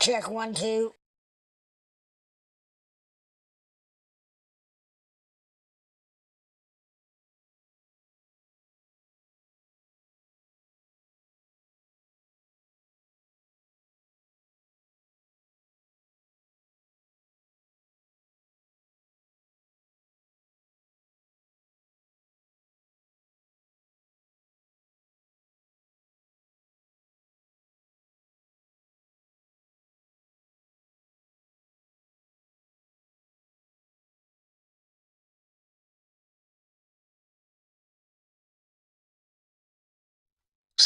Check 1, 2.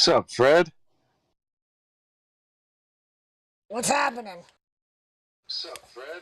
What's up, Fred? What's happening? What's up, Fred?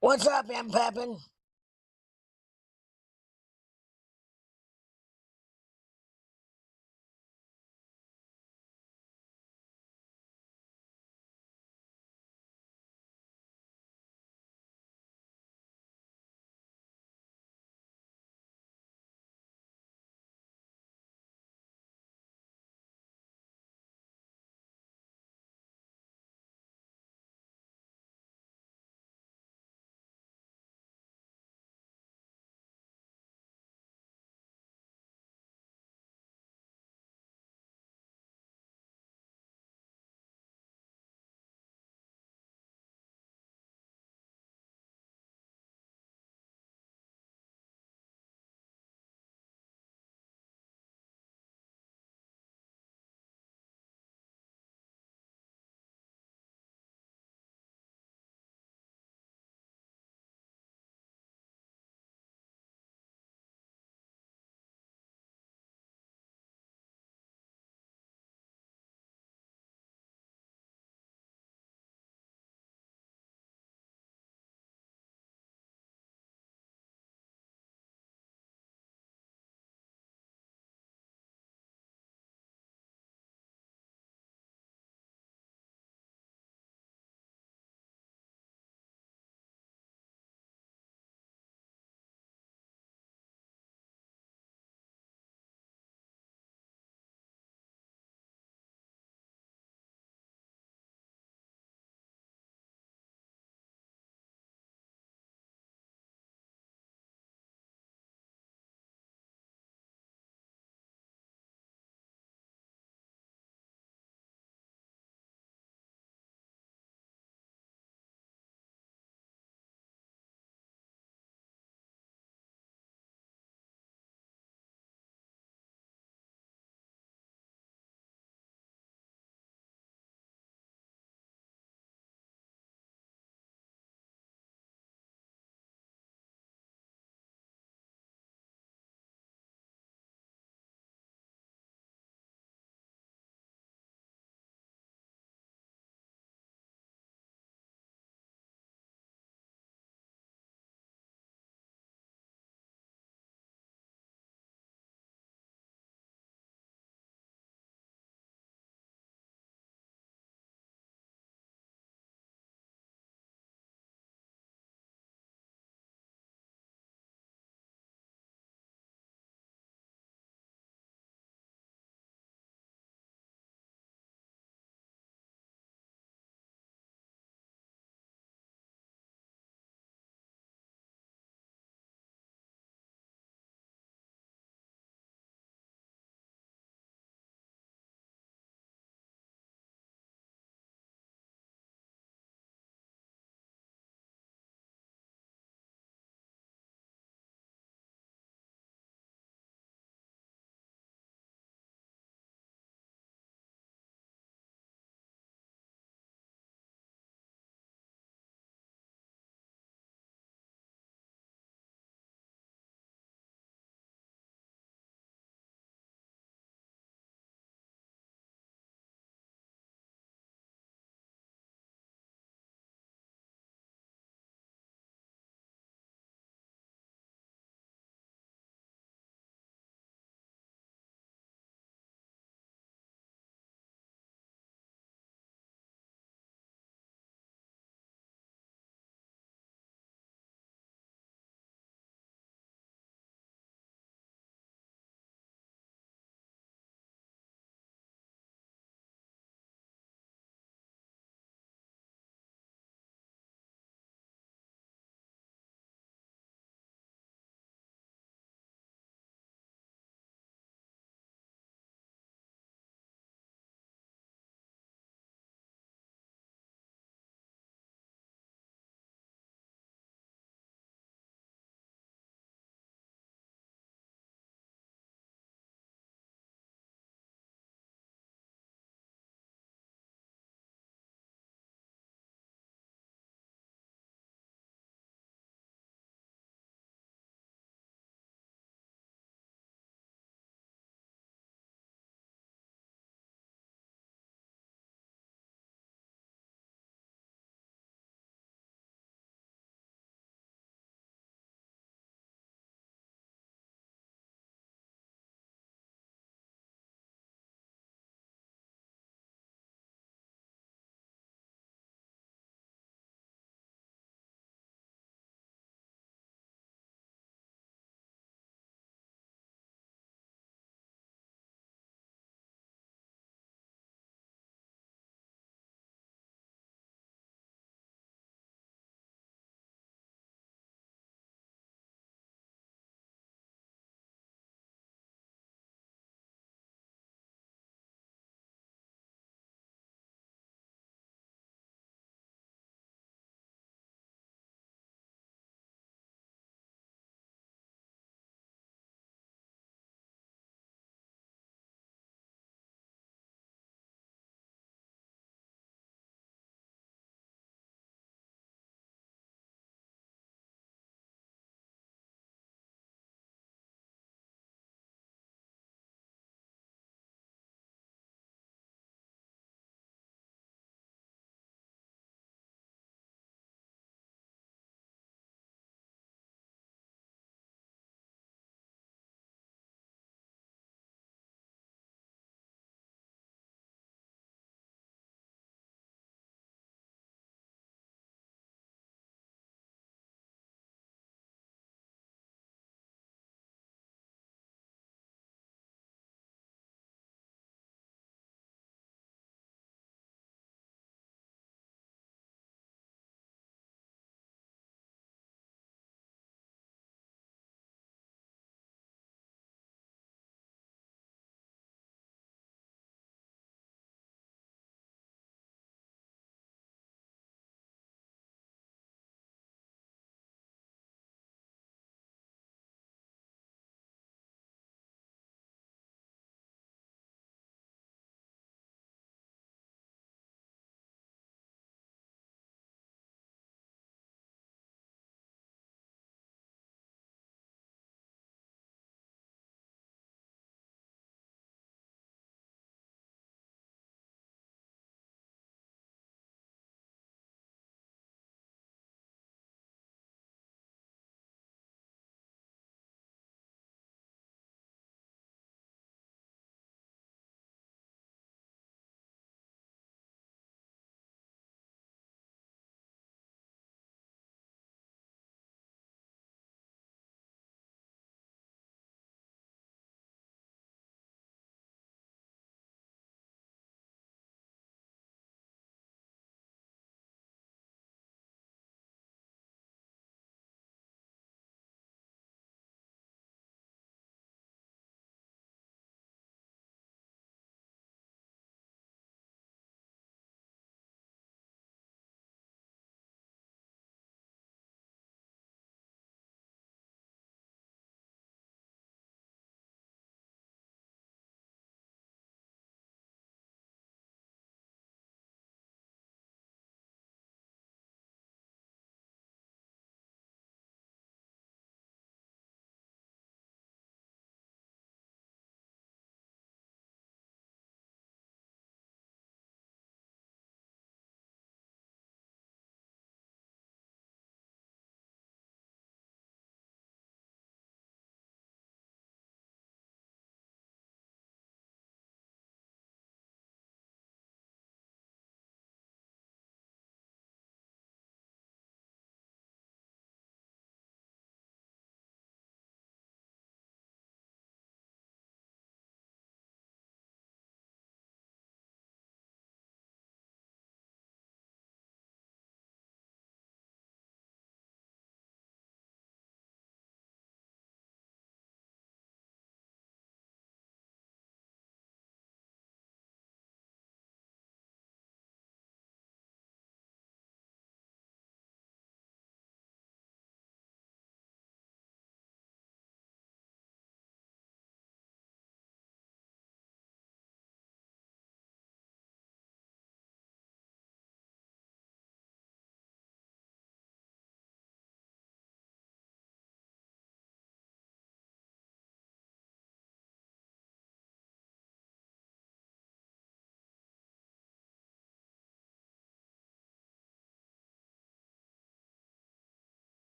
What's up, M. Peppin?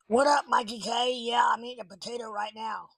What up, Mikey K? Yeah, I'm eating a potato right now.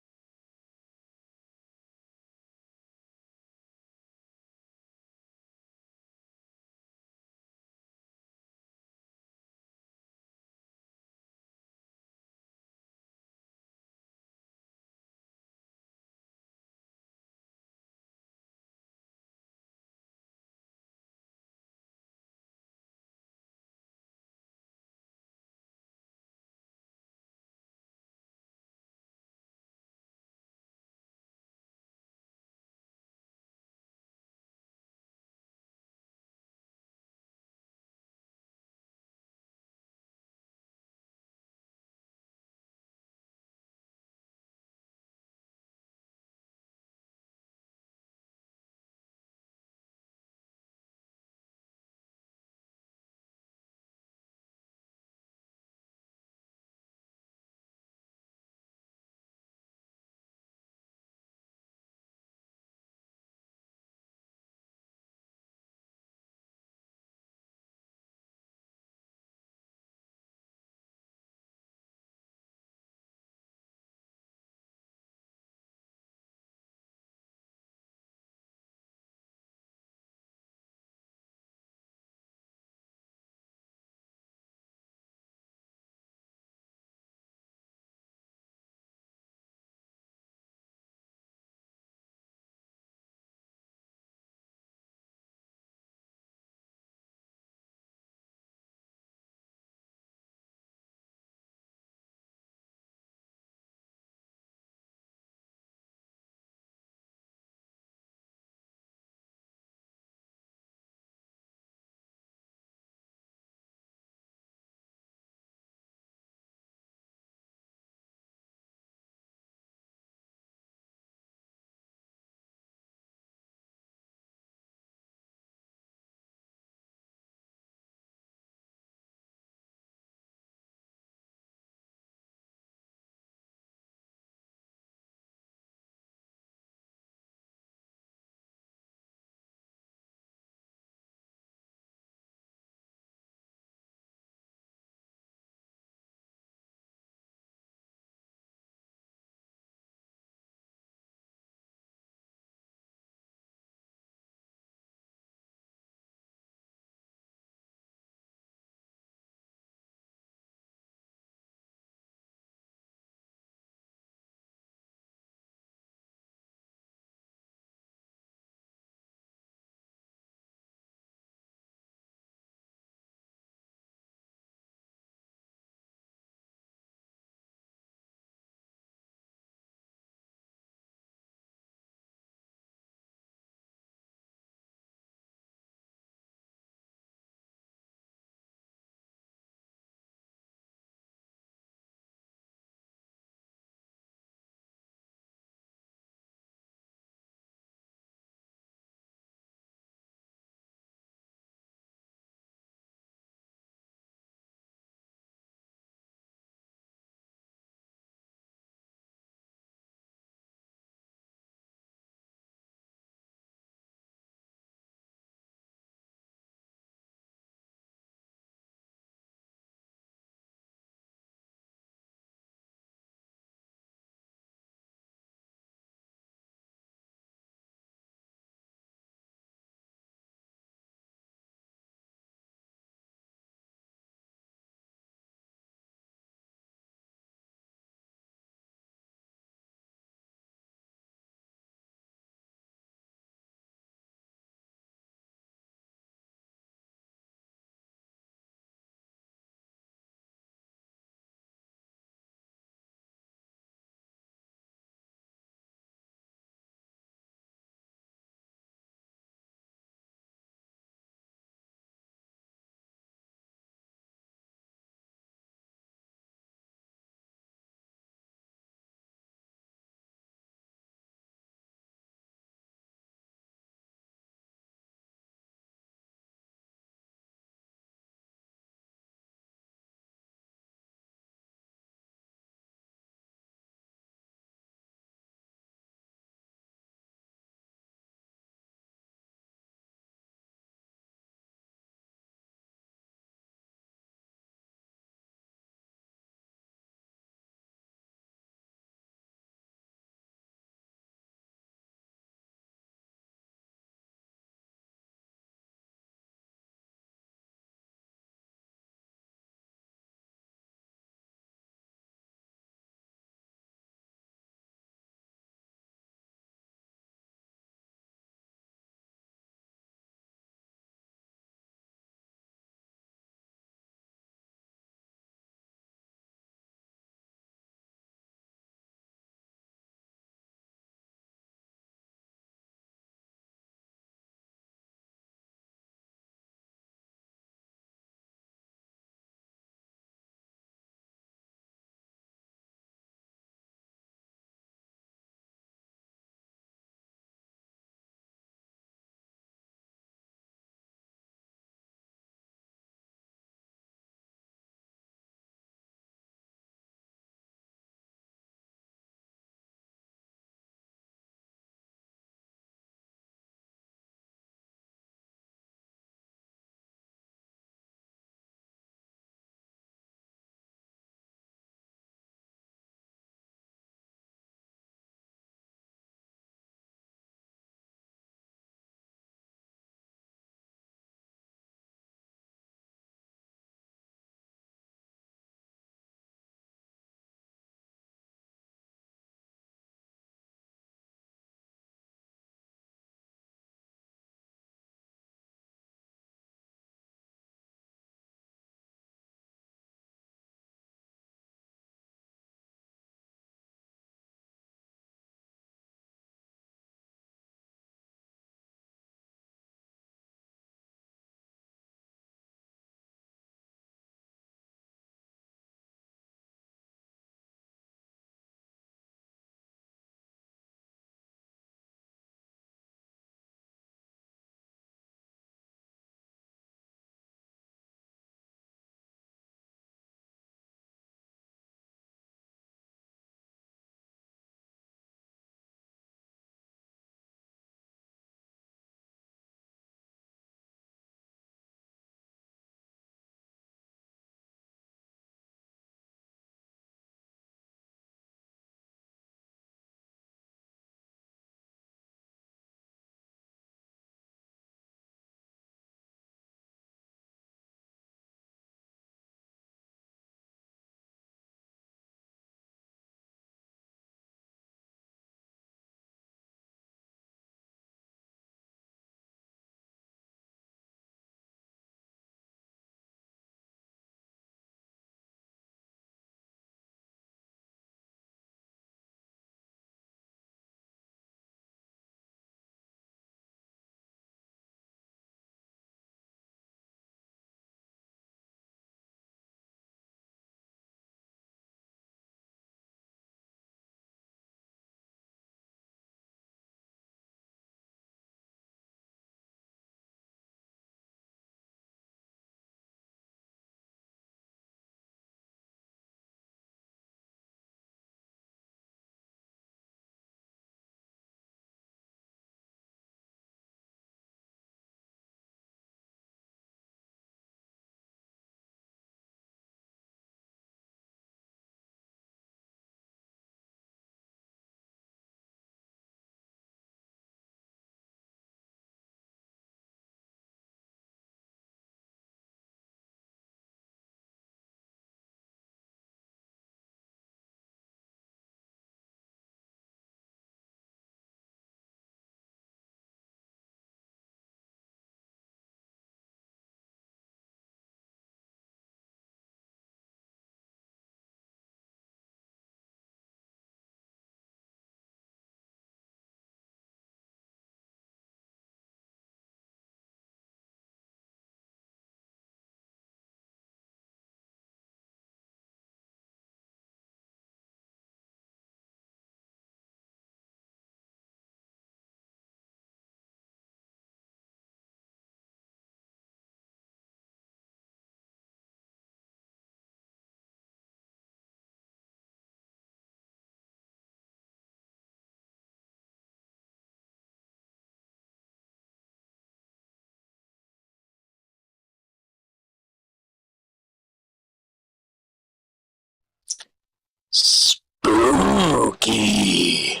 Lucky.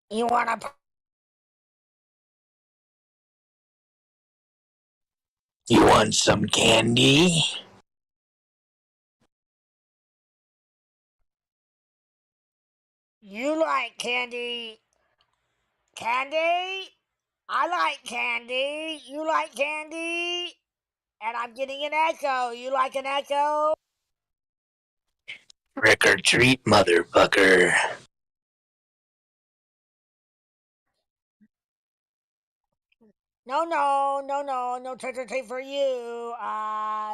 You wanna? You want some candy? You like candy? Candy? I like candy. You like candy? And I'm getting an echo. You like an echo? Trick or treat, motherfucker. No trick or treat for you.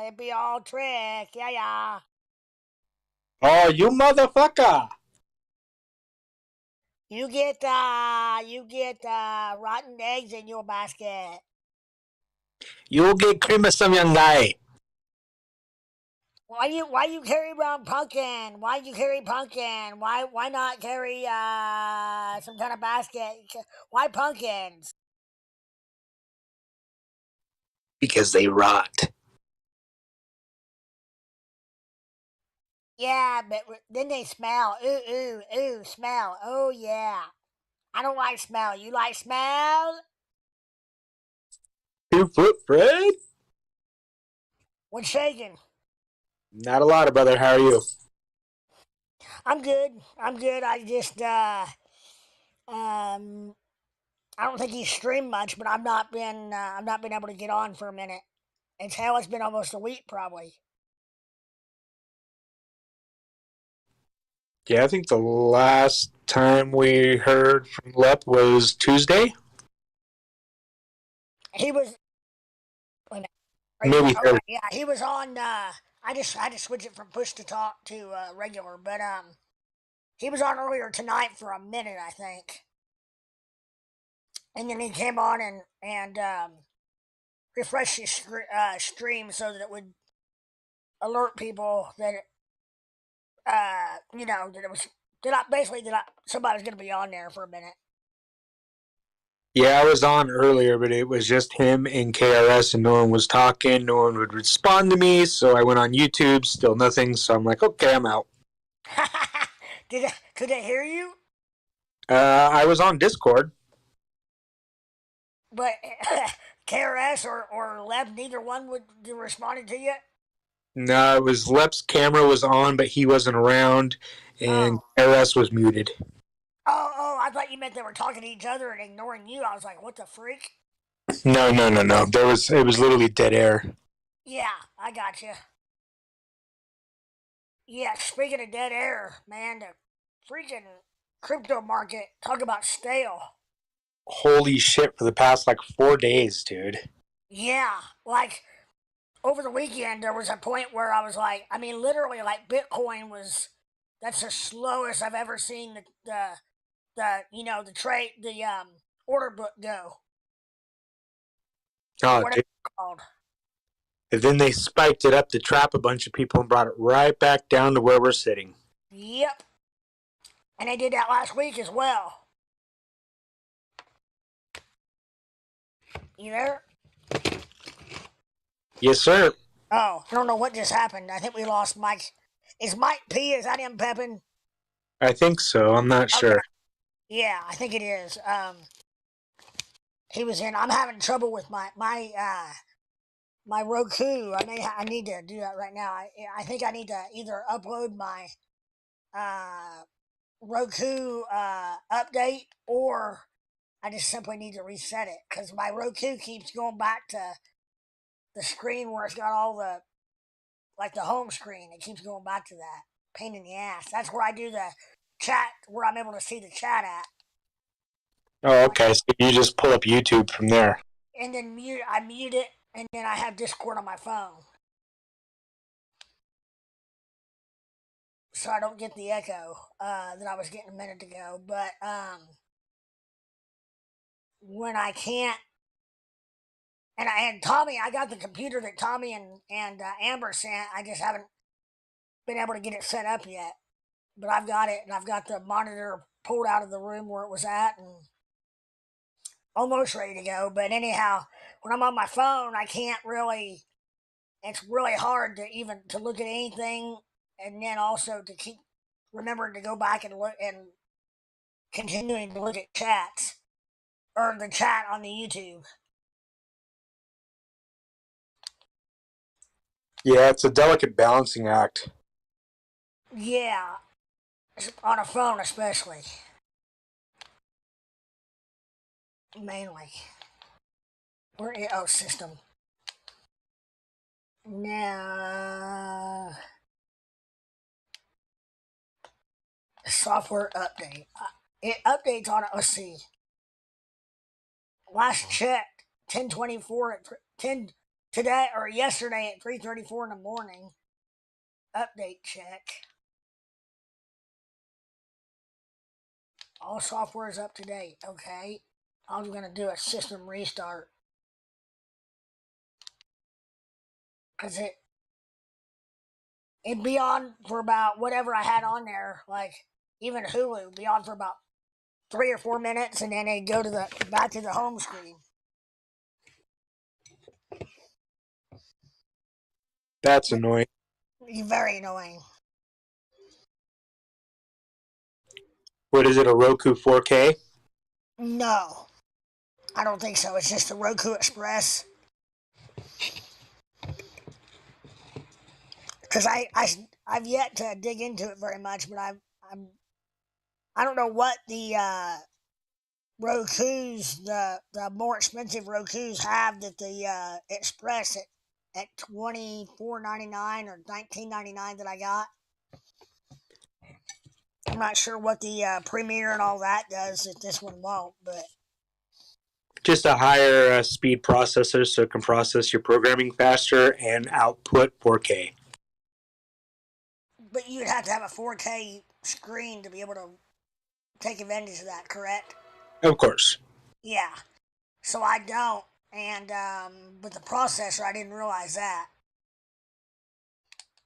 It'd be all trick. Yeah. Oh, you motherfucker! You get rotten eggs in your basket. You'll get cream of some young guy. Why you carry around pumpkin? Why you carry pumpkin? Why not carry some kind of basket? Why pumpkins? Because they rot. Yeah, but then they smell. Ooh, smell. Oh yeah. I don't like smell. You like smell? 2 foot Fred? What's shaking? Not a lot, brother. How are you? I'm good. I just um I don't think he's streamed much, but I've not been able to get on for a minute. It's hell. It's been almost a week probably. Yeah, I think the last time we heard from Lep was Tuesday. He was. Wait a minute. Maybe All Thursday. right, yeah, he was on. I just had to switch it from push to talk to regular, but he was on earlier tonight for a minute, I think, and then he came on and refreshed his stream so that it would alert people that that it was that somebody was going to be on there for a minute. Yeah, I was on earlier, but it was just him and KRS, and no one was talking. No one would respond to me, so I went on YouTube. Still nothing. So I'm like, okay, I'm out. Could they hear you? I was on Discord. But KRS or Lev, neither one would responded to you. No, it was Lep's camera was on, but he wasn't around, and Oh. KRS was muted. Oh, I thought you meant they were talking to each other and ignoring you. I was like, what the freak? No. It was literally dead air. Yeah, I got you. Yeah, speaking of dead air, man, the freaking crypto market, talk about stale. Holy shit! For the past like 4 days, dude. Yeah, like over the weekend, there was a point where I was like, I mean, literally, like Bitcoin was, that's the slowest I've ever seen the trade, the order book go, or Oh, whatever dude. it's called. And then they spiked it up to trap a bunch of people and brought it right back down to where we're sitting. Yep. And they did that last week as well. You there? Yes, sir. Oh, I don't know what just happened. I think we lost Mike. Is Mike P? Is that him pepping? I think so. I'm not Okay. sure. Yeah, I think it is. He was in. I'm having trouble with my Roku. I need to do that right now. I think I need to either upload my uh Roku update, or I just simply need to reset it because my Roku keeps going back to the screen where it's got all the, like, the home screen. It keeps going back to that. Pain in the ass. That's where I do the chat, where I'm able to see the chat at, Oh, okay. So you just pull up YouTube from there. and then I mute it, and then I have Discord on my phone, so I don't get the echo that I was getting a minute ago. But when I can't, and Tommy, I got the computer that Tommy and Amber sent. I just haven't been able to get it set up yet. But I've got it, and I've got the monitor pulled out of the room where it was at, and almost ready to go. But anyhow, when I'm on my phone, I can't really it's really hard to even to look at anything, and then also to keep remembering to go back and look and continuing to look at chats or the chat on the YouTube. Yeah, it's a delicate balancing act. Yeah, on a phone especially, mainly. System. Now, software update. It updates on it. Let's see. Last checked, 10:24 at 10 today or yesterday at 3:34 in the morning. Update check. All software is up to date. Okay, I'm gonna do a system restart because it'd be on for about whatever I had on there, like even Hulu, be on for about 3 or 4 minutes, and then it'd go to the back to the home screen. That's annoying. Very annoying. What is it, a Roku 4K? No, I don't think so. It's just the Roku Express. Because I've yet to dig into it very much, but I don't know what the Roku's the more expensive Roku's have that the Express at $24.99 or $19.99 that I got. I'm not sure what the Premiere and all that does that this one won't, but Just a higher speed processor, so it can process your programming faster and output 4K. but you'd have to have a 4K screen to be able to take advantage of that, correct? Of course. Yeah. So I don't, and with the processor, I didn't realize that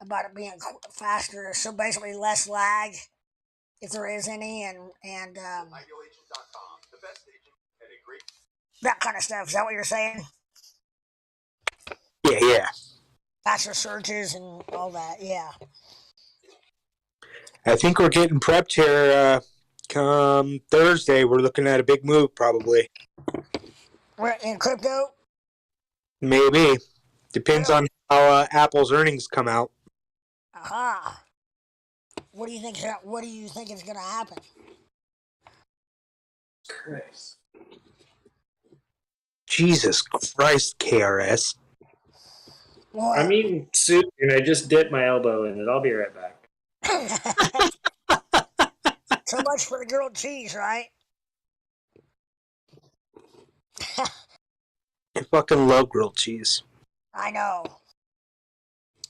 about it being faster. So basically, less lag, if there is any, and that kind of stuff. Is that what you're saying? Yeah. Faster searches and all that. Yeah. I think we're getting prepped here. Come Thursday, we're looking at a big move, probably. We're in crypto. Maybe. Depends Really? on how Apple's earnings come out. Aha. What do you think? What do you think is going to happen? Jesus Christ, KRS. What? I'm eating soup and I just dipped my elbow in it. I'll be right back. So much for the grilled cheese, right? I fucking love grilled cheese. I know.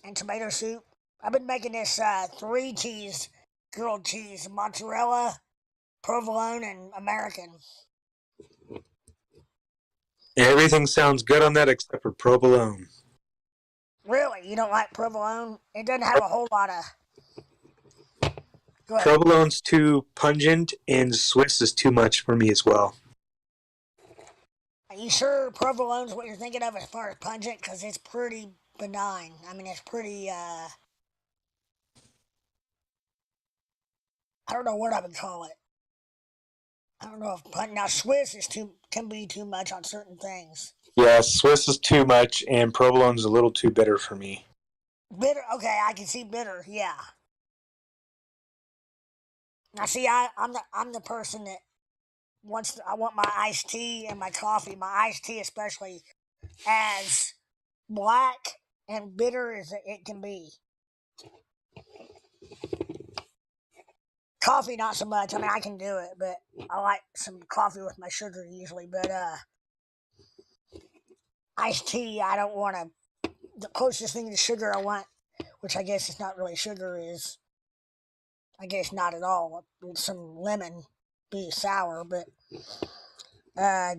And tomato soup. I've been making this 3 cheese grilled cheese: mozzarella, provolone, and American. Everything sounds good on that except for provolone. Really? You don't like provolone? It doesn't have a whole lot of. Go ahead. Provolone's too pungent, and Swiss is too much for me as well. Are you sure provolone's what you're thinking of as far as pungent? Because it's pretty benign. I mean, it's pretty. I don't know what I would call it. I don't know if now Swiss is can be too much on certain things. Yeah, Swiss is too much, and provolone's a little too bitter for me. Bitter. Okay, I can see bitter. Yeah. Now, see, I'm the person that I want my iced tea and my coffee, my iced tea especially, as black and bitter as it can be. Coffee, not so much. I mean, I can do it, but I like some coffee with my sugar usually. But iced tea, I don't want to. The closest thing to sugar I want, which I guess is not really sugar, is I guess not at all. Some lemon, be sour, but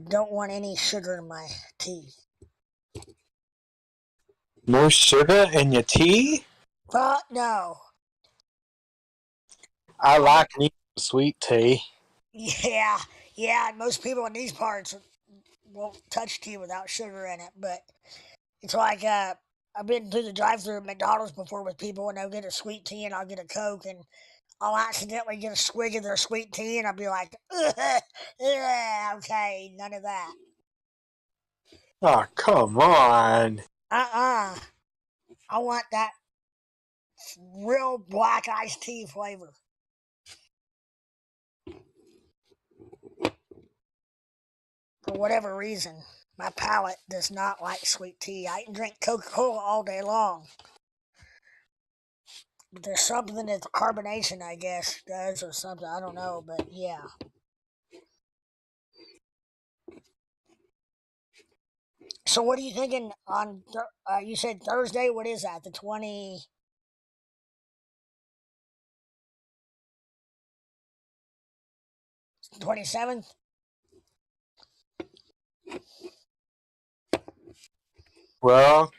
don't want any sugar in my tea. No sugar in your tea? No. I like me some sweet tea. Yeah, yeah. Most people in these parts won't touch tea without sugar in it, but it's like I've been through the drive-through at McDonald's before with people, and they'll get a sweet tea, and I'll get a Coke, and I'll accidentally get a swig of their sweet tea, and I'll be like, okay, none of that. Oh, come on. I want that real black iced tea flavor. For whatever reason, my palate does not like sweet tea. I can drink Coca-Cola all day long. But there's something that the carbonation, I guess, does or something. I don't know, but yeah. So what are you thinking on, you said Thursday? What is that? The 27th? Well,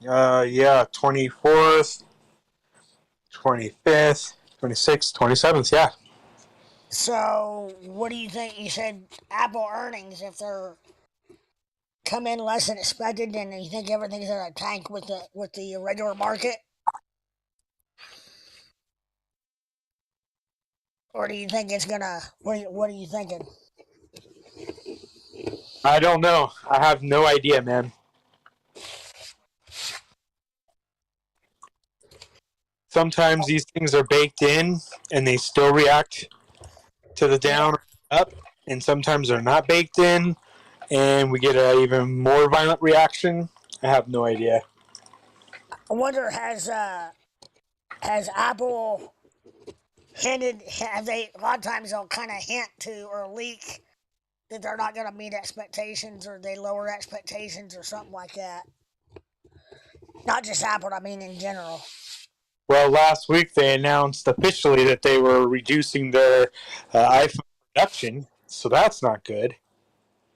yeah, 24th, 25th, 26th, 27th, yeah. So what do you think? You said Apple earnings, if they're come in less than expected, then you think everything's in a tank with the regular market? Or do you think it's gonna, what are you thinking? I don't know. I have no idea, man. Sometimes these things are baked in and they still react to the Yeah. down or up, and sometimes they're not baked in and we get an even more violent reaction. I have no idea. I wonder, has Apple hinted, have they, a lot of times they'll kind of hint to or leak that they're not going to meet expectations, or they lower expectations or something like that. Not just Apple, I mean in general. Well, last week they announced officially that they were reducing their iPhone production, so that's not good.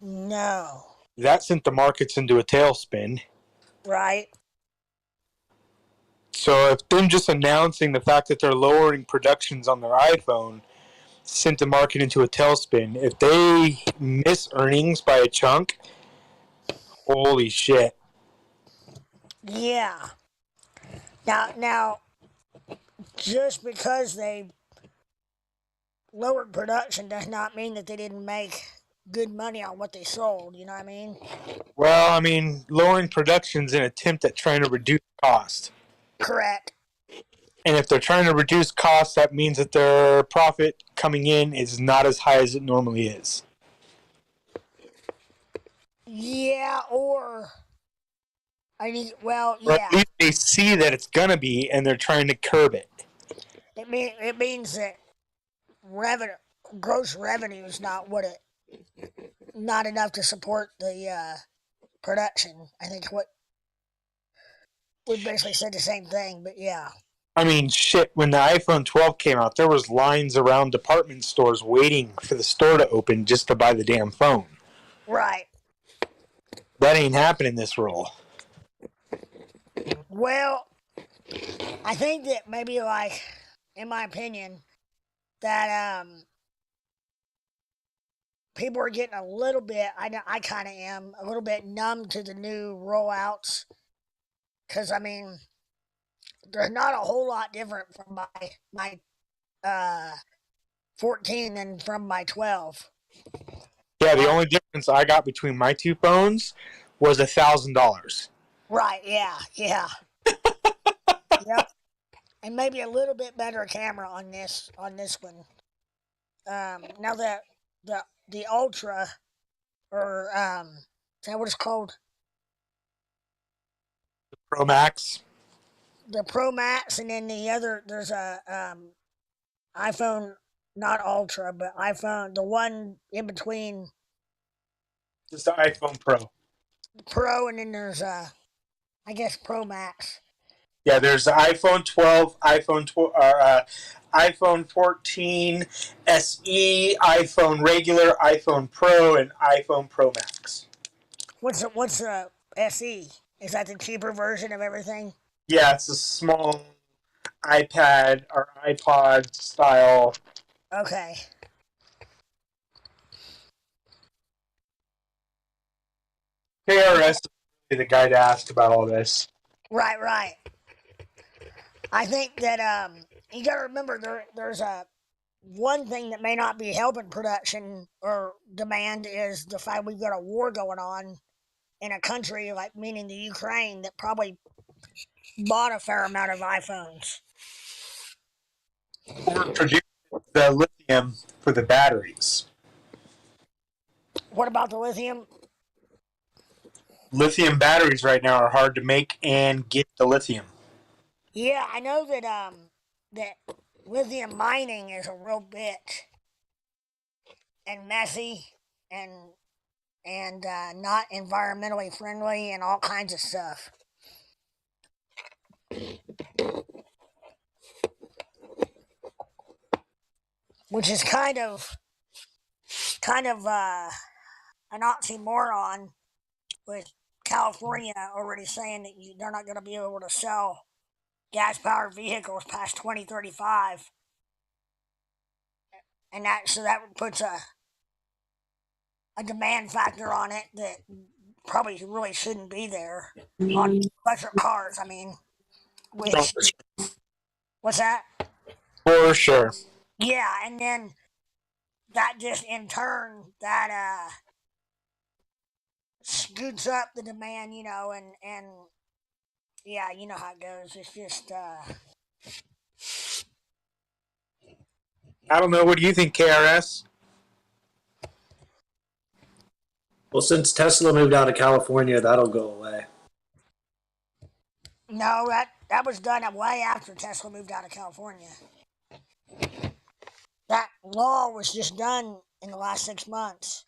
No. That sent the markets into a tailspin. Right? So if them just announcing the fact that they're lowering productions on their iPhone sent the market into a tailspin, if they miss earnings by a chunk, holy shit. Yeah. Now, just because they lowered production does not mean that they didn't make good money on what they sold. You know what I mean? Well, I mean, lowering production's an attempt at trying to reduce cost. Correct. And if they're trying to reduce costs, that means that their profit coming in is not as high as it normally is. Yeah, or I mean, well, Or at yeah. least they see that it's going to be and they're trying to curb it. It means that revenue, gross revenue, is not enough to support the production. I think what we basically said the same thing, but yeah. I mean, shit, when the iPhone 12 came out, there was lines around department stores waiting for the store to open just to buy the damn phone. Right. That ain't happening this roll. Well, I think that maybe, like, in my opinion, that people are getting a little bit, I kind of am, a little bit numb to the new rollouts. Because, I mean, there's not a whole lot different from my uh, 14 than from my 12. Yeah, the only difference I got between my two phones was $1,000. Right, yeah, yeah. Yep. And maybe a little bit better camera on this one. Now that the Ultra, or is that what it's called? Pro Max. The Pro Max, and then the other, there's a iPhone, not Ultra, but iPhone, the one in between Just the iPhone Pro. Pro, and then there's I guess Pro Max. Yeah, there's the iPhone 12, iPhone 14, SE, iPhone regular, iPhone Pro, and iPhone Pro Max. What's the SE? Is that the cheaper version of everything? Yeah, it's a small iPad or iPod style. Okay. KRS is the guy to ask about all this. Right. I think that you got to remember there's a one thing that may not be helping production or demand is the fact we've got a war going on in a country like meaning the Ukraine that probably bought a fair amount of iPhones. Or produce the lithium for the batteries. What about the lithium? Lithium batteries right now are hard to make and get the lithium. Yeah, I know that lithium mining is a real bit and messy and not environmentally friendly and all kinds of stuff. Which is kind of an oxymoron with California already saying that they're not going to be able to sell gas-powered vehicles past 2035, and that puts a demand factor on it that probably really shouldn't be there on electric cars. I mean, which what's that? For sure. Yeah, and then that just in turn that scoots up the demand, and yeah, you know how it goes. It's just I don't know. What do you think, KRS? Well, since Tesla moved out of California, that'll go away. no, that was done way after Tesla moved out of California. That law was just done in the last 6 months.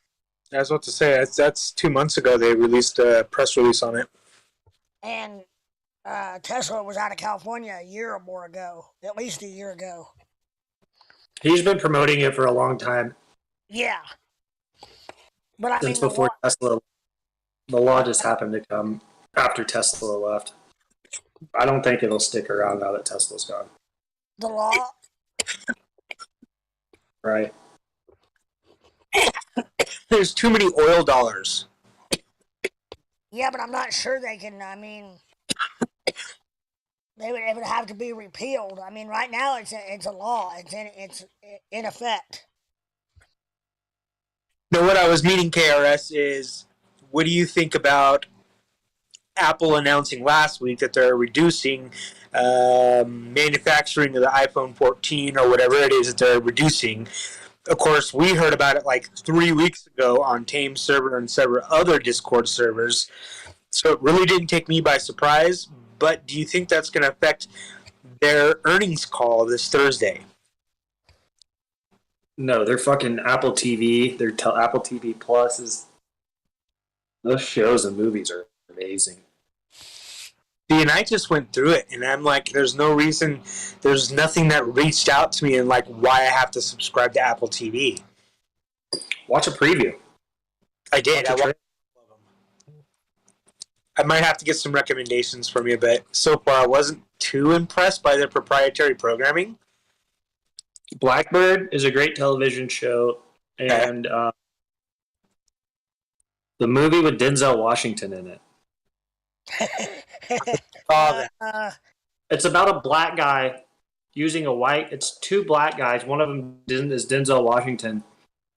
I was about to say that's 2 months ago. They released a press release on it. And Tesla was out of California a year or more ago, at least a year ago. He's been promoting it for a long time. Yeah. But I Since mean, before Tesla. The law just happened to come after Tesla left. I don't think it'll stick around now that Tesla's gone. The law? Right. There's too many oil dollars. Yeah, but I'm not sure they can. I mean, it would have to be repealed. I mean, right now it's a law. It's in effect. Now, what I was meaning, KRS, is what do you think about Apple announcing last week that they're reducing manufacturing of the iPhone 14 or whatever it is that they're reducing? Of course, we heard about it like 3 weeks ago on Tame server and several other Discord servers. So it really didn't take me by surprise. But do you think that's going to affect their earnings call this Thursday? No, they're fucking Apple TV. Their Apple TV Plus is. Those shows and movies are amazing. See, and I just went through it, and I'm like, there's no reason, there's nothing that reached out to me and like why I have to subscribe to Apple TV. Watch a preview. I did. I might have to get some recommendations from you, but so far I wasn't too impressed by their proprietary programming. Blackbird is a great television show, and the movie with Denzel Washington in it. It's about a black guy using a white. It's two black guys. One of them is Denzel Washington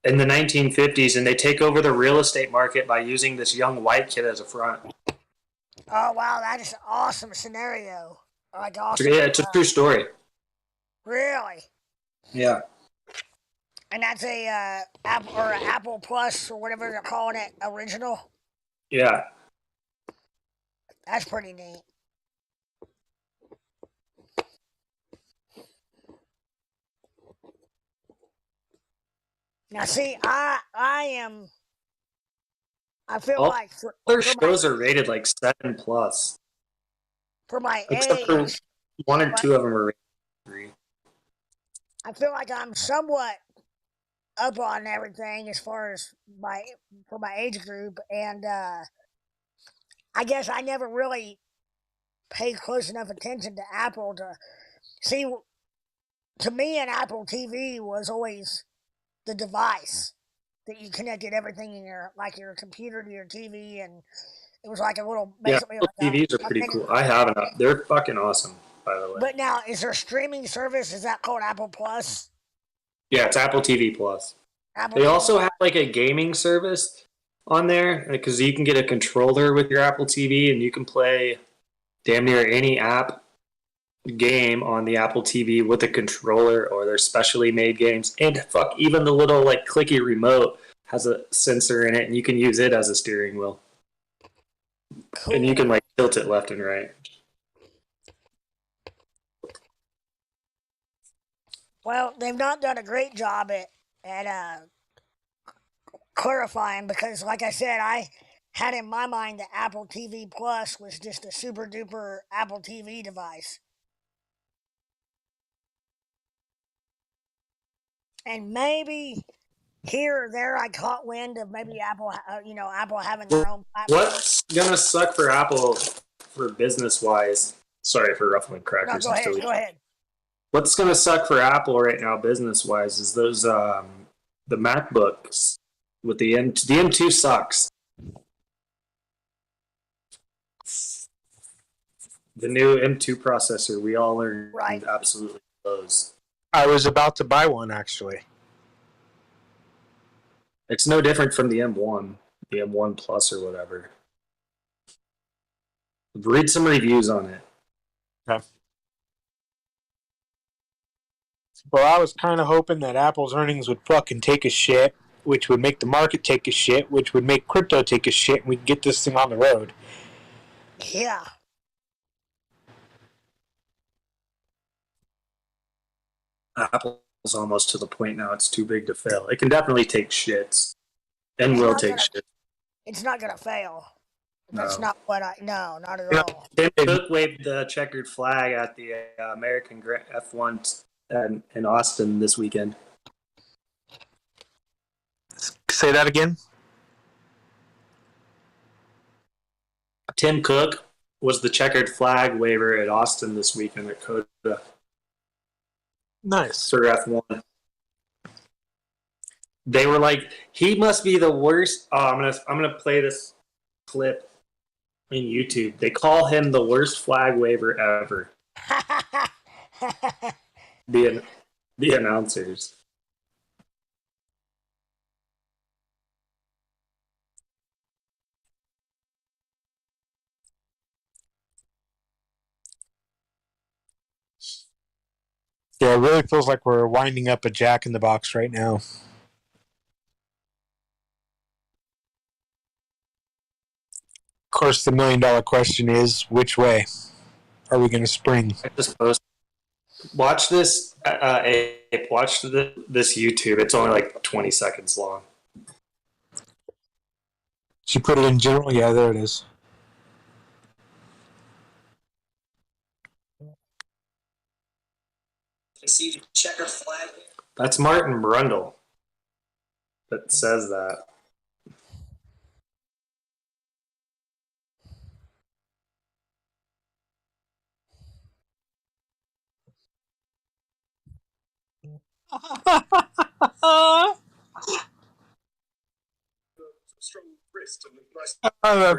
in the 1950s, and they take over the real estate market by using this young white kid as a front. Oh wow, that is an awesome scenario. Like awesome. Yeah, it's a true story. Really? Yeah. And that's a Apple Plus or whatever they're calling it, original. Yeah. That's pretty neat. Now, see, I feel All like their shows are rated like 7+. For my Except age, for one or two of them are rated 3. I feel like I'm somewhat up on everything as far as for my age group, and I guess I never really paid close enough attention to Apple to see. To me, an Apple TV was always the device that you connected everything in your computer to your TV, and It was like a little, Yeah, basically Apple like TVs are a pretty bigger. cool. I have it. They're fucking awesome, by the way. But now, is there streaming service? Is that called Apple Plus? Yeah, it's Apple TV Plus. Apple They TV? also have like a gaming service on there because you can get a controller with your Apple TV and you can play damn near any app game on the Apple TV with a controller or their specially made games. And fuck, even the little like clicky remote has a sensor in it and you can use it as a steering wheel. Cool. And you can like tilt it left and right. Well, they've not done a great job at clarifying because, like I said, I had in my mind that Apple TV Plus was just a super duper Apple TV device. And maybe here or there I caught wind of maybe Apple, Apple having their own platform. What's gonna suck for Apple for business wise? Sorry for ruffling No, crackers. go ahead. Go ahead. What's gonna suck for Apple right now, business wise, is those the MacBooks with the M2 sucks. The new M2 processor, we all learned Right. absolutely blows. I was about to buy one actually. It's no different from the the M1 Plus or whatever. Read some reviews on it. Okay. Well, I was kind of hoping that Apple's earnings would fucking take a shit, which would make the market take a shit, which would make crypto take a shit, and we could get this thing on the road. Yeah. Apple's almost to the point now it's too big to fail. It can definitely take shits and will take shit. It's not going to fail. That's No. not what no, not at Yeah. all. Tim Cook waved the checkered flag at the American F1 in Austin this weekend. Say that again? Tim Cook was the checkered flag waver at Austin this weekend at COTA Nice. for F1. They were like, he must be the worst. Oh, I'm gonna play this clip in YouTube. They call him the worst flag waver ever. The announcers. Yeah, it really feels like we're winding up a Jack in the Box right now. Of course, the $1 million question is, which way are we going to spring? I just posted. Watch this. Watch this YouTube. It's only like 20 seconds long. Did you put it in general? Yeah, there it is. See the checker flag? That's Martin Brundle that says that.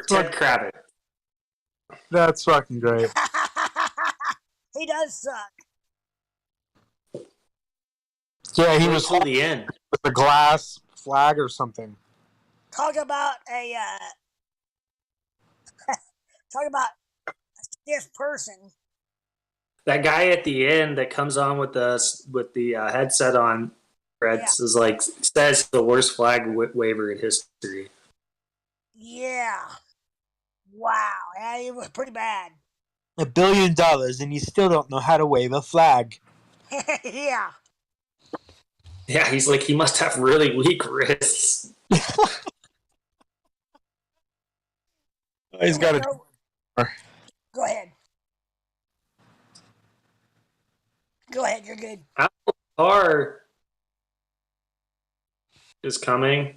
Ted Kravitz. That's fucking great. He does suck. Yeah, he was till the end. with a glass flag or something. Talk about talk about a stiff person. That guy at the end that comes on with the headset on, Fred's is like says the worst flag waiver in history. Yeah. Wow. Yeah, it was pretty bad. $1 billion, and you still don't know how to wave a flag. Yeah. Yeah, he's like, he must have really weak wrists. He's got a. Go ahead. Go ahead, you're good. Apple Car is coming.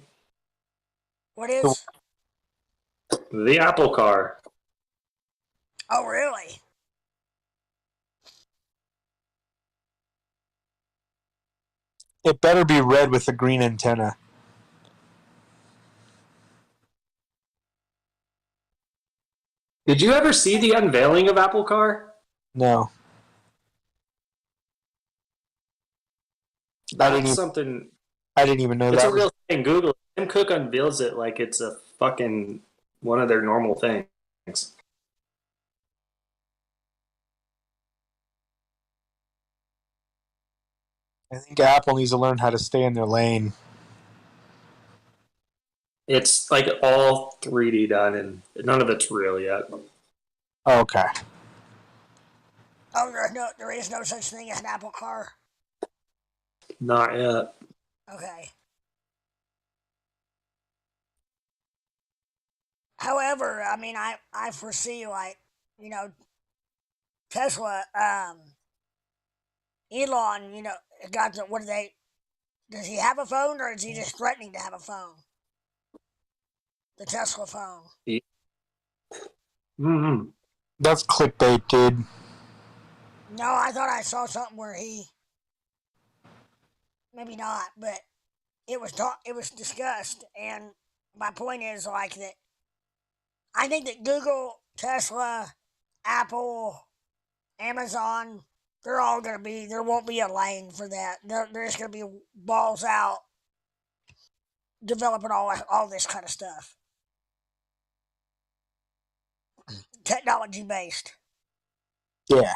What is? The Apple Car. Oh, really? It better be red with a green antenna. Did you ever see the unveiling of Apple Car? No. That's something. I didn't even know It's that a real thing. Google. Tim Cook unveils it like it's a fucking one of their normal things. I think Apple needs to learn how to stay in their lane. It's like all 3D done, and none of it's real yet. Okay. Oh, there is no such thing as an Apple car. Not yet. Okay. However, I mean, I foresee, like, Tesla, Elon, got the, what do they, does he have a phone or is he just threatening to have a phone? The Tesla phone. Mm-hmm. That's clickbait, dude. No, I thought I saw something where he, maybe not, but it was discussed, and my point is, like, that I think that Google, Tesla, Apple, Amazon, they're all going to be, there won't be a lane for that. They're just going to be balls out developing all this kind of stuff. Technology based. Yeah.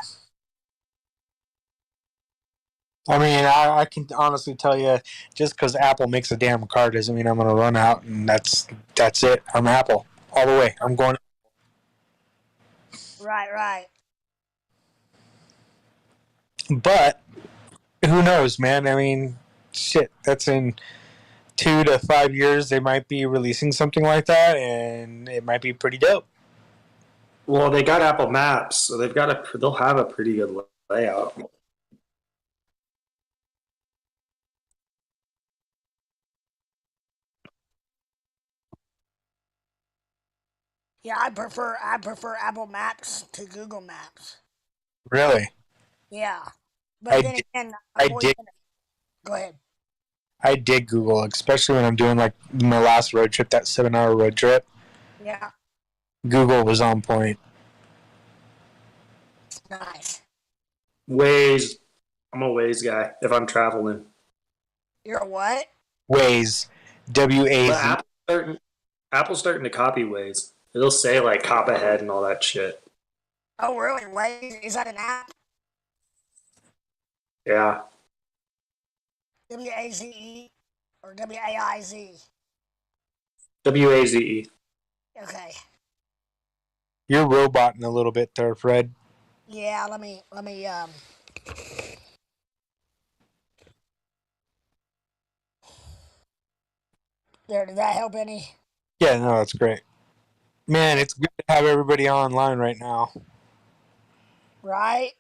I mean, I can honestly tell you, just because Apple makes a damn car doesn't mean I'm going to run out and that's it. I'm Apple all the way. I'm going. Right. But who knows, man? I mean, shit. That's in 2 to 5 years. They might be releasing something like that, and it might be pretty dope. Well, they got Apple Maps, so they'll have a pretty good layout. Yeah, I prefer Apple Maps to Google Maps. Really? Yeah, but then again, I'm always gonna go ahead. I dig Google, especially when I'm doing like my last road trip, that 7-hour road trip. Yeah, Google was on point. nice. Waze. I'm a Waze guy if I'm traveling. You're a what? Waze. W-A-Z. But Apple's starting to copy Waze. It'll say like cop ahead and all that shit. Oh, really? Waze? Is that an app? Yeah. WAZE or WAIZ? WAZE. Okay. You're roboting a little bit there, Fred. Yeah, let me there, did that help any? Yeah, no, that's great. Man, it's good to have everybody online right now. Right?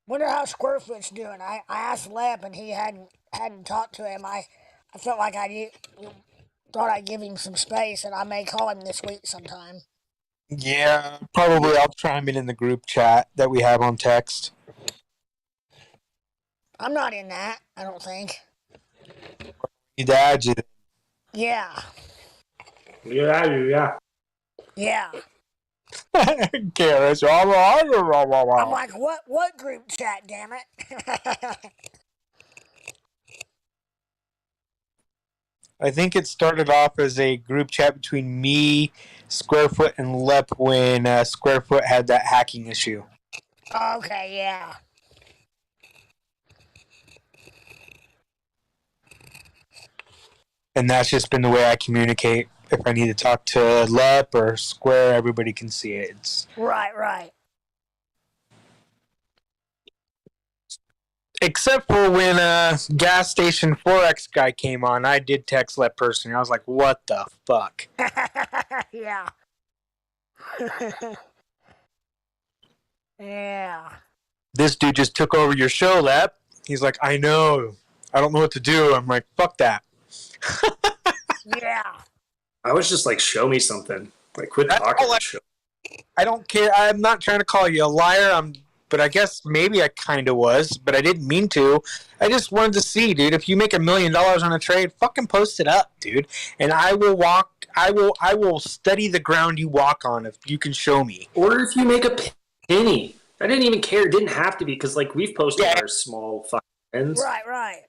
Wonder how Squarefoot's doing. I asked Lep and he hadn't talked to him. I felt like thought I'd give him some space, and I may call him this week sometime. Yeah, probably I'll chime in the group chat that we have on text. I'm not in that, I don't think. Need to add you. Yeah. Yeah. Yeah. Garrett. I'm like, what group chat, damn it? I think it started off as a group chat between me, Squarefoot, and Lep when Squarefoot had that hacking issue. Okay, yeah. And that's just been the way I communicate. If I need to talk to Lep or Square, everybody can see it. Right. Except for when gas station Forex guy came on, I did text Lep personally. I was like, what the fuck? Yeah. Yeah. This dude just took over your show, Lep. He's like, I know. I don't know what to do. I'm like, fuck that. Yeah. I was just like, show me something. Like, quit talking. I don't care. I'm not trying to call you a liar. But I guess maybe I kind of was, but I didn't mean to. I just wanted to see, dude. If you make $1 million on a trade, fucking post it up, dude. And I will walk I will study the ground you walk on if you can show me. Or if you make a penny. I didn't even care. It didn't have to be because like we've posted our small fucking wins. Right.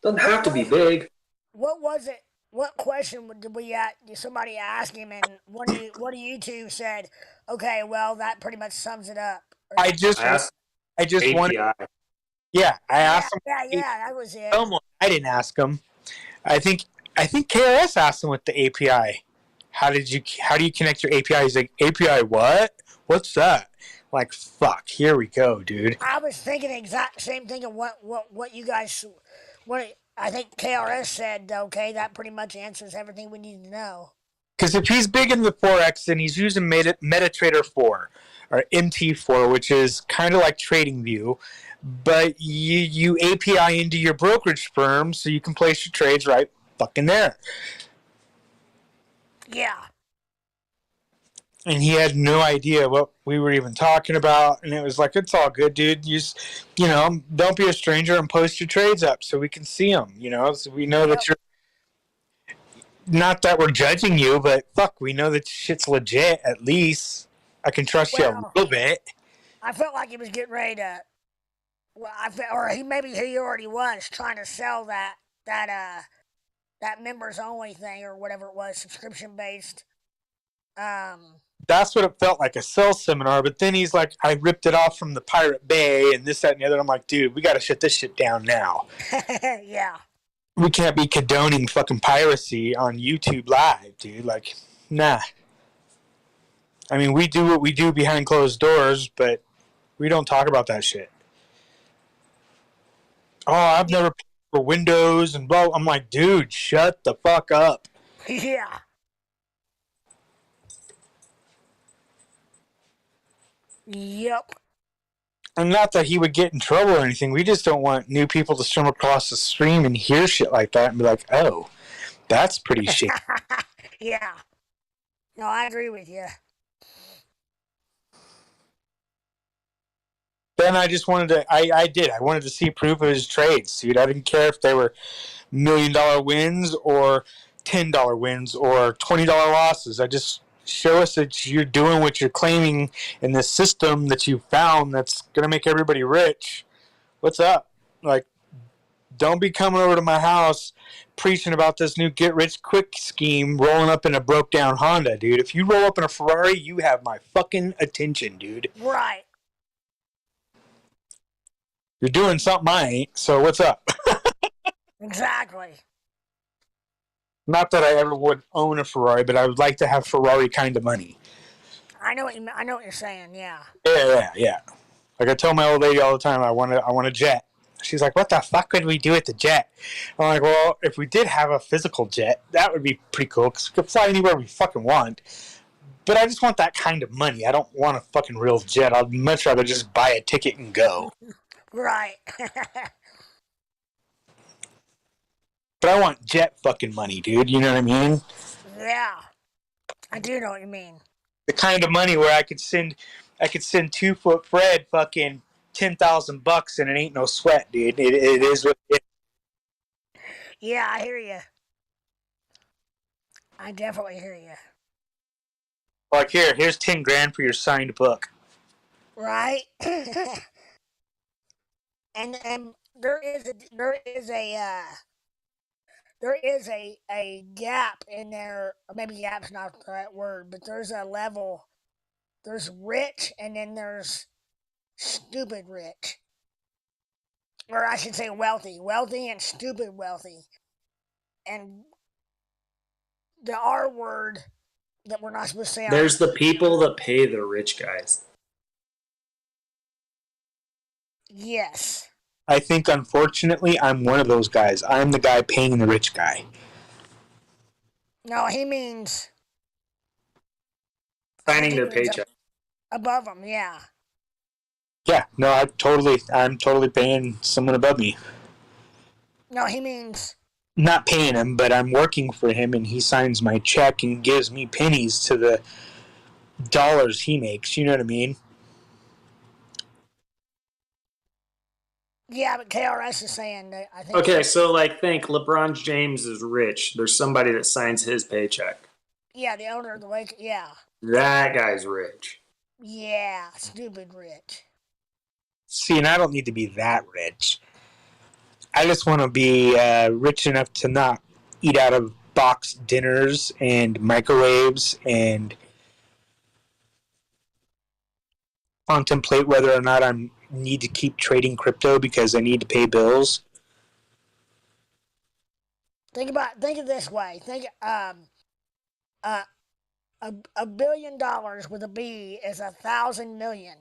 Doesn't have to be big. What was it? What question did we did somebody ask him, and one of you two said, "Okay, well that pretty much sums it up." I just API. wanted. Yeah, I asked him. Yeah, that was it. Someone. I didn't ask him. I think KRS asked him with the API. How do you connect your API? He's like, API what? What's that? Like, fuck. Here we go, dude. I was thinking the exact same thing of what you guys. What I think KRS said. Okay, that pretty much answers everything we need to know. Because if he's big in the Forex, then he's using MetaTrader 4 or MT4, which is kind of like TradingView, but you API into your brokerage firm so you can place your trades right fucking there. Yeah. And he had no idea what we were even talking about, and it was like, it's all good, dude. You just, don't be a stranger and post your trades up so we can see them, so we know that you're, not that we're judging you, but fuck, we know that shit's legit, at least. I can trust you a little bit. I felt like he was getting ready to, or he already was trying to sell that members only thing or whatever it was, subscription based. That's what it felt like, a sales seminar. But then he's like, I ripped it off from the Pirate Bay and this, that, and the other. I'm like, dude, we got to shut this shit down now. Yeah. We can't be condoning fucking piracy on YouTube Live, dude. Like, nah. I mean, we do what we do behind closed doors, but we don't talk about that shit. Oh, I've never paid for Windows and blah. I'm like, dude, shut the fuck up. Yeah. Yep. And not that he would get in trouble or anything. We just don't want new people to stream across the stream and hear shit like that and be like, oh, that's pretty shit. Yeah. No, I agree with you. Then I just wanted to, I wanted to see proof of his trades, dude. I didn't care if they were $1 million wins or $10 wins or $20 losses. I just show us that you're doing what you're claiming in this system that you found that's going to make everybody rich. What's up? Like, don't be coming over to my house preaching about this new get-rich-quick scheme rolling up in a broke-down Honda, dude. If you roll up in a Ferrari, you have my fucking attention, dude. Right. You're doing something I ain't, so what's up? Exactly. Not that I ever would own a Ferrari, but I would like to have Ferrari kind of money. I know what you're saying. Yeah. Yeah. Like I tell my old lady all the time, I want a jet. She's like, what the fuck would we do with the jet? I'm like, well, if we did have a physical jet, that would be pretty cool because we could fly anywhere we fucking want. But I just want that kind of money. I don't want a fucking real jet. I'd much rather just buy a ticket and go. Right. But I want jet fucking money, dude. You know what I mean? Yeah. I do know what you mean. The kind of money where I could send 2 foot Fred fucking $10,000 and it ain't no sweat, dude. It is what it is. Yeah, I hear you. I definitely hear you. Like here's $10,000 for your signed book. Right. and there is a gap in there. Or maybe gap's not the right word, but there's a level. There's rich, and then there's stupid rich, or I should say wealthy and stupid wealthy. And the R word that we're not supposed to say. There's the people that pay the rich guys. Yes. I think, unfortunately, I'm one of those guys. I'm the guy paying the rich guy. No, he means Signing their paycheck. Above them, yeah. Yeah, no, I'm totally paying someone above me. No, he means... Not paying him, but I'm working for him, and he signs my check and gives me pennies to the dollars he makes. You know what I mean? Yeah, but KRS is saying that I think. Okay, so like think LeBron James is rich. There's somebody that signs his paycheck. Yeah, the owner of the Lake. Yeah. That guy's rich. Yeah, stupid rich. See, and I don't need to be that rich. I just want to be rich enough to not eat out of box dinners and microwaves and contemplate whether or not I need to keep trading crypto because I need to pay bills. Think it this way. Think uh $1 billion with a B is 1,000 million.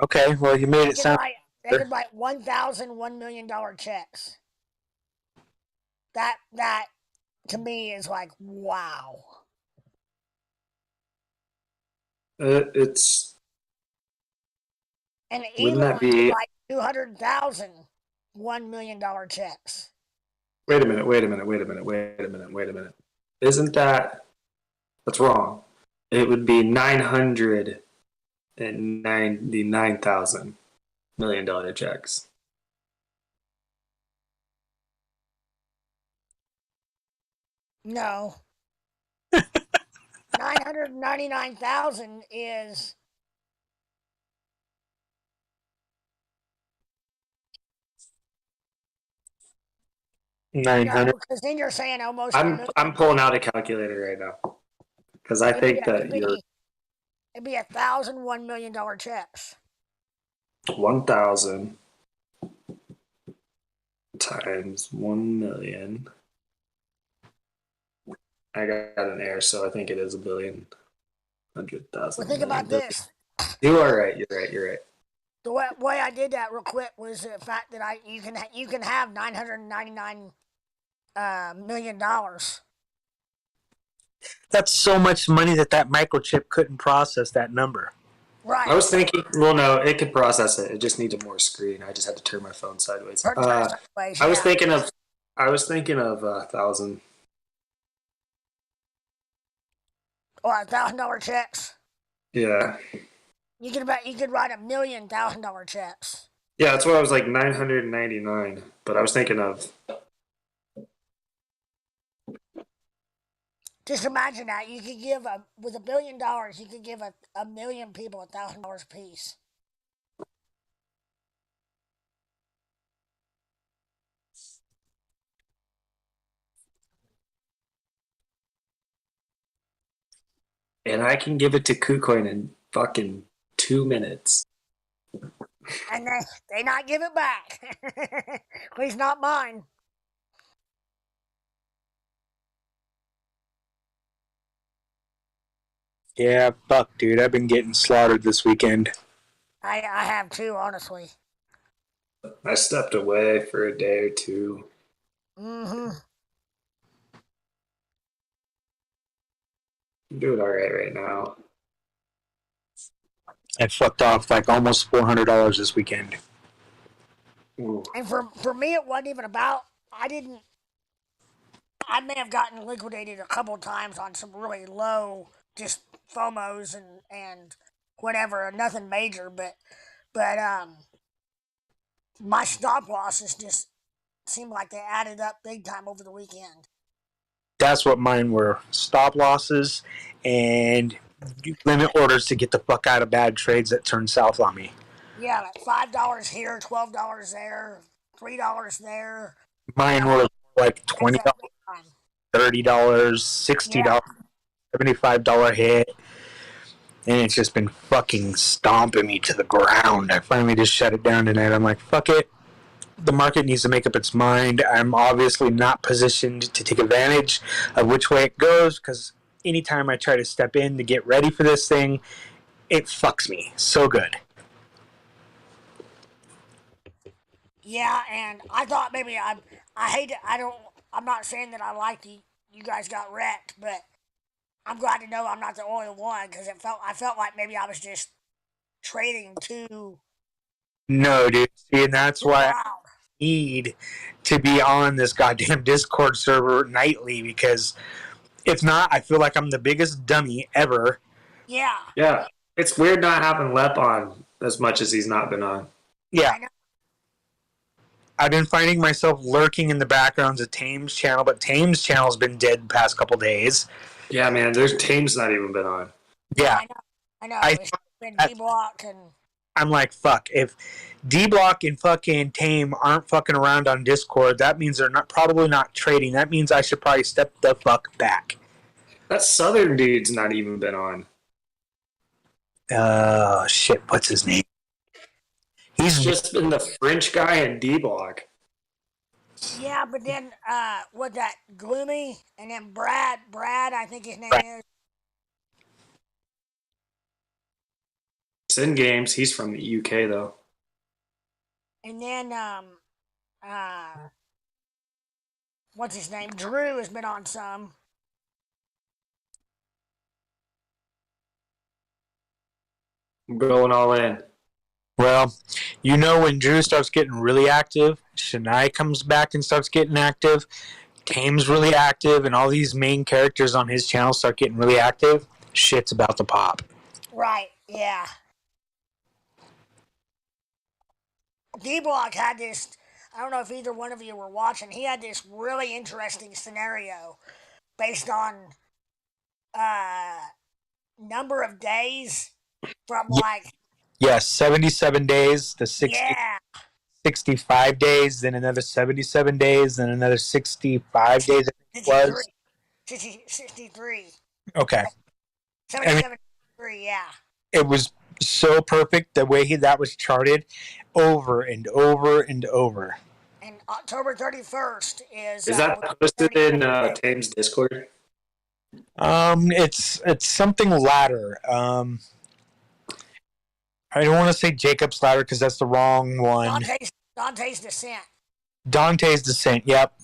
Okay, well, you made it sound. They could write 1,000 $1 million checks. That to me is like wow. It's And wouldn't Elon that be? like 200,000 $1 million checks. Wait a minute. Isn't that's wrong? It would be $999,000 checks. No. 999,000 is 900. no, because then you're saying almost a million. I'm pulling out a calculator right now because I think that it'd be 1,000 $1 million checks. 1,000 times 1 million. I got an error, so I think it is a billion. 100,000. Well, think about this. You are right. You're right. The way I did that real quick was the fact that you can have $999 million. That's so much money that microchip couldn't process that number. Right. I was thinking, well, no, it could process it. It just needed more screen. I just had to turn my phone sideways. I was thinking of 1,000. Or $1,000 checks. Yeah. You could write $1 million $1,000 checks. Yeah, that's why I was like 999. But I was thinking of. Just imagine that you could give with $1 billion, you could give a million people $1,000 a piece. And I can give it to Kucoin in fucking 2 minutes. And they not give it back. At least not mine. Yeah, fuck, dude. I've been getting slaughtered this weekend. I have too, honestly. I stepped away for a day or two. Mm-hmm. I'm doing all right now. I fucked off like almost $400 this weekend. Ooh. And for me, it wasn't even about. I may have gotten liquidated a couple times on some really low, just FOMOs and whatever, nothing major, but my stop losses just seemed like they added up big time over the weekend. That's what mine were. Stop losses and limit orders to get the fuck out of bad trades that turn south on me. Yeah, like $5 here, $12 there, $3 there. Mine were like $20, $30, $60, $75 hit. And it's just been fucking stomping me to the ground. I finally just shut it down tonight. I'm like, fuck it. The market needs to make up its mind. I'm obviously not positioned to take advantage of which way it goes because anytime I try to step in to get ready for this thing, it fucks me so good. Yeah, and I thought maybe I hate it. I'm not saying that I like you guys got wrecked, but I'm glad to know I'm not the only one because I felt like maybe I was just trading too. No, dude. See, and that's why wild. I need to be on this goddamn Discord server nightly because if not, I feel like I'm the biggest dummy ever. Yeah. Yeah. It's weird not having Lep on as much as he's not been on. Yeah. I know. I've been finding myself lurking in the backgrounds of Tame's channel, but Tame's channel's been dead the past couple days. Yeah, man. There's Tame's not even been on. Yeah, Yeah. I know. I It's been thought- D-Block and I'm like, fuck. If D-Block and fucking Tame aren't fucking around on Discord, that means they're probably not trading. That means I should probably step the fuck back. That Southern dude's not even been on. Shit. What's his name? It's He's just been the French guy and D-Block. yeah, but then what that Gloomy and then Brad, I think his name is. Sin Games, he's from the UK though. And then what's his name? Drew has been on some. I'm going all in. well, you know, when Drew starts getting really active, Shania comes back and starts getting active, Tame's really active, and all these main characters on his channel start getting really active, shit's about to pop. Right, yeah. D-Block had this, I don't know if either one of you were watching, he had this really interesting scenario based on number of days from like, Yes, 77 days to 65 days, then another 77 days, then another 65 days. It was 63. okay. 77, yeah. It was so perfect the way that was charted over and over and over. And October 31st is. Is that posted in Tame's Discord? It's something ladder. I don't want to say Jacob's ladder because that's the wrong one. Dante's Descent. Dante's Descent. Yep.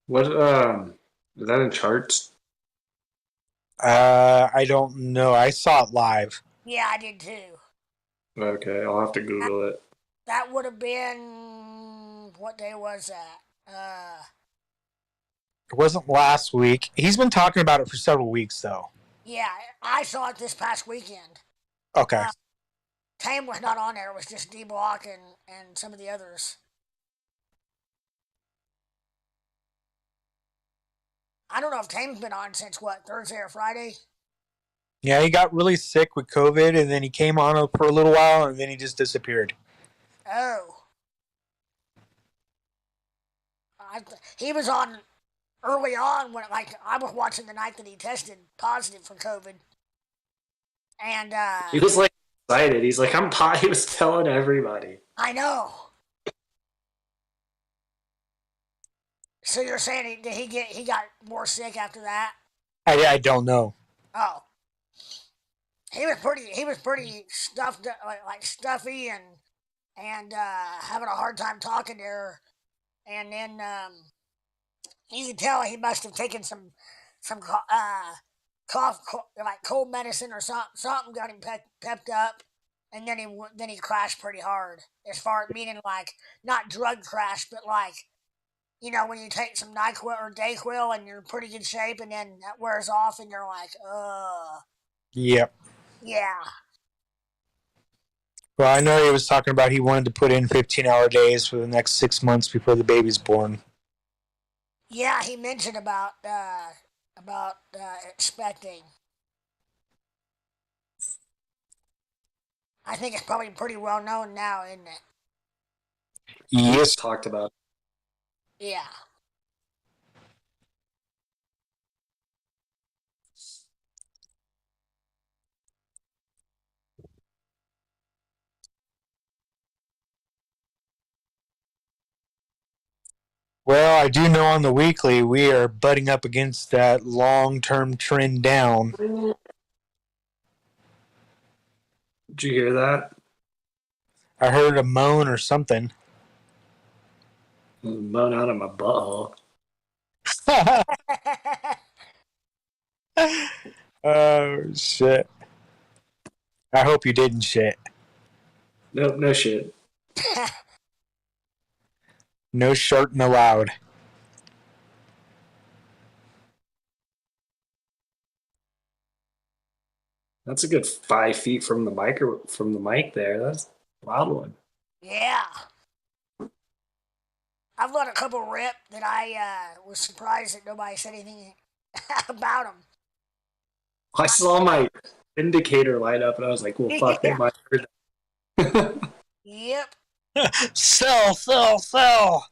What is that in charts? I don't know. I saw it live. Yeah, I did too. Okay, I'll have to Google it. That would have been, what day was that? It wasn't last week. He's been talking about it for several weeks, though. Yeah, I saw it this past weekend. Okay. Tame was not on there. It was just D-Block and some of the others. I don't know if Tame's been on since what, Thursday or Friday? Yeah, he got really sick with COVID, and then he came on for a little while, and then he just disappeared. Oh. He was on early on when, like, I was watching the night that he tested positive for COVID. And, He was like excited. He's like, He was telling everybody. I know. So you're saying he got more sick after that? I don't know. Oh. He was pretty stuffed, like stuffy and having a hard time talking there. And then you can tell he must have taken some like cold medicine or something got him pepped up, and then he crashed pretty hard. As far as meaning like not drug crash, but like, you know, when you take some NyQuil or Dayquil and you're in pretty good shape, and then that wears off, and you're like, Yep. yeah. Well, I know he was talking about he wanted to put in 15-hour days for the next 6 months before the baby's born. Yeah, he mentioned about expecting. I think it's probably pretty well known now, isn't it? Yes. Talked about. Yeah. Well, I do know on the weekly we are butting up against that long-term trend down. Did you hear that? I heard a moan or something. Moan out of my butthole. Oh, shit. I hope you didn't shit. Nope, no shit. No shorting allowed. That's a good 5 feet from the mic there. That's a wild one. Yeah. I've let a couple rip that I was surprised that nobody said anything about them. I saw my indicator light up, and I was like, "Well, fuck, they Yeah. might heard that." Yep. Sell, sell, sell.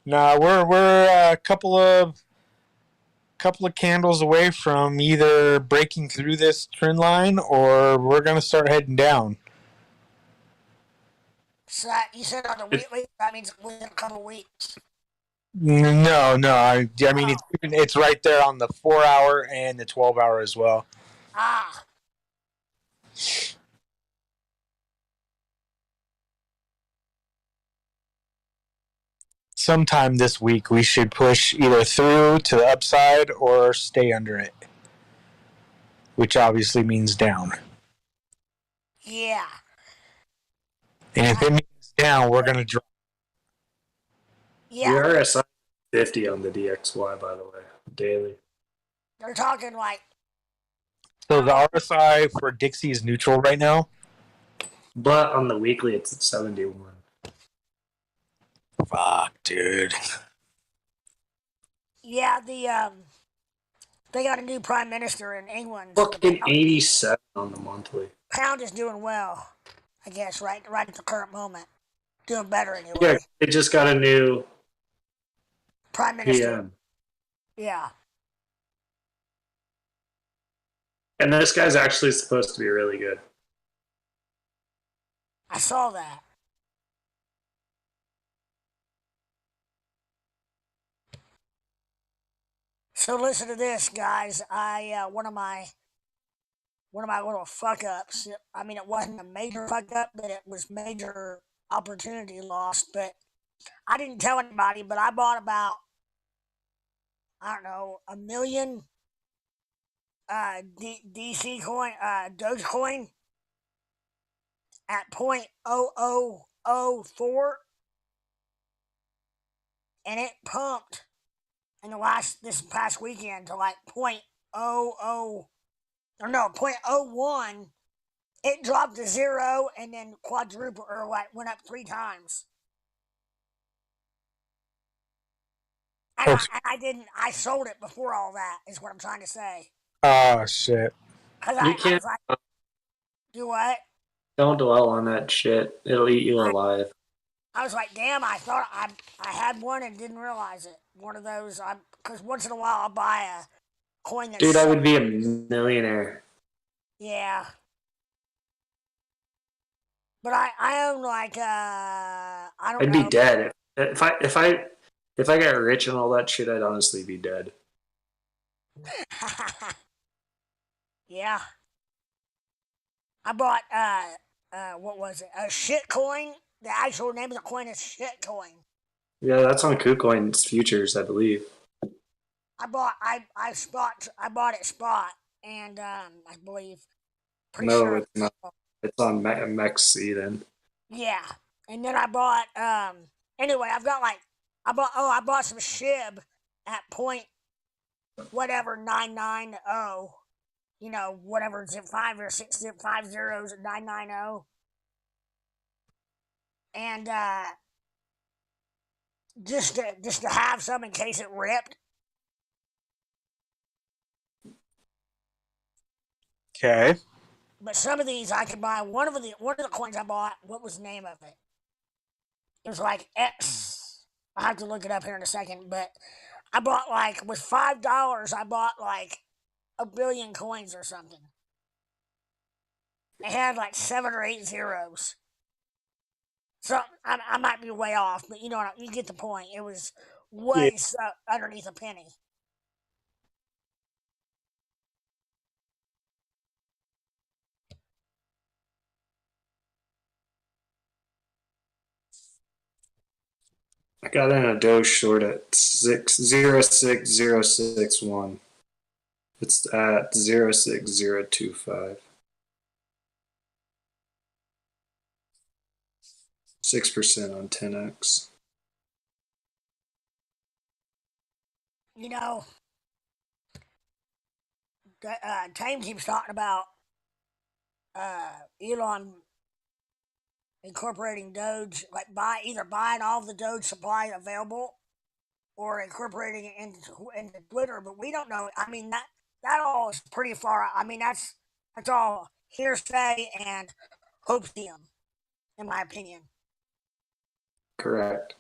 Nah, we're a couple of candles away from either breaking through this trend line or we're gonna start heading down. So you said on the weekly, that means within a couple weeks. No. I mean it's right there on the 4-hour and the 12-hour as well. Ah. Sometime this week we should push either through to the upside or stay under it, which obviously means down. Yeah. And if it means down, we're gonna drop. Yeah. We are at 50 on the DXY, by the way, daily. They're talking like. So the RSI for Dixie is neutral right now. But on the weekly, it's at 71. Fuck, dude. Yeah, they got a new prime minister in England. Fucking 87 on the monthly. Pound is doing well, I guess, right at the current moment. Doing better anyway. Yeah, it just got a new prime minister. PM. Yeah. And this guy's actually supposed to be really good. I saw that. So listen to this, guys. I one of my little fuck ups. I mean, it wasn't a major fuck up, but it was major opportunity lost. But I didn't tell anybody. But I bought about, I don't know, 1 million DC coin, Dogecoin at 0.0004, and it pumped in this past weekend to like 0.01. It dropped to 0 and then quadruple or like went up 3 times. And I sold it before all that, is what I'm trying to say. Oh shit. Because You I can't. was like, do what? Don't dwell on that shit. It'll eat you alive. I was like, damn, I thought I had one and didn't realize it. One of those, because once in a while I'll buy a coin that's. Dude, I would be a millionaire. Yeah. But I own like, I don't I'd know. be dead. If I got rich and all that shit, I'd honestly be dead. Yeah. I bought, what was it? A shit coin. The actual name of the coin is shit coin. Yeah, that's on Kucoin's futures, I believe. I bought it spot, and I believe. No, Sure it's not. It's on MEXC then. Yeah, and then I bought. Anyway, I bought some SHIB at point whatever 990. You know, whatever zip 5 or 6 zip 5 zeros at 990. And just to have some in case it ripped. Okay. But some of these I could buy. One of the coins I bought, what was the name of it? It was like X. I'll have to look it up here in a second. But I bought like, with $5, I bought like 1 billion coins or something. It had like 7 or 8 zeros. So I might be way off, but you know, you get the point. It was way underneath a penny. I got in a Doge short at 0.06061. It's at 0.6025. 6% on 10x. You know, Tame keeps talking about Elon incorporating Doge, like either buying all of the Doge supply available or incorporating it into Twitter. But we don't know. I mean that all is pretty far. I mean that's all hearsay and hopium, in my opinion. Correct.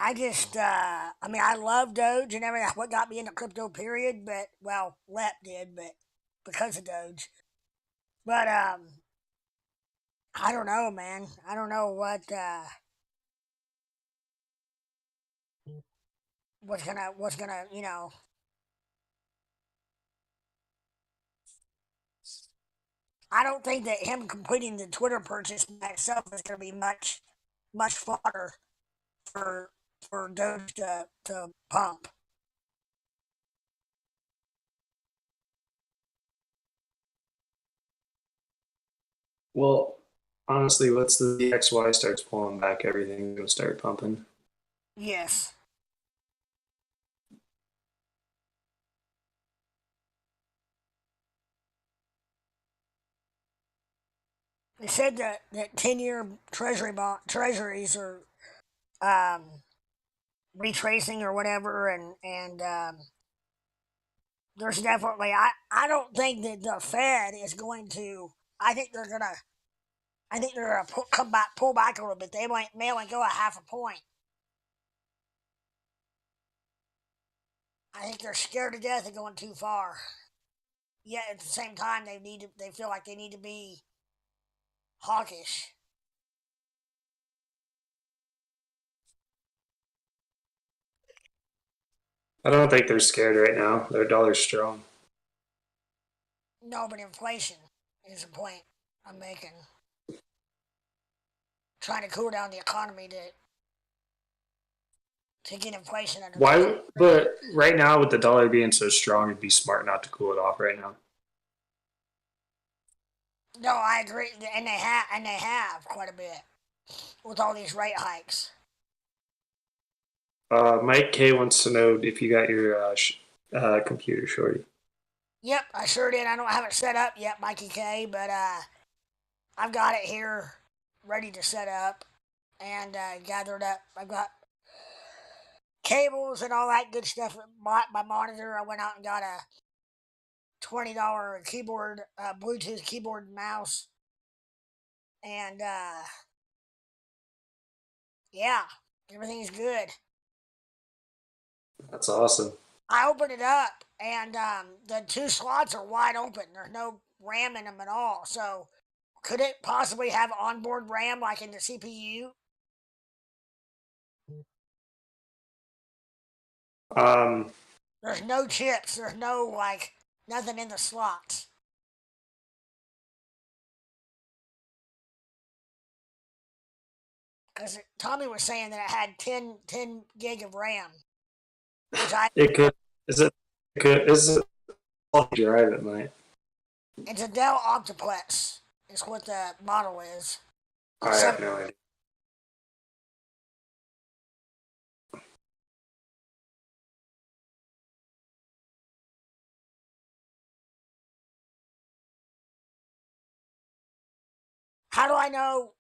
I just, I mean, I love Doge and everything. What got me into crypto, period. But well, LEP did, but because of Doge. But I don't know, man. I don't know what's gonna, I don't think that him completing the Twitter purchase by itself is gonna be much fodder for Doge to pump. Well, honestly, once the XY starts pulling back, everything's gonna start pumping. Yes. They said that 10-year treasuries are um, retracing or whatever, and there's definitely I don't think that the Fed is going to. I think they're gonna. I think they're gonna pull back a little bit. They may only go a half a point. I think they're scared to death of going too far. Yet at the same time, they feel like they need to be hawkish. I don't think they're scared right now. Their dollar's strong. No, but inflation is the point I'm making. Trying to cool down the economy to get inflation under control. Why? But right now, with the dollar being so strong, it'd be smart not to cool it off right now. No, I agree, and they have quite a bit with all these rate hikes. Mike K wants to know if you got your computer, shorty. Yep, I sure did. I don't have it set up yet, Mikey K, but I've got it here ready to set up and gathered up. I've got cables and all that good stuff. My monitor, I went out and got a $20 keyboard, Bluetooth keyboard and mouse, and yeah, everything's good. That's awesome. I opened it up, and the two slots are wide open. There's no RAM in them at all. So, could it possibly have onboard RAM like in the CPU? Um, There's no chips. There's no nothing in the slots. Because Tommy was saying that it had 10 gig of RAM, which it could. Is it? Could is it? I'll drive it, might. it's a Dell Octoplex. Is what the model is. I have no idea. How do I know?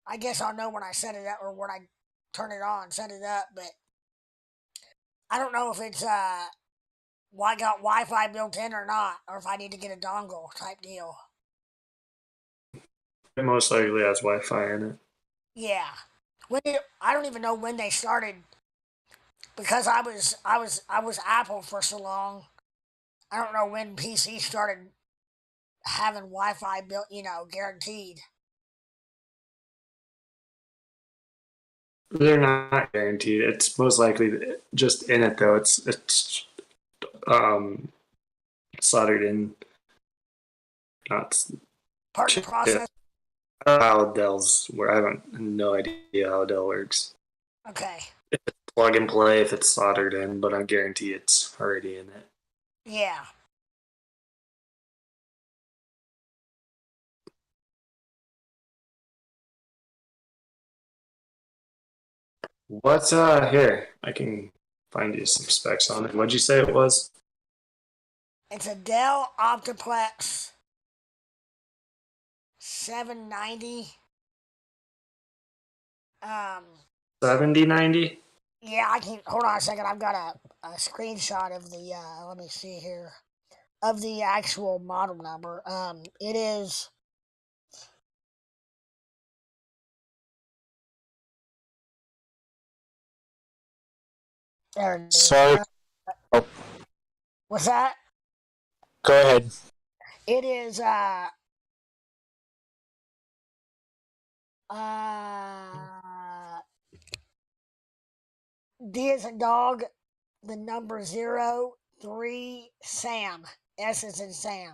I guess I'll know when I set it up or when I turn it on, set it up. But I don't know if it's got Wi-Fi built in or not, or if I need to get a dongle type deal. It most likely has Wi-Fi in it. Yeah. I don't even know when they started because I was Apple for so long. I don't know when PC started having Wi-Fi built, guaranteed. They're not guaranteed. It's most likely just in it though. It's soldered in. Not. Part of the process. I don't know how Dell's where I have no idea how Dell works. Okay. If it's plug and play, if it's soldered in, but I guarantee it's already in it. Yeah. What's here? I can find you some specs on it. What'd you say it was? It's a Dell Optiplex 790. 7090. Yeah, I can hold on a second. I've got a screenshot of the let me see here, of the actual model number. It is there it is. Sorry. What's that? Go ahead. It is D as in dog, the number 03 Sam. S is in Sam.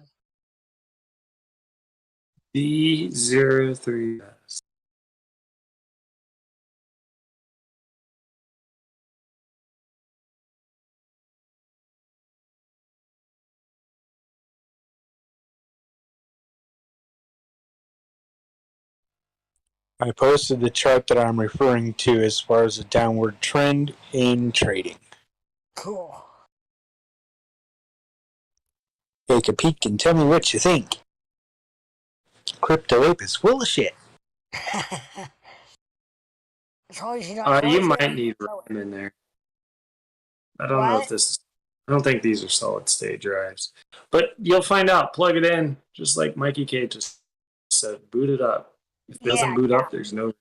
D03. I posted the chart that I'm referring to as far as a downward trend in trading. Cool. Take a peek and tell me what you think. Crypto Ape is full of shit. As long as you don't You close might it, need know it. RAM in there. I don't know if What? this. I don't think these are solid state drives, but you'll find out. Plug it in, just like Mikey K just said. Boot it up. If it doesn't Yeah, boot yeah. up, there's no.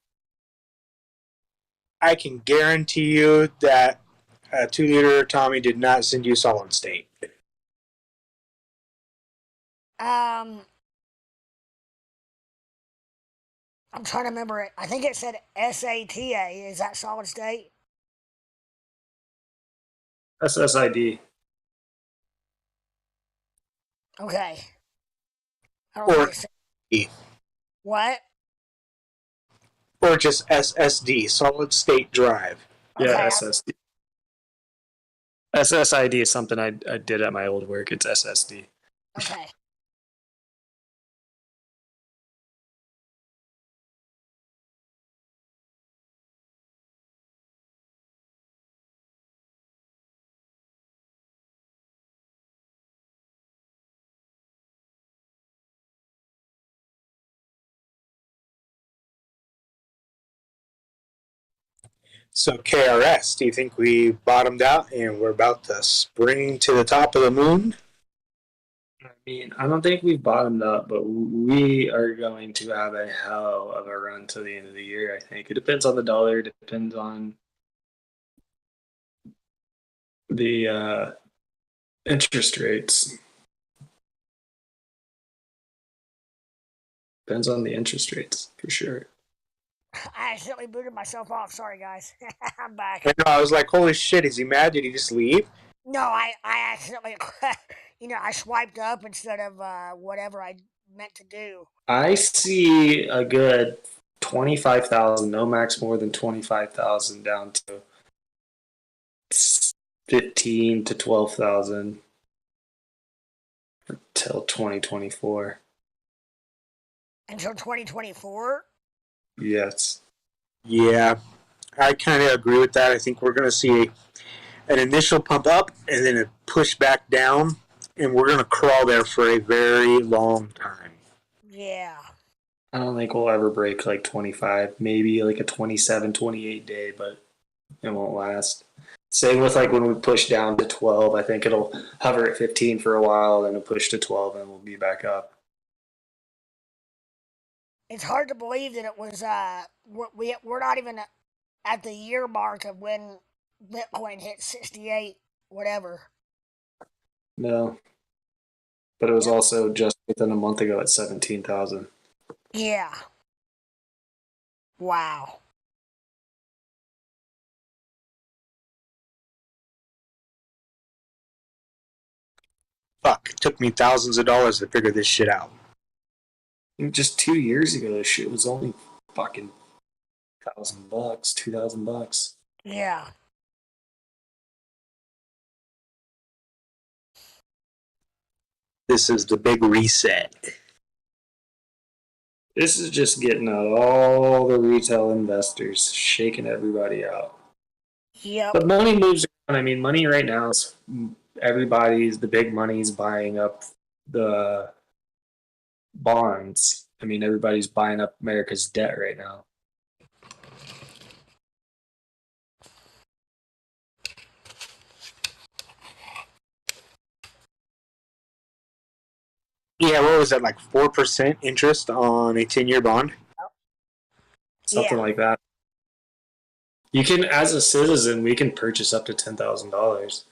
I can guarantee you that 2-liter Tommy did not send you solid state. I'm trying to remember it. I think it said SATA. Is that solid state? SSID. Okay. I don't know Or what it said. What? or just SSD, solid state drive. Yeah, Okay. SSD. SSID is something I did at my old work. It's SSD. Okay. So KRS, do you think we bottomed out and we're about to spring to the top of the moon? I mean, I don't think we've bottomed out, but we are going to have a hell of a run to the end of the year. I think it depends on the dollar. It depends on the interest rates. Depends on the interest rates for sure. I accidentally booted myself off. Sorry, guys. I'm back. I know, I was like, holy shit, is he mad? Did he just leave? No, I accidentally, I swiped up instead of whatever I meant to do. I see a good 25,000, no max more than 25,000 down to 15 to 12,000 until 2024. Until 2024? Yes. Yeah, I kind of agree with that. I think we're going to see an initial pump up and then a push back down, and we're going to crawl there for a very long time. Yeah. I don't think we'll ever break like 25, maybe like a 27, 28 day, but it won't last. Same with like when we push down to 12, I think it'll hover at 15 for a while, then it'll push to 12, and we'll be back up. It's hard to believe that it was, we're not even at the year mark of when Bitcoin hit 68, whatever. No. But it was Yep. also just within a month ago at 17,000. Yeah. Wow. Fuck, it took me thousands of dollars to figure this shit out. Just 2 years ago, this shit was only fucking $1,000, $2,000. Yeah. This is the big reset. This is just getting out all the retail investors, shaking everybody out. Yep. But money moves around. I mean, money right now is the big money's buying up the bonds. I mean, everybody's buying up America's debt right now. Yeah, what was that, like 4% interest on a 10-year bond? Something like that. You can, as a citizen, we can purchase up to $10,000.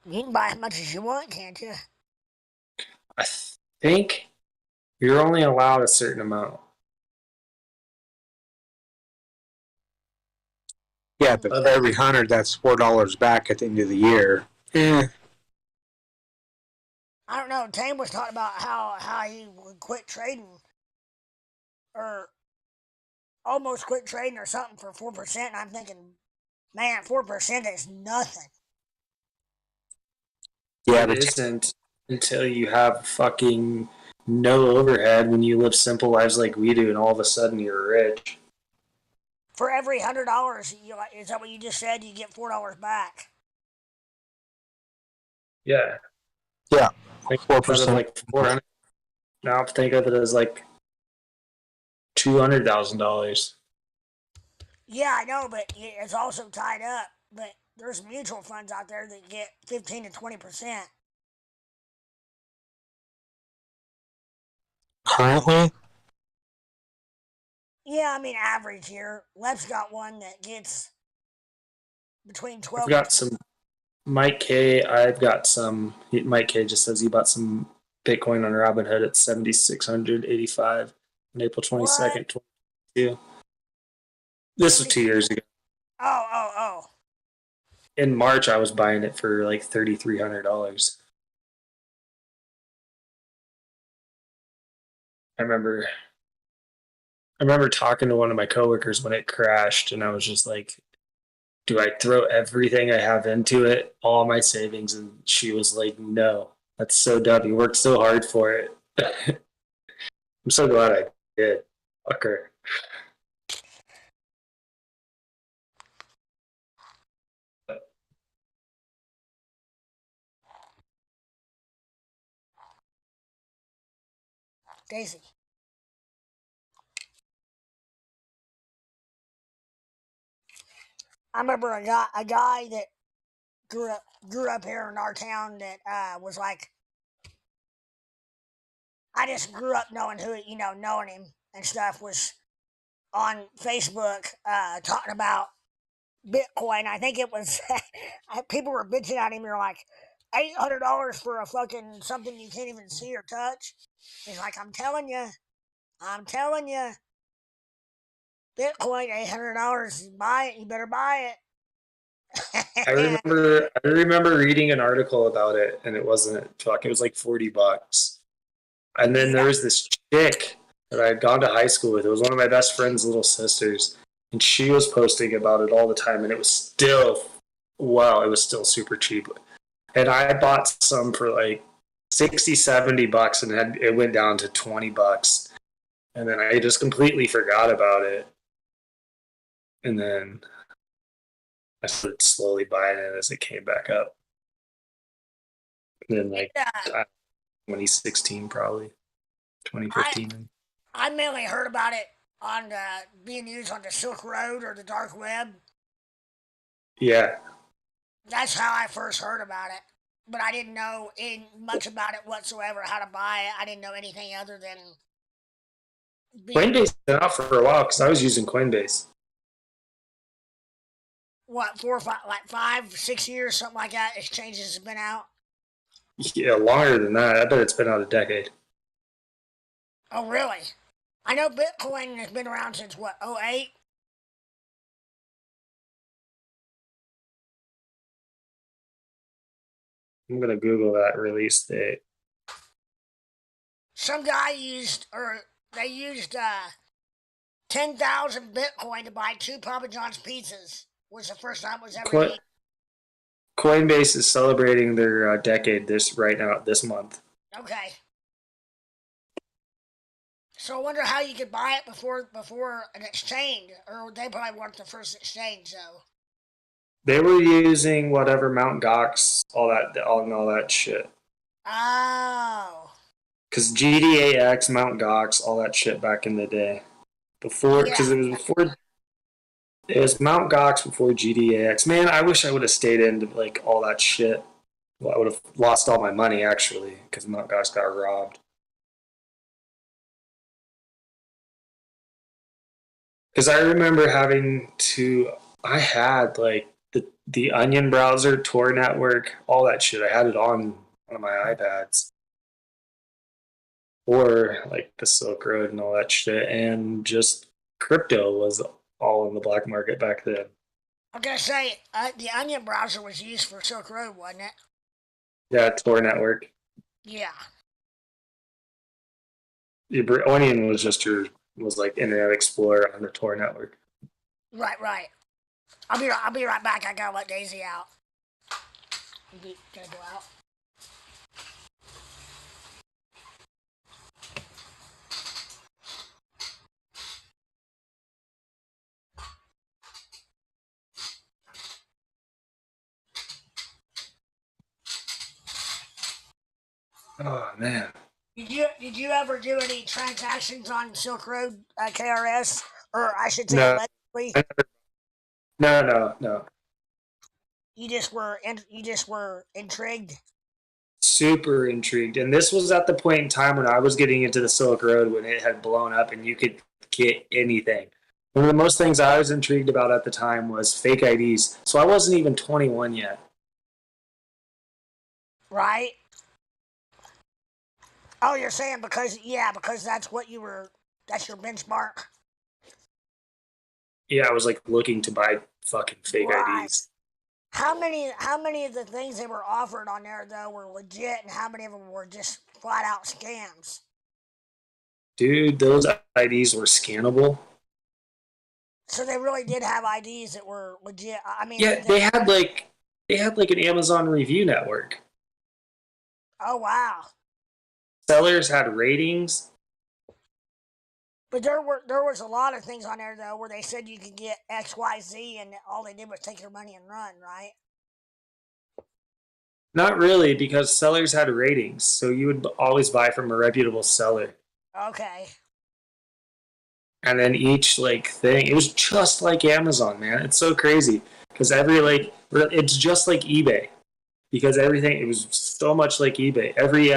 You can buy as much as you want, can't you? I think you're only allowed a certain amount. Yeah, but for every 100, that's $4 back at the end of the year. I don't know. Tame was talking about how he would quit trading, or almost quit trading or something for 4%. And I'm thinking, man, 4% is nothing. Yeah, it isn't until you have fucking no overhead when you live simple lives like we do, and all of a sudden you're rich. For every $100, is that what you just said? You get $4 back. Yeah. Yeah, Think 4%. of like 400. Now think of it as like $200,000. Yeah, I know, but it's also tied up. But there's mutual funds out there that get 15 to 20%. Currently? Yeah, I mean average here. Left's got one that gets between 12 I've and got some Mike K. I've got some. Mike K. just says he bought some Bitcoin on Robinhood at 7,685 on April 22nd, 2022. This was 2 years ago. Oh. In March, I was buying it for like $3,300. I remember talking to one of my coworkers when it crashed, and I was just like, do I throw everything I have into it, all my savings? And she was like, no, that's so dumb. You worked so hard for it. I'm so glad I did. Fuck her. Daisy. I remember a guy that grew up here in our town that was like, I just grew up knowing knowing him and stuff, was on Facebook talking about Bitcoin. I think it was people were bitching at him. They're like, $800 for a fucking something you can't even see or touch. He's like, I'm telling you, Bitcoin, $800. Buy it. You better buy it. I remember reading an article about it, and it wasn't fuck. It was like $40. And then there was this chick that I had gone to high school with. It was one of my best friend's little sisters, and she was posting about it all the time. And it was still, it was still super cheap. And I bought some for like 60, $70, and it went down to $20. And then I just completely forgot about it. And then I started slowly buying it as it came back up. And then like 2016, probably 2015. I mainly heard about it on being used on the Silk Road or the dark web. Yeah. That's how I first heard about it. But I didn't know much about it whatsoever, how to buy it. I didn't know anything other than Coinbase has been out for a while because I was using Coinbase. What, 4 or 5, like 5, 6 years, something like that. Exchanges have been out. Yeah, longer than that. I bet it's been out a decade. Oh, really? I know Bitcoin has been around since what, 08? I'm gonna Google that release date. Some guy used 10,000 Bitcoin to buy 2 Papa John's pizzas. Was the first time it was ever used. Coinbase is celebrating their decade this month. Okay. So I wonder how you could buy it before an exchange, or they probably weren't the first exchange, though. They were using whatever Mount Gox, all that shit. Oh. Because GDAX, Mount Gox, all that shit back in the day. Because Yeah. it was Mount Gox before GDAX. Man, I wish I would have stayed into like all that shit. Well, I would have lost all my money actually because Mount Gox got robbed. Because I remember I had like the Onion browser, Tor network, all that shit. I had it on one of my iPads. Or like the Silk Road and all that shit. And just crypto was all in the black market back then. I'm gonna say the Onion browser was used for Silk Road, wasn't it? Yeah, Tor network. Yeah. Onion was like Internet Explorer on the Tor network. Right. I'll be right back. I gotta let Daisy out. Gotta go out. Oh man. Did you ever do any transactions on Silk Road KRS, or I should say No, allegedly? no. You just were intrigued. Super intrigued. And this was at the point in time when I was getting into the Silk Road when it had blown up and you could get anything. One of the most things I was intrigued about at the time was fake IDs. So I wasn't even 21 yet. Right? Oh, you're saying because that's what you were. That's your benchmark. Yeah, I was like looking to buy fucking fake Right. IDs. How many of the things they were offered on there though were legit, and how many of them were just flat out scams? Dude, those IDs were scannable. So they really did have IDs that were legit. I mean, Yeah, they had like an Amazon review network. oh wow. Sellers had ratings. But there was a lot of things on there though where they said you could get X Y Z, and all they did was take your money and run. Right? Not really, because sellers had ratings, so you would always buy from a reputable seller. Okay. And then each like thing, it was just like Amazon, man. It's so crazy because it's just like eBay because everything it was so much like eBay. Every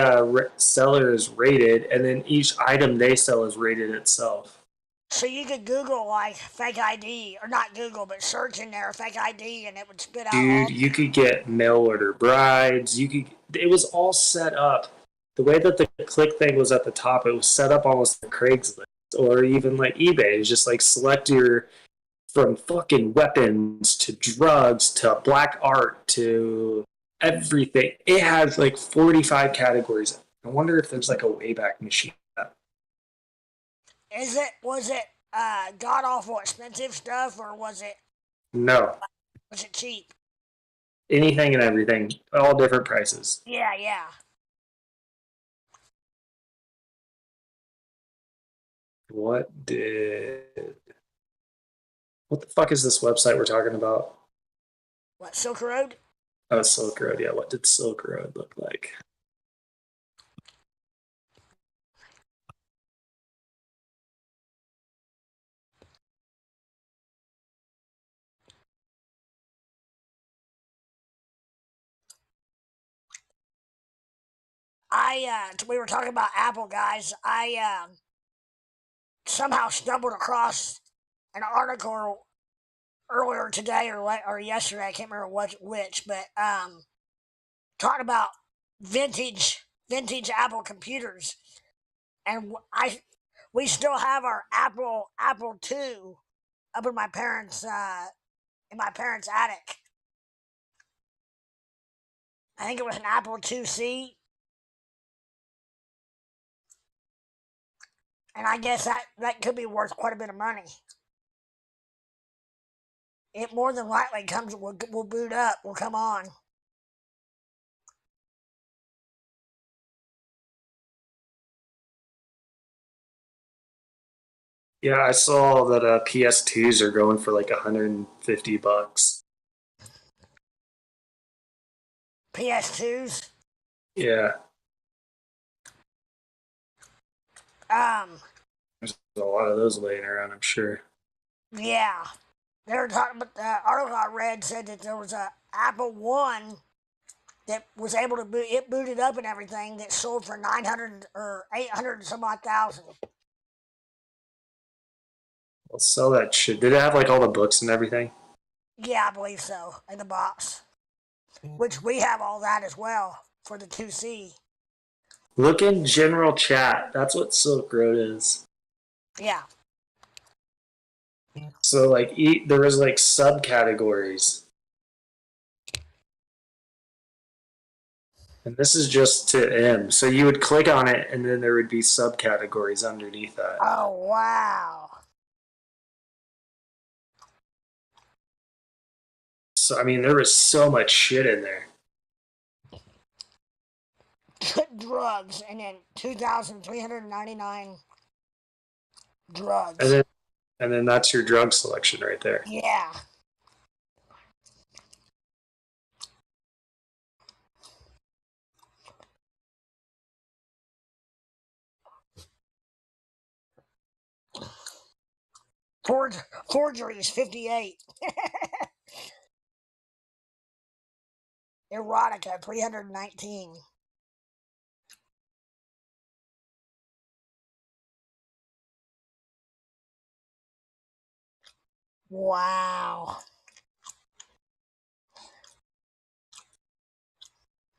seller is rated, and then each item they sell is rated itself. So you could Google like fake ID, or not Google, but search in there fake ID, and it would spit out Dude, all. you could get mail order brides. It was all set up. The way that the click thing was at the top, it was set up almost like Craigslist or even like eBay. It's just like select your from fucking weapons to drugs to black art to everything. It has like 45 categories. I wonder if there's like a Wayback Machine. Was it god awful expensive stuff, or No, was it cheap? anything and everything, all different prices. Yeah. What the fuck is this website we're talking about? What, Silk Road? Oh, Silk Road. Yeah, what did Silk Road look like? We were talking about Apple, guys. I somehow stumbled across an article earlier today or yesterday. I can't remember which, but talking about vintage Apple computers, and we still have our Apple II up in my parents' attic. I think it was an Apple IIc, and I guess that could be worth quite a bit of money. It more than likely will boot up, will come on. Yeah, I saw that PS2s are going for like $150. PS2s. Yeah, Um, there's a lot of those laying around, I'm sure. yeah. They were talking about the article I read said that there was a Apple One that was able to boot it booted up and everything that sold for 900 or 800 and some odd thousand. Let's sell that shit. Did it have like all the books and everything? Yeah, I believe so. In the box, which we have all that as well for the 2C. Look in general chat. That's what Silk Road is. Yeah. So like there was like subcategories. And this is just to M. So you would click on it and then there would be subcategories underneath that. Oh wow. So I mean there was so much shit in there. Drugs, and then 2,399 drugs. And then that's your drug selection right there. Yeah. Forgery is 58. Erotica 319. Wow.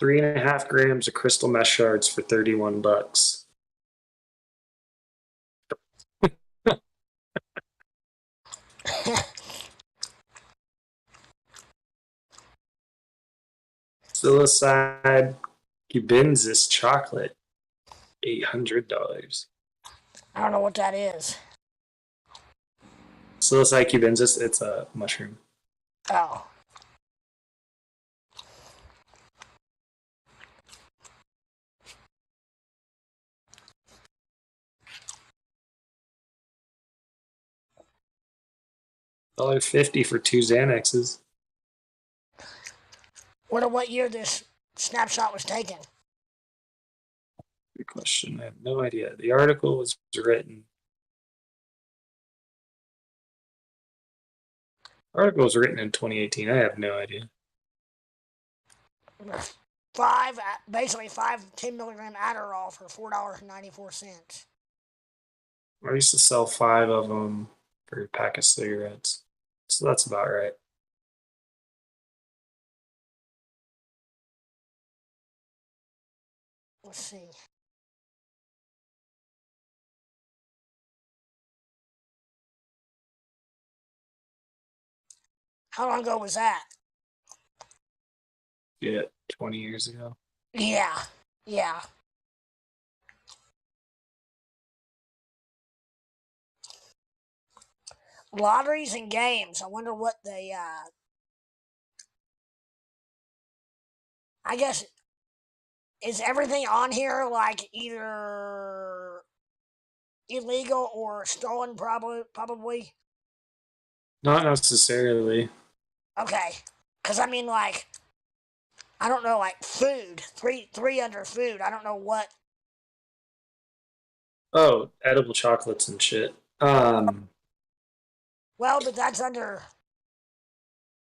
3.5 grams of crystal mesh shards for $31. Psilocybin cubensis chocolate, $800. I don't know what that is. Psilocybin cubensis, it's a mushroom. Oh. $1.50 for 2 Xanaxes. Wonder what year this snapshot was taken. Good question. I have no idea. The article was written. The article was written in 2018. I have no idea. Basically 10 milligram Adderall for $4.94. I used to sell 5 of them for a pack of cigarettes. So that's about right. Let's see. How long ago was that? Yeah, 20 years ago. Yeah. Yeah. Lotteries and games. I wonder what they, I guess, is everything on here like either illegal or stolen? Probably. Not necessarily. Okay, because I mean, like, I don't know, like food. Three under food. I don't know what. Oh, edible chocolates and shit. Well, but that's under.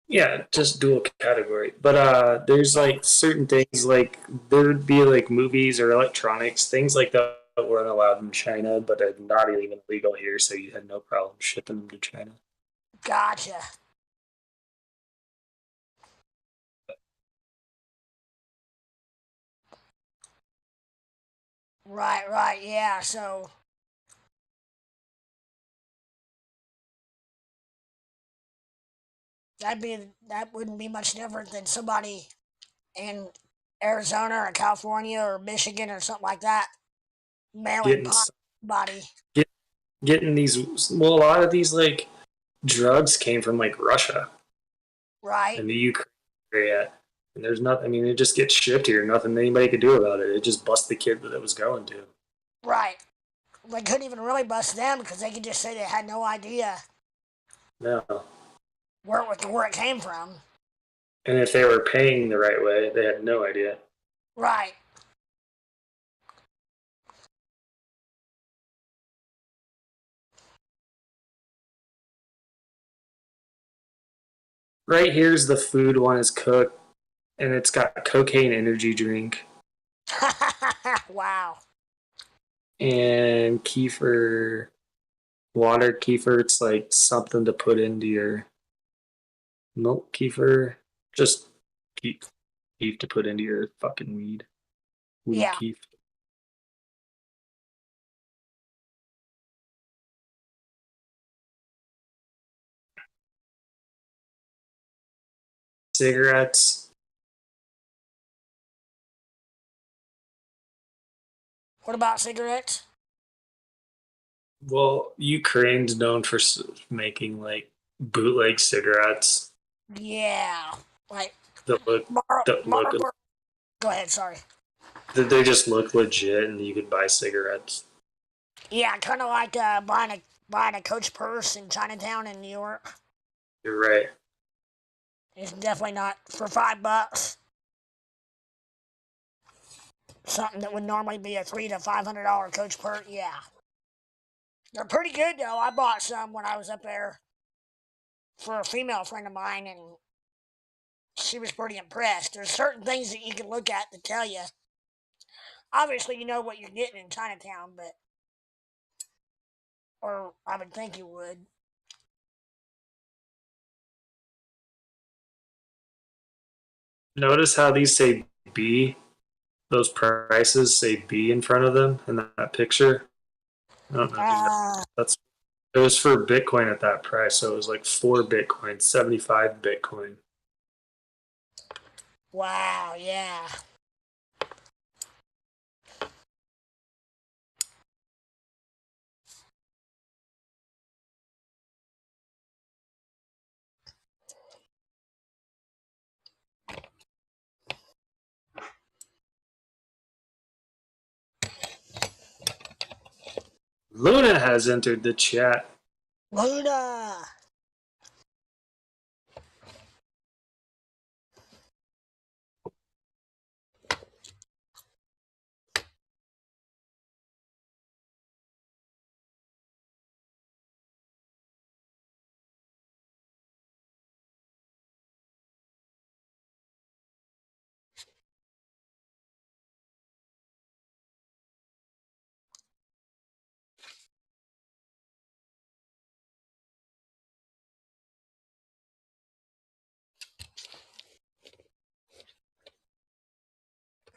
Yeah, just dual category. But there's like certain things like there would be like movies or electronics, things like that weren't allowed in China, but are not even illegal here, so you had no problem shipping them to China. Gotcha. Right, yeah. So that wouldn't be much different than somebody in Arizona or California or Michigan or something like that mailing Getting pot body. get, getting these well, a lot of these like drugs came from like Russia Right, and the Ukraine area. And there's nothing. I mean, it just gets shipped here. Nothing anybody could do about it. It just bust the kid that it was going to. right. They couldn't even really bust them because they could just say they had no idea No. where it came from. And if they were paying the right way, they had no idea. Right. Right here's the food one is cooked, and it's got cocaine energy drink Wow. and kefir, water kefir. It's like something to put into your milk kefir. Just keef to put into your fucking weed. Weed Yeah. keef. Cigarettes. What about cigarettes? Well, Ukraine's known for making like bootleg cigarettes Yeah. Like that look that look Marlboro. Go ahead. Sorry. that they just look legit, and you could buy cigarettes. Yeah, kind of like buying a Coach purse in Chinatown in New York. You're right. It's definitely not for $5. Something that would normally be a $300 to $500 Coach purse. Yeah, they're pretty good though. I bought some when I was up there for a female friend of mine, and she was pretty impressed. There's certain things that you can look at to tell you. Obviously, you know what you're getting in Chinatown, but or I would think you would. Notice how these say B. Those prices say B in front of them in that picture. I don't know if you know. That's it was for Bitcoin at that price, so it was like 4 Bitcoin, 75 Bitcoin. Wow, yeah. Luna has entered the chat. Luna.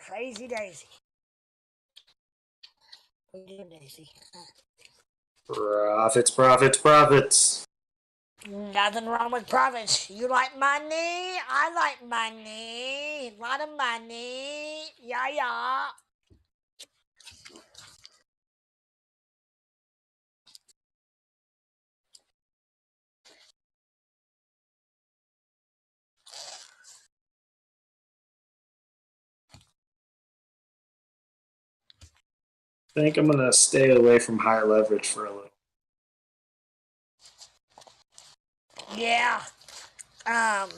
Crazy Daisy. What you doing, Daisy? Profits, profits, profits. Nothing wrong with profits. You like money? I like money. A lot of money. Yeah, yeah. I think I'm gonna stay away from high leverage for a little. Yeah. Um,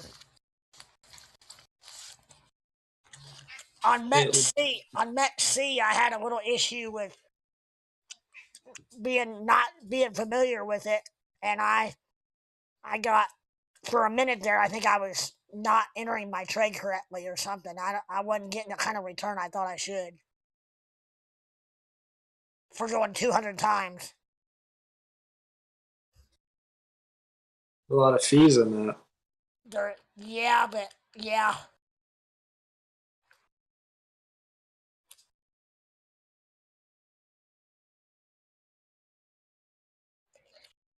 on Met C, I had a little issue with not being familiar with it, and I got for a minute there. I think I was not entering my trade correctly or something. I wasn't getting the kind of return I thought I should for going 200 times. A lot of fees on that. Yeah, but yeah.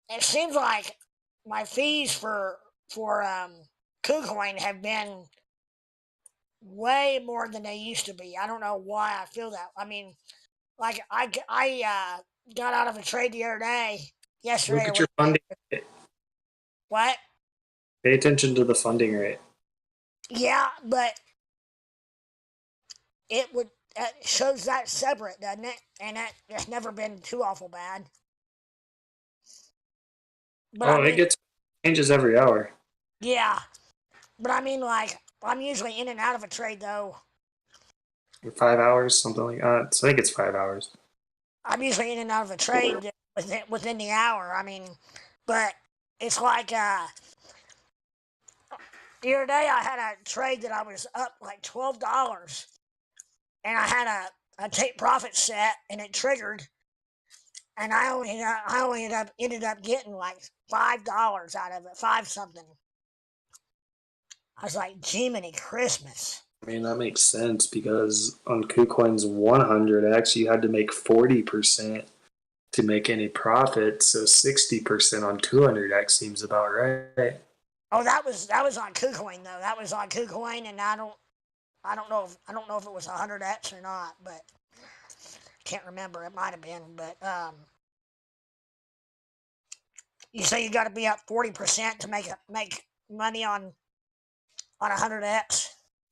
It seems like my fees for Kucoin have been way more than they used to be. I don't know why I feel that. I mean, like got out of a trade the other day, Look yesterday or at your whatever. funding rate. What? Pay attention to the funding rate. Yeah, but it would shows that separate, doesn't it? And that's never been too awful bad. But I Oh, it mean, gets changes every hour. yeah, But I mean, like, I'm usually in and out of a trade though. 5 hours, something like that. So I think it's 5 hours. I'm usually in and out of a trade within the hour. I mean, but it's like the other day I had a trade that I was up like $12, and I had a take profit set, and it triggered, and ended up getting like $5 out of it, five something. I was like, Jiminy Christmas. I mean, that makes sense because on Kucoin's 100x, you had to make 40% to make any profit. So 60% on 200x seems about right. Oh, that was on Kucoin though. That was on Kucoin, and I don't know if it was 100x or not, but can't remember. It might have been, but you say you got to be up 40% to make money on 100x.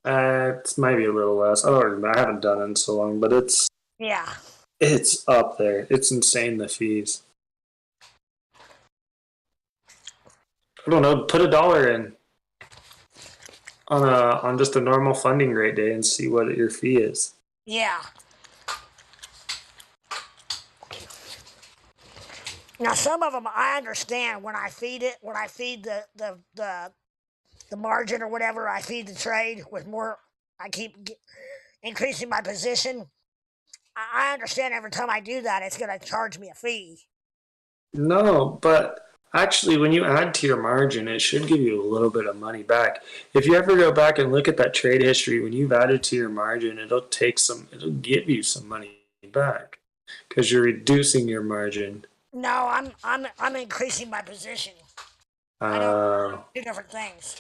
It's maybe a little less. I don't remember. I haven't done it in so long, but Yeah. it's up there. It's insane, the fees. I don't know. Put $1 in on just a normal funding rate day and see what your fee is. Yeah. Now some of them I understand when I feed the margin or whatever, I feed the trade with more. I keep increasing my position. I understand every time I do that, it's going to charge me a fee. No, but actually, when you add to your margin, it should give you a little bit of money back. If you ever go back and look at that trade history, when you've added to your margin, it'll give you some money back because you're reducing your margin. No, I'm increasing my position. I Uh, don't do different things.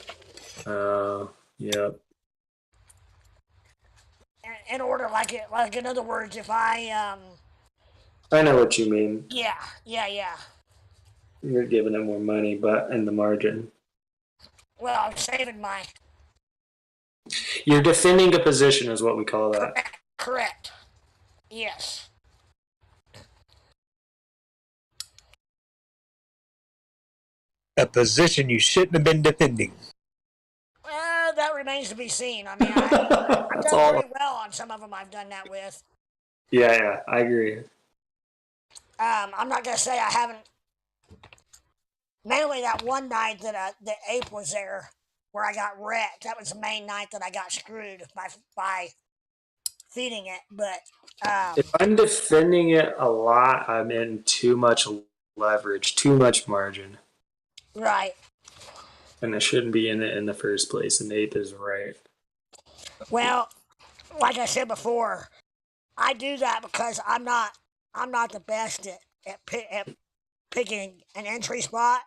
yeah. In order, like in other words, if I I know what you mean. yeah. You're giving it more money, but in the margin. Well, I'm saving my. You're defending a position, is what we call that. Correct. Yes. A position you shouldn't have been defending. Well, that remains to be seen. I mean, I've done pretty well on some of them I've done that with. Yeah, I agree. I'm not gonna say I haven't. Mainly that one night that the ape was there, where I got wrecked. That was the main night that I got screwed by feeding it. But If I'm defending it a lot, I'm in too much leverage, too much margin. right. And I shouldn't be in it in the first place. And ape is right. Well, like I said before, I do that because I'm not the best at picking an entry spot.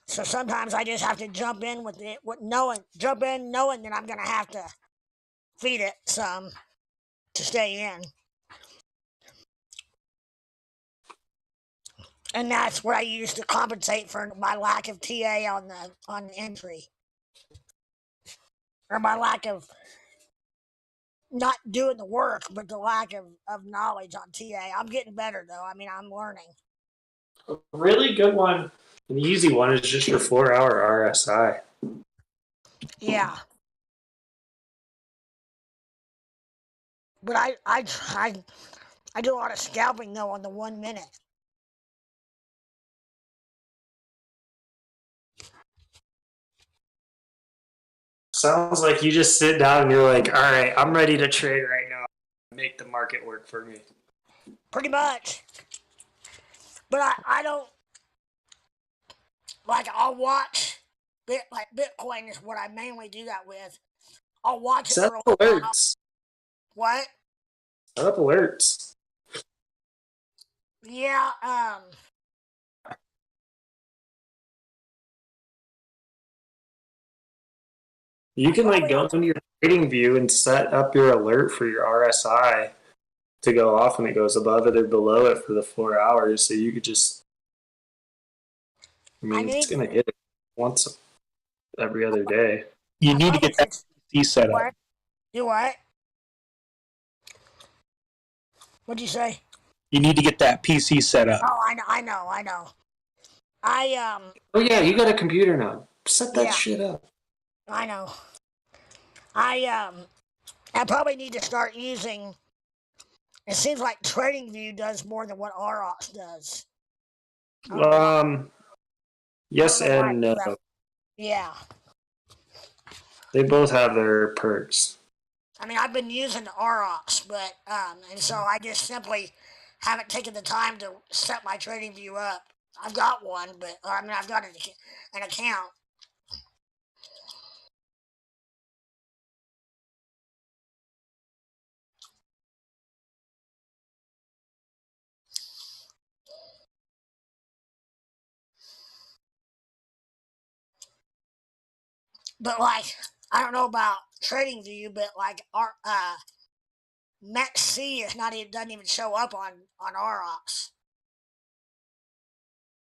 So sometimes I just have to jump in knowing that I'm gonna have to feed it some to stay in. And that's what I use to compensate for my lack of TA on the entry. Or my lack of not doing the work, but the lack of knowledge on TA. I'm getting better though. I mean, I'm learning. A really good one, an easy one, is just your 4-hour RSI. Yeah. But I do a lot of scalping though on the 1 minute. Sounds like you just sit down and you're like, all right, I'm ready to trade right now. Make the market work for me. Pretty much. But I don't, like, I'll watch, like Bitcoin is what I mainly do that with. I'll watch it Set for a up while. alerts. What? Set up alerts. Yeah, You can like go into your trading view and set up your alert for your RSI to go off when it goes above it or below it for the 4 hours. So you could just, it's going to hit it once every other day. You need to get that PC set up. What? You what? What'd you say? You need to get that PC set up. Oh, I know. Oh yeah, you got a computer now. Set that shit up. I know. I probably need to start using. It seems like TradingView does more than what ROX does. I don't know why. I don't Yes know why I and do no. that. Yeah. They both have their perks. I mean, I've been using ROX, but and so I just simply haven't taken the time to set my TradingView up. I've got one, but I mean, I've got an account. But like, I don't know about TradingView, but like our MEXC is not even doesn't even show up on ROX.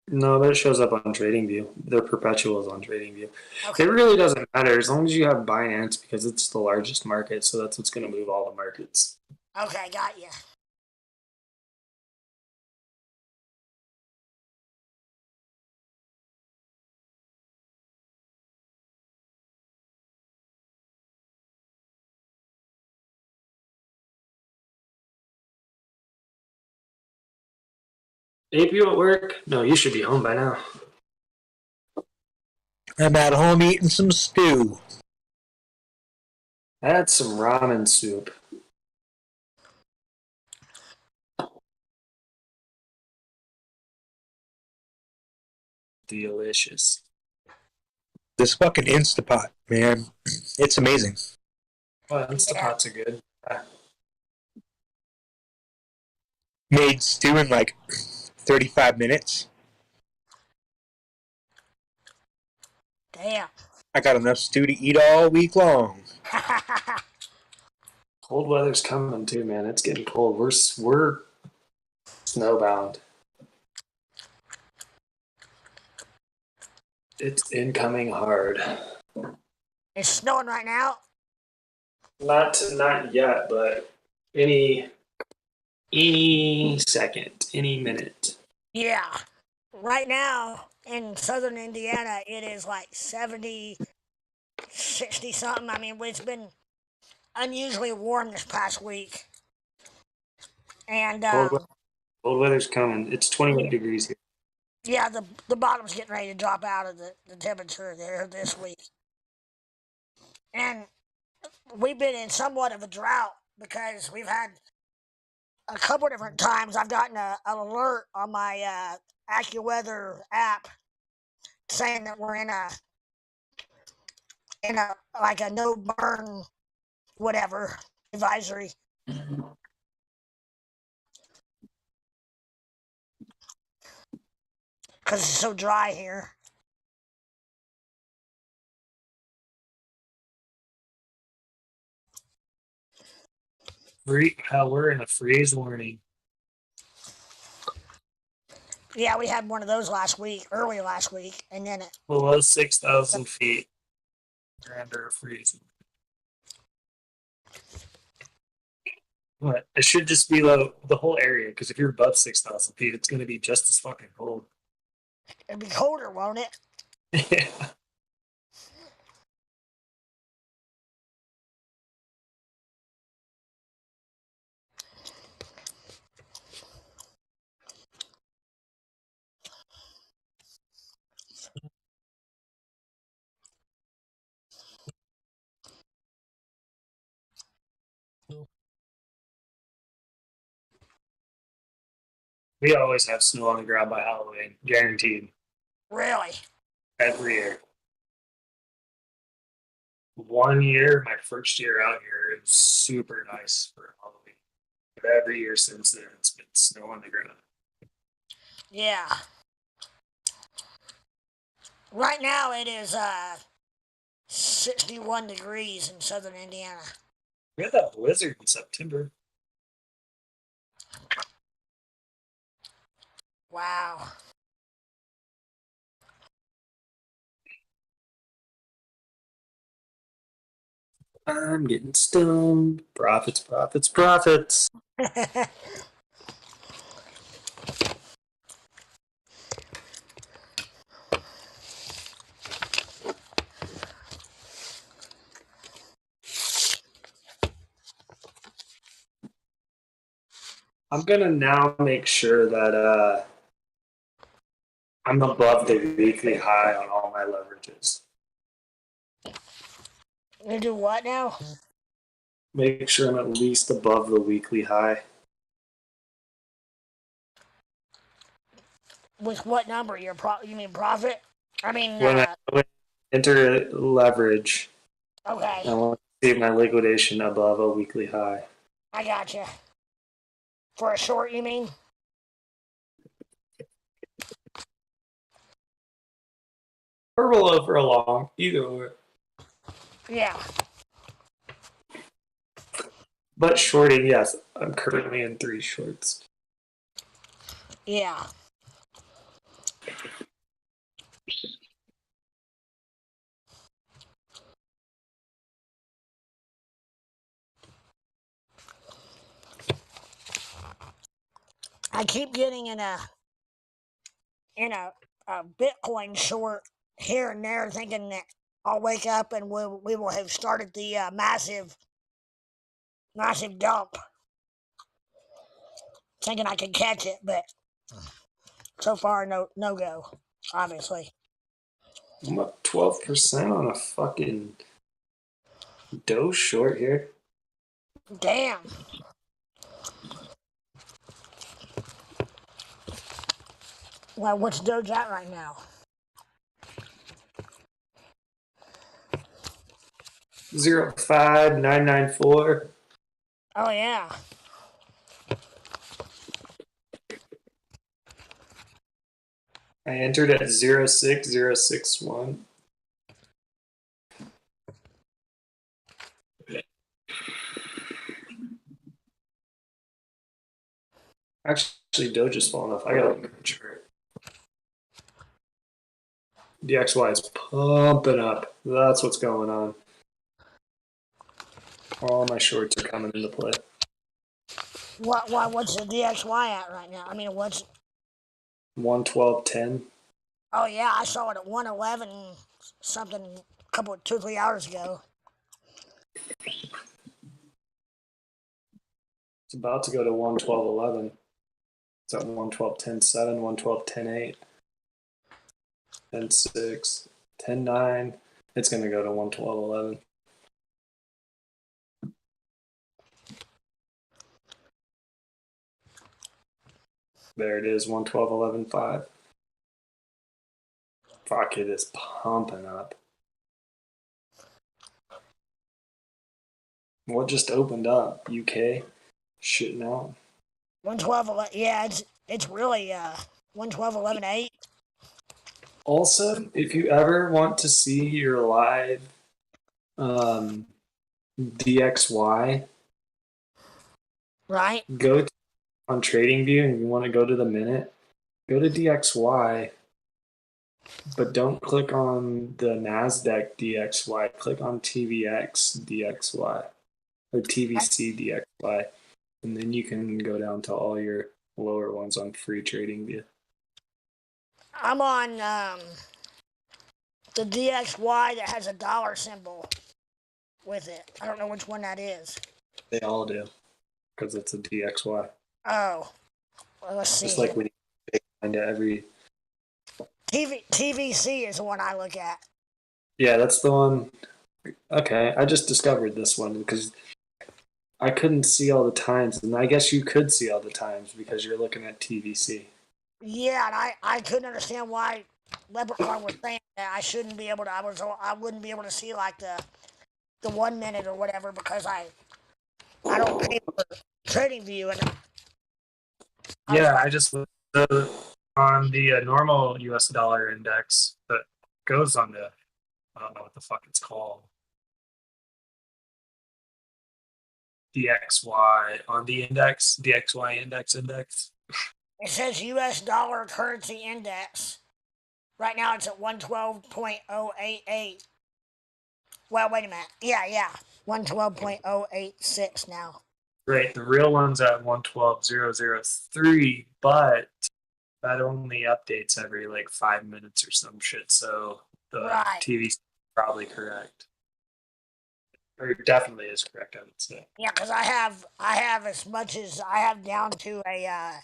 No, that shows up on TradingView. Their perpetuals on TradingView. Okay. It really doesn't matter as long as you have Binance because it's the largest market, so that's what's going to move all the markets. Okay, got you. Ape, you at work? No, you should be home by now. I'm at home eating some stew. I had some ramen soup. Delicious. This fucking Instapot, man. It's amazing. Well, Yeah. Instapots are good. Made stew in like 35 minutes. Damn. I got enough stew to eat all week long. Cold weather's coming too, man. It's getting cold. We're snowbound. It's incoming hard. It's snowing right now. Not yet, but any second, any minute. Yeah. Right now in southern Indiana, it is like 70, 60 something. I mean, it's been unusually warm this past week. And Cold weather's coming. It's 21 yeah, degrees here. yeah, the bottom's getting ready to drop out of the temperature there this week. And we've been in somewhat of a drought because we've had a couple different times I've gotten an alert on my AccuWeather app saying that we're in a like a no burn whatever advisory. Because it's so dry here. We're in a freeze warning. Yeah, we had one of those early last week, and then Below 6,000 feet. You're under a freeze. What? It should just be low, the whole area, because if you're above 6,000 feet, it's going to be just as fucking cold. it'll be colder, won't it? Yeah. We always have snow on the ground by Halloween, guaranteed. Really? Every year. One year, my first year out here, it was super nice for Halloween. But every year since then, it's been snow on the ground. Yeah. Right now it is 61 degrees in southern Indiana. We had that blizzard in September. Wow. I'm getting stoned. Profits, profits, profits. I'm gonna now make sure that I'm above the weekly high on all my leverages. You do what now? Make sure I'm at least above the weekly high. With what number? You mean profit? I mean, When I enter leverage, okay. I want to see my liquidation above a weekly high. I gotcha. For a short, you mean? Or below for a long, either or. Yeah. But shorting, yes, I'm currently in 3 shorts. Yeah. I keep getting in a Bitcoin short here and there, thinking that I'll wake up and we will have started the massive dump. Thinking I could catch it, but so far no go. Obviously. I'm up 12% on a fucking Doge short here. Damn. Well, what's Doge at right now? 0.5994. Oh yeah. I entered at 0.6061. Actually, Doge is falling off. I gotta look at the chart. DXY is pumping up. That's what's going on. All my shorts are coming into play. What's the DXY at right now? I mean, what's 112.10. Oh yeah, I saw it at 111 something a couple 2-3 hours ago. It's about to go to 112.11. It's at 112.10.7, 112.10.8, 10.6, 10.9. It's going to go to 112.11. There it is, 112.11.5. Fuck, it is pumping up. What just opened up? UK? Shitting out. 112, yeah, it's really 112.11.8. Also, if you ever want to see your live DXY, Right? go on TradingView and you want to go to the minute, go to DXY, but don't click on the NASDAQ DXY. Click on TVX DXY or TVC DXY, and then you can go down to all your lower ones on free TradingView. I'm on the DXY that has a dollar symbol with it. I don't know which one that is. They all do, because it's a DXY. Oh, well, let's see. Just like when you find every. TVC is the one I look at. Yeah, that's the one. Okay, I just discovered this one because I couldn't see all the times, and I guess you could see all the times because you're looking at TVC. Yeah, and I couldn't understand why Leprechaun was saying that I shouldn't be able to. I wouldn't be able to see like the 1 minute or whatever because I don't pay for TradingView and Yeah, I just looked on the normal US dollar index that goes on the, I don't know what the fuck it's called. DXY on the index, DXY index. it says U.S. dollar currency index. Right now it's at 112.088. Well, wait a minute. Yeah, 112.086 now. Right, the real one's at 112.003, but that only updates every like 5 minutes or some shit. So the Right. TV's probably correct. or it definitely is correct, I would say. Yeah, because I have as much as I have down to a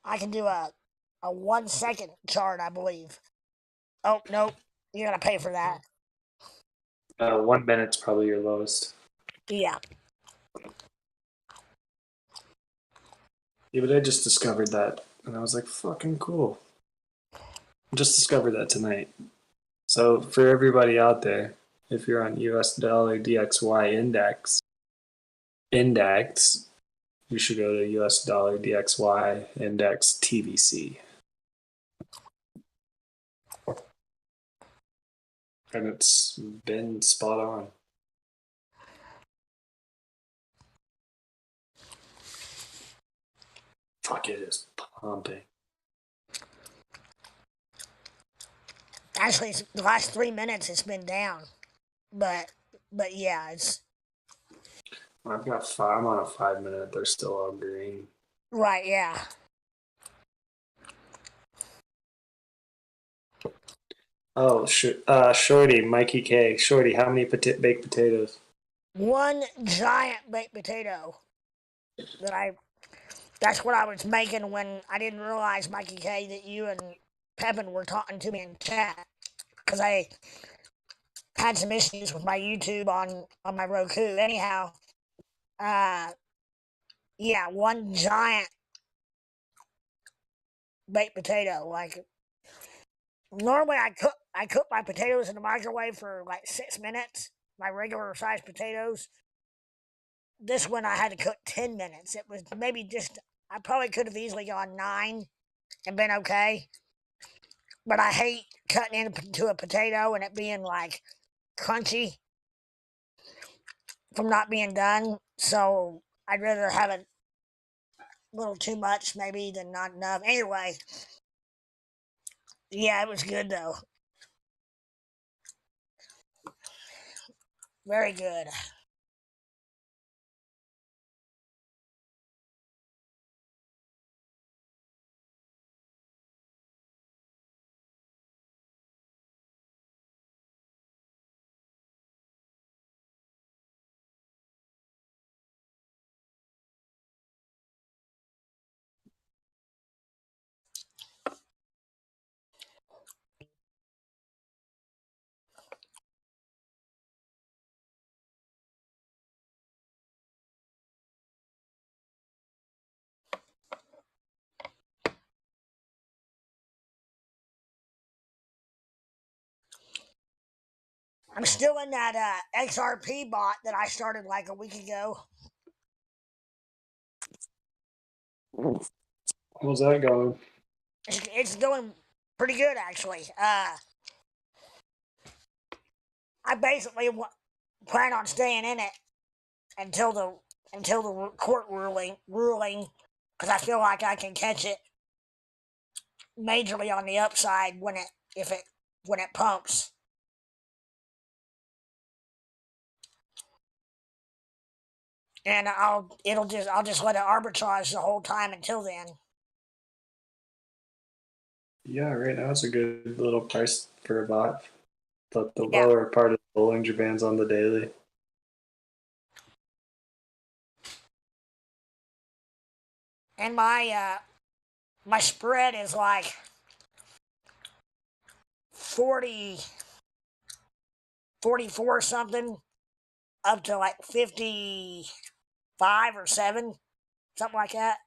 I can do a 1 second chart, I believe. Oh nope, you gotta pay for that. 1 minute's probably your lowest. Yeah. Yeah, but I just discovered that, and I was like, fucking cool. Just discovered that tonight. So for everybody out there, if you're on US dollar DXY index, you should go to US dollar DXY index TVC. And it's been spot on. Fuck, it is pumping. Actually, the last 3 minutes it's been down, but yeah, it's I'm on a 5 minute. They're still all green. right. Yeah. Oh, Shorty, Mikey K. Shorty, how many baked potatoes? One giant baked potato that I. That's what I was making when I didn't realize, Mikey K, that you and Pepin were talking to me in chat because I had some issues with my YouTube on my Roku. Anyhow, yeah, one giant baked potato. Like normally, I cook my potatoes in the microwave for like 6 minutes. My regular sized potatoes. This one I had to cook 10 minutes. It was maybe just I probably could have easily gone 9 and been okay. But I hate cutting into a potato and it being like crunchy from not being done. So I'd rather have it a little too much maybe than not enough. Anyway, yeah, it was good though. Very good. I'm still in that XRP bot that I started like a week ago. How's that going? It's doing pretty good actually. I basically plan on staying in it until the court ruling because I feel like I can catch it majorly on the upside when it pumps. And I'll just let it arbitrage the whole time until then. Yeah, right now it's a good little price for a bot. But the Yeah. lower part of the Bollinger Band's on the daily. And my spread is like 40 44 something up to like 55 or 7, something like that.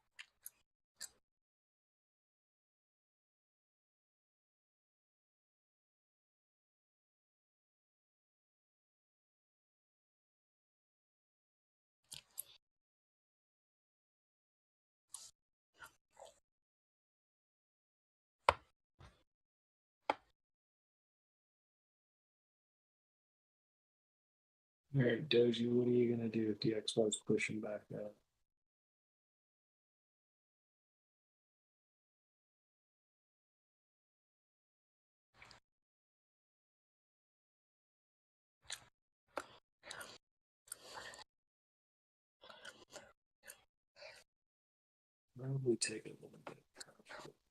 All right, Doge, what are you gonna do if DXY is pushing back up? Probably take a little bit.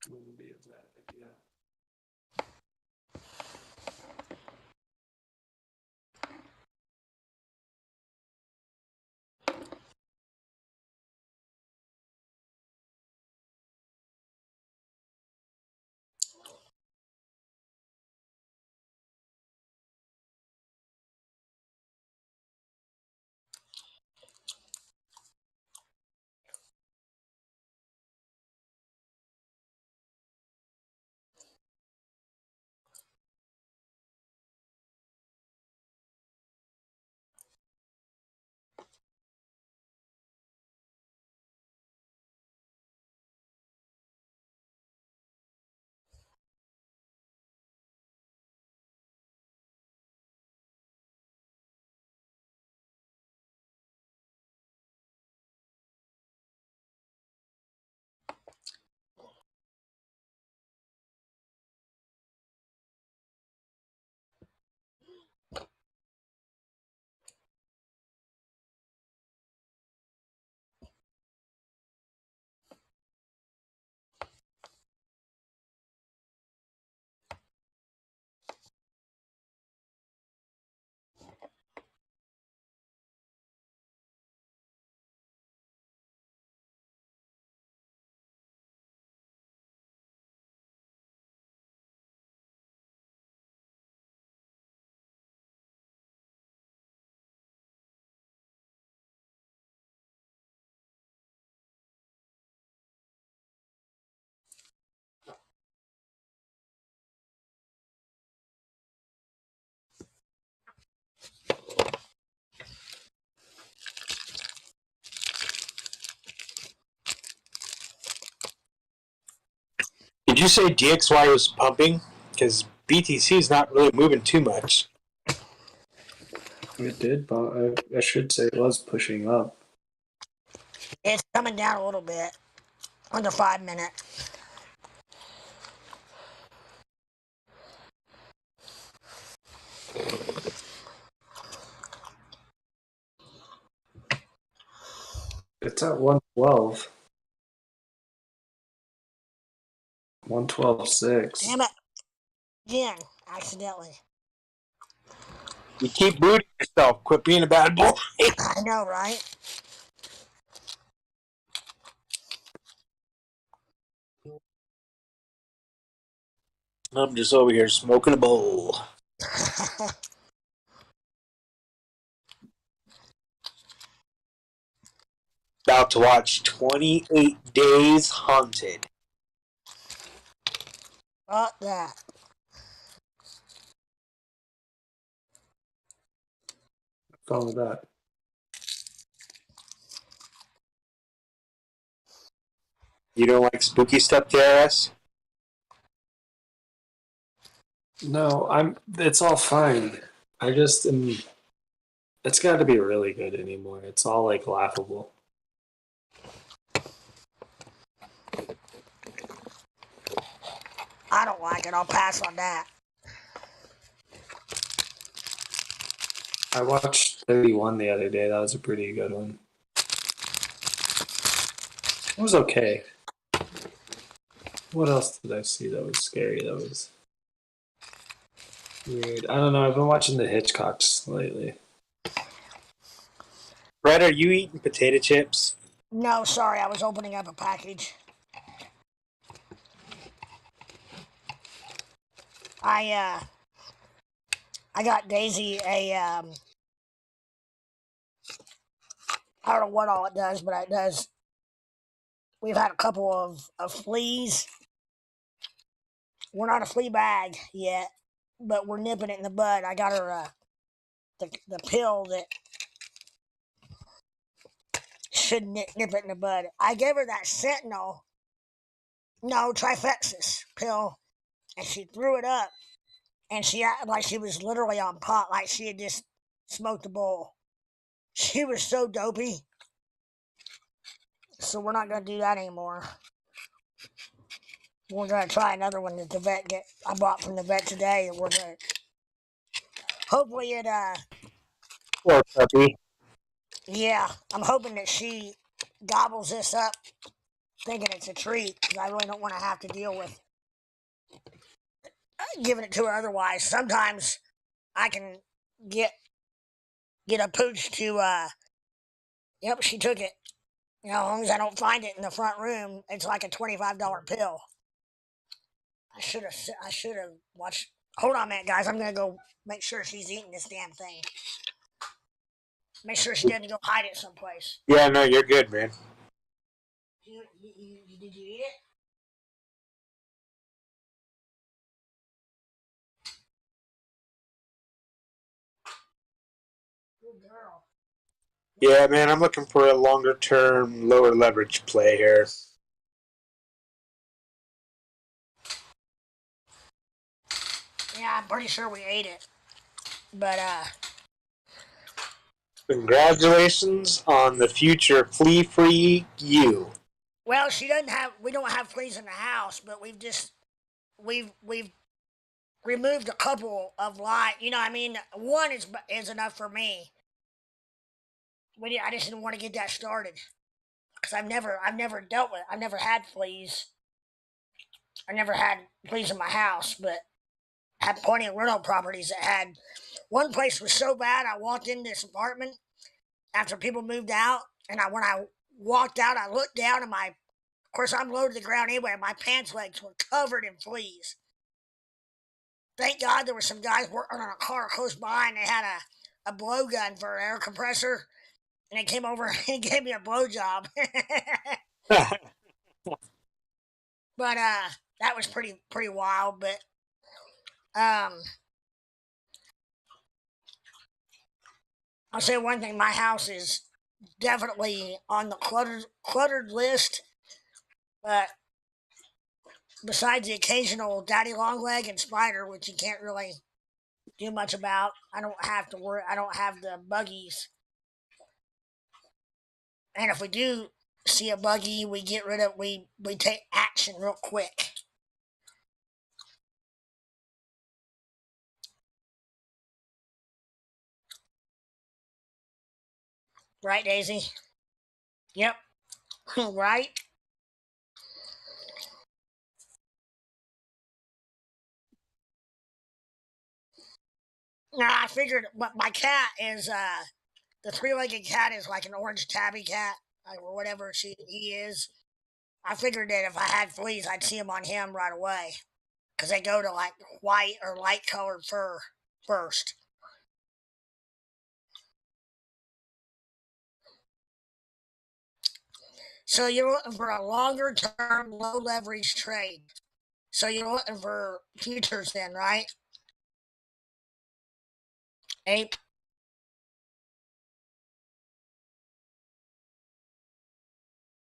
Wouldn't be a bad idea. you say DXY was pumping? Because BTC is not really moving too much. It did, but I should say it was pushing up. It's coming down a little bit on the 5 minute. It's at 112. 112.6. Damn it. Again, accidentally. You keep booting yourself. Quit being a bad boy. I know, right? I'm just over here smoking a bowl. About to watch 28 Days Haunted. Fuck that. What's wrong with that? You don't like spooky stuff, TRS? No, it's all fine. I just am. It's got to be really good anymore. It's all like laughable. I don't like it. I'll pass on that. I watched 31 the other day. That was a pretty good one. It was okay. What else did I see that was scary? That was weird. I don't know. I've been watching the Hitchcocks lately. Brett, are you eating potato chips? No, sorry. I was opening up a package. I got Daisy a I don't know what all it does, but it does. We've had a couple of fleas. We're not a flea bag yet, but we're nipping it in the bud. I got her the pill that should nip it in the bud. I gave her that Sentinel, no, Trifexis pill, and she threw it up, and she acted like she was literally on pot, like she had just smoked a bowl. She was so dopey. So we're not gonna do that anymore. We're gonna try another one that the vet I bought from the vet today. We're gonna hopefully it Poor puppy. yeah. I'm hoping that she gobbles this up, thinking it's a treat, because I really don't want to have to deal with giving it to her otherwise. Sometimes I can get a pooch to yep, she took it. You know, as long as I don't find it in the front room, it's like a $25 pill. I should have watched. Hold on a minute, guys. I'm gonna go make sure she's eating this damn thing. Make sure she doesn't go hide it someplace. Yeah, no, you're good, man. Did you eat it? Good girl. Yeah, man, I'm looking for a longer term, lower leverage play here. Yeah, I'm pretty sure we ate it. But Congratulations on the future flea-free you. well, we don't have fleas in the house, but we've removed a couple of you know, I mean, one is enough for me. I just didn't want to get that started because I've never had fleas. I never had fleas in my house, but I had plenty of rental properties that had. One place was so bad. I walked in this apartment after people moved out, and when I walked out, I looked down, and of course, I'm low to the ground anyway. My pants legs were covered in fleas. Thank God there were some guys working on a car close by, and they had a blowgun for an air compressor, and they came over and gave me a blowjob. But that was pretty wild. But I'll say one thing: my house is definitely on the cluttered list. But besides the occasional daddy longleg and spider, which you can't really do much about. I don't have to worry. I don't have the buggies. And if we do see a buggy, we get rid of. We take action real quick. Right, Daisy? Yep. Right? Now I figured my cat is the three-legged cat is like an orange tabby cat, or whatever he is. I figured that if I had fleas, I'd see them on him right away, because they go to like white or light-colored fur first. So you're looking for a longer-term, low-leverage trade. So you're looking for futures then, right? Ape.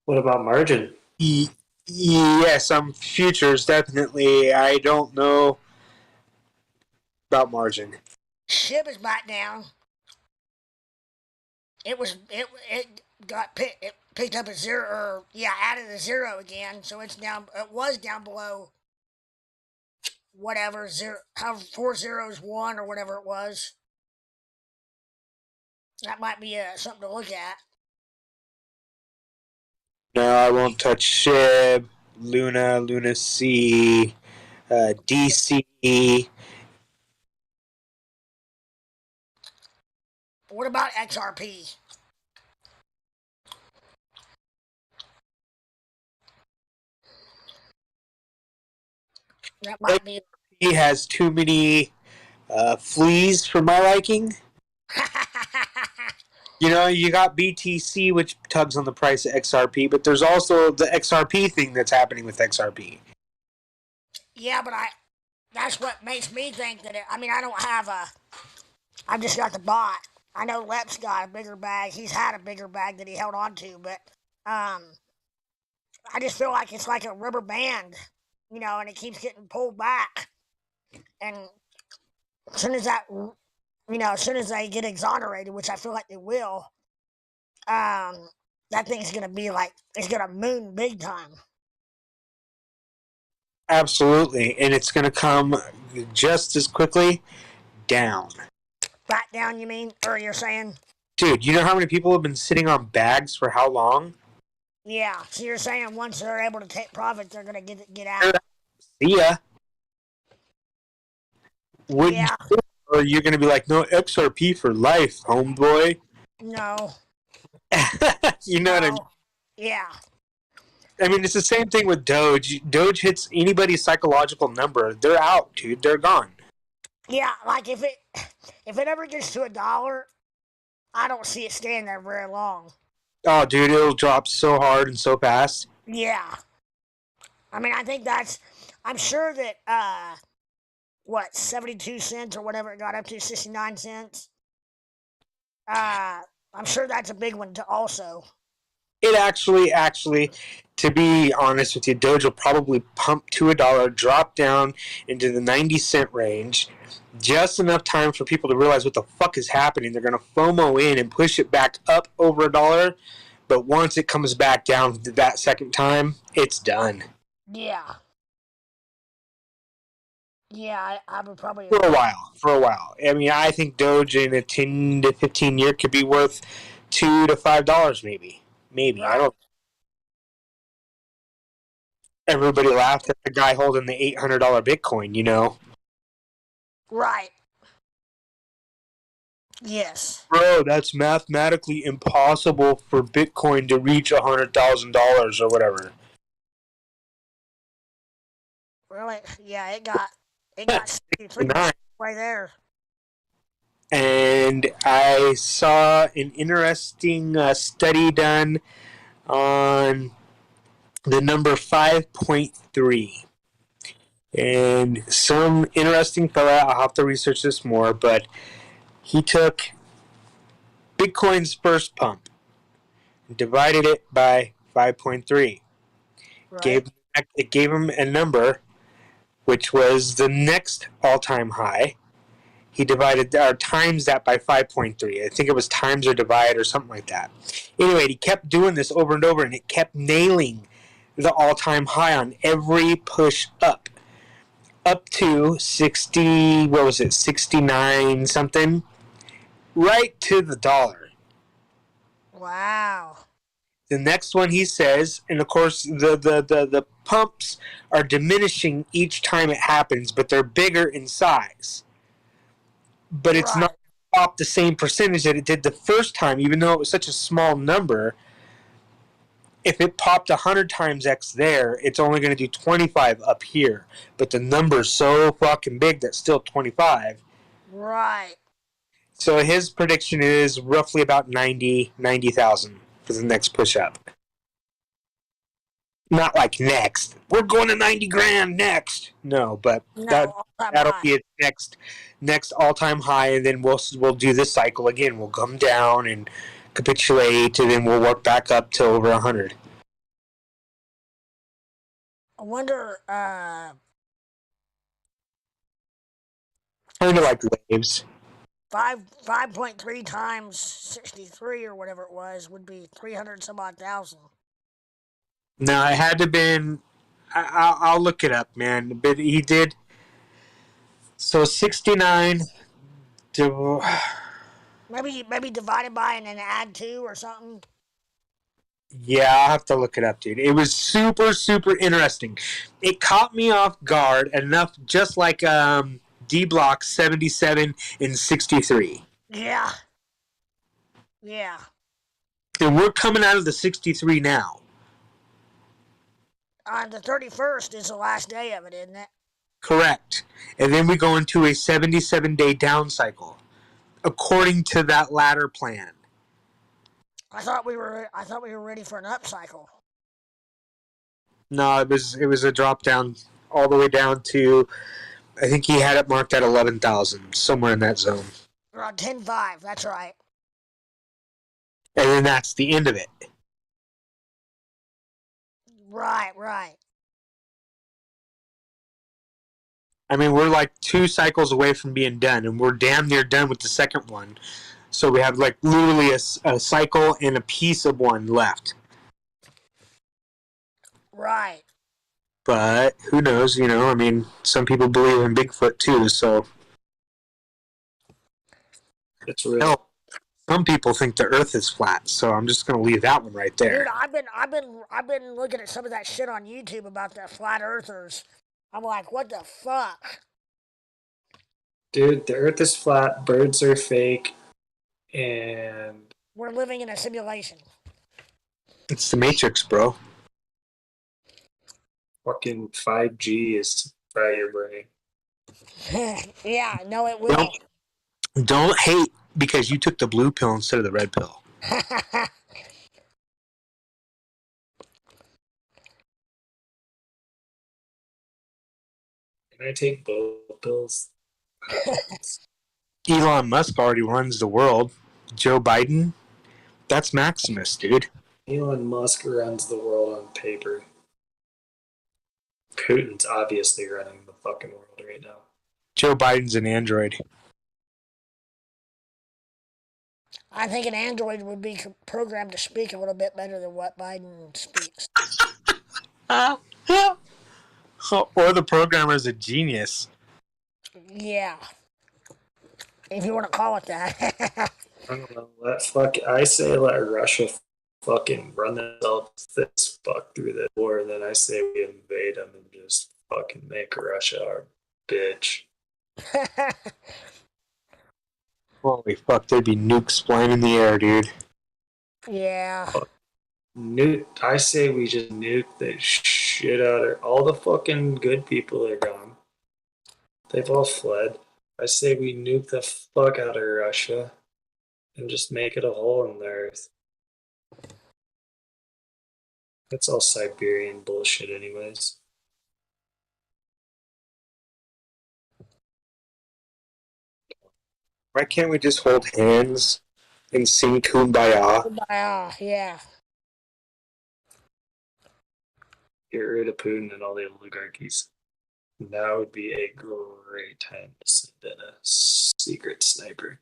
What about margin? Yes, futures definitely. I don't know about margin. SHIB is back down. It picked up a zero, or added a zero again, so it's down. It was down below whatever zero, how 4 zeros 1 or whatever it was. That might be something to look at. No, I won't touch SHIB, Luna C, DC. What about XRP? That might be. He has too many fleas for my liking. You know, you got BTC, which tugs on the price of XRP, but there's also the XRP thing that's happening with XRP. Yeah, but that's what makes me think that I don't have I've just got the bot. I know Lep's got a bigger bag. He's had a bigger bag that he held on to, but I just feel like it's like a rubber band, and it keeps getting pulled back. And as soon as as soon as they get exonerated, which I feel like they will, that thing's gonna be like, it's gonna moon big time. Absolutely, and it's going to come just as quickly down. Back down, you mean? Or you're saying? Dude, you know how many people have been sitting on bags for how long? Yeah, so you're saying once they're able to take profit, they're gonna get out. See ya. Yeah. Or you're going to be like, no, XRP for life, homeboy. No. You know what I mean? Yeah. I mean, it's the same thing with Doge. Doge hits anybody's psychological number, they're out, dude. They're gone. Yeah, like if it ever gets to $1, I don't see it staying there very long. Oh, dude, it'll drop so hard and so fast. Yeah. I mean, I think I'm sure that, 72 cents or whatever it got up to, 69 cents. I'm sure that's a big one to also. It actually, to be honest with you, Doge will probably pump to $1, drop down into the 90-cent range, just enough time for people to realize what the fuck is happening. They're going to FOMO in and push it back up over $1, but once it comes back down that second time, it's done. Yeah. Yeah, I would probably... For a while. I mean, I think Doge in a 10 to 15 year could be worth $2 to $5 maybe. Maybe. Right. I don't. Everybody laughed at the guy holding the $800 Bitcoin, you know. Right. Yes. Bro, that's mathematically impossible for Bitcoin to reach $100,000 or whatever. Really? Yeah, it got 63 Nine. right there. And I saw an interesting study done on the number 5.3. And some interesting fella, I'll have to research this more, but he took Bitcoin's first pump, divided it by 5.3, Right. gave the it gave him a number, which was the next all-time high. He divided or times that by 5.3. I think it was times or divide or something like that. Anyway, he kept doing this over and over, and it kept nailing the all-time high on every push up to 60. What was it? 69 something, right to the dollar. Wow. The next one he says, and of course the pumps are diminishing each time it happens, but they're bigger in size. But it's Right. not up the same percentage that it did the first time, even though it was such a small number. If it popped 100 times X there, it's only going to do 25 up here. But the number's so fucking big that's still 25. Right. So his prediction is roughly about 90,000 for the next push up. Not like next. We're going to 90 grand next. No, but No, all-time that'll high. be its next all time high, and then we'll do this cycle again. We'll come down and capitulate, and then we'll work back up to over 100. I wonder, Kind of like waves. 5.3 times 63 or whatever it was would be 300 some odd thousand. Now it had to been. I'll look it up, man. But he did. So 69. Maybe divided by and then add 2 or something. Yeah, I'll have to look it up, dude. It was super, super interesting. It caught me off guard enough, just like D Block 77 and 63. Yeah. Yeah. And we're coming out of the 63 now. The 31st is the last day of it, isn't it? Correct. And then we go into a 77-day down cycle, according to that ladder plan. I thought we were ready for an upcycle. No, it was a drop down all the way down to, I think he had it marked at 11,000, somewhere in that zone. Around 10.5, that's right. And then that's the end of it. Right. I mean, we're like 2 cycles away from being done, and we're damn near done with the second one. So we have like literally a cycle and a piece of one left. Right. But who knows, you know, I mean, some people believe in Bigfoot too, so. It's real. Hell, some people think the earth is flat, so I'm just going to leave that one right there. Dude, I've been looking at some of that shit on YouTube about the flat earthers. I'm like, what the fuck? Dude, the earth is flat, birds are fake, and We're living in a simulation. It's the Matrix, bro. fucking 5G is fry your brain. Yeah, no, it will. Don't hate because you took the blue pill instead of the red pill. Can I take both pills? Elon Musk already runs the world. Joe Biden, that's Maximus, dude. Elon Musk runs the world on paper. Putin's obviously running the fucking world right now. Joe Biden's an android. I think an android would be programmed to speak a little bit better than what Biden speaks. Or the programmer's a genius. Yeah. If you want to call it that. I don't know. I say let Russia fucking run themselves this fuck through the war, and then I say we invade them and just fucking make Russia our bitch. Holy fuck, there'd be nukes flying in the air, dude. Yeah. I say we just nuke the shit out of all the fucking good people are gone. They've all fled. I say we nuke the fuck out of Russia and just make it a hole in the earth. That's all Siberian bullshit anyways. Why can't we just hold hands and sing Kumbaya? Yeah. Get rid of Putin and all the oligarchies. That would be a great time to send in a secret sniper.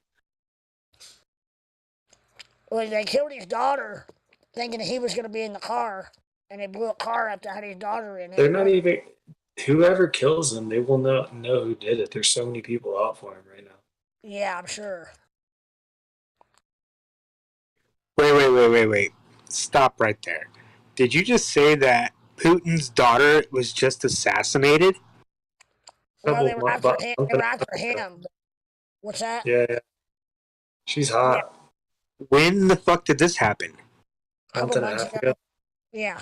Well, they killed his daughter, thinking he was going to be in the car, and they blew a car up that had his daughter in it. They're not even. Whoever kills him, they will not know who did it. There's so many people out for him right now. Yeah, I'm sure. Wait. Stop right there. Did you just say that Putin's daughter was just assassinated? Well, they Couple were months, after about him. a month They and were a after half ago. him. What's that? Yeah. She's Yeah, hot. When the fuck did this happen? a Month couple and a months half ago. ago. Yeah.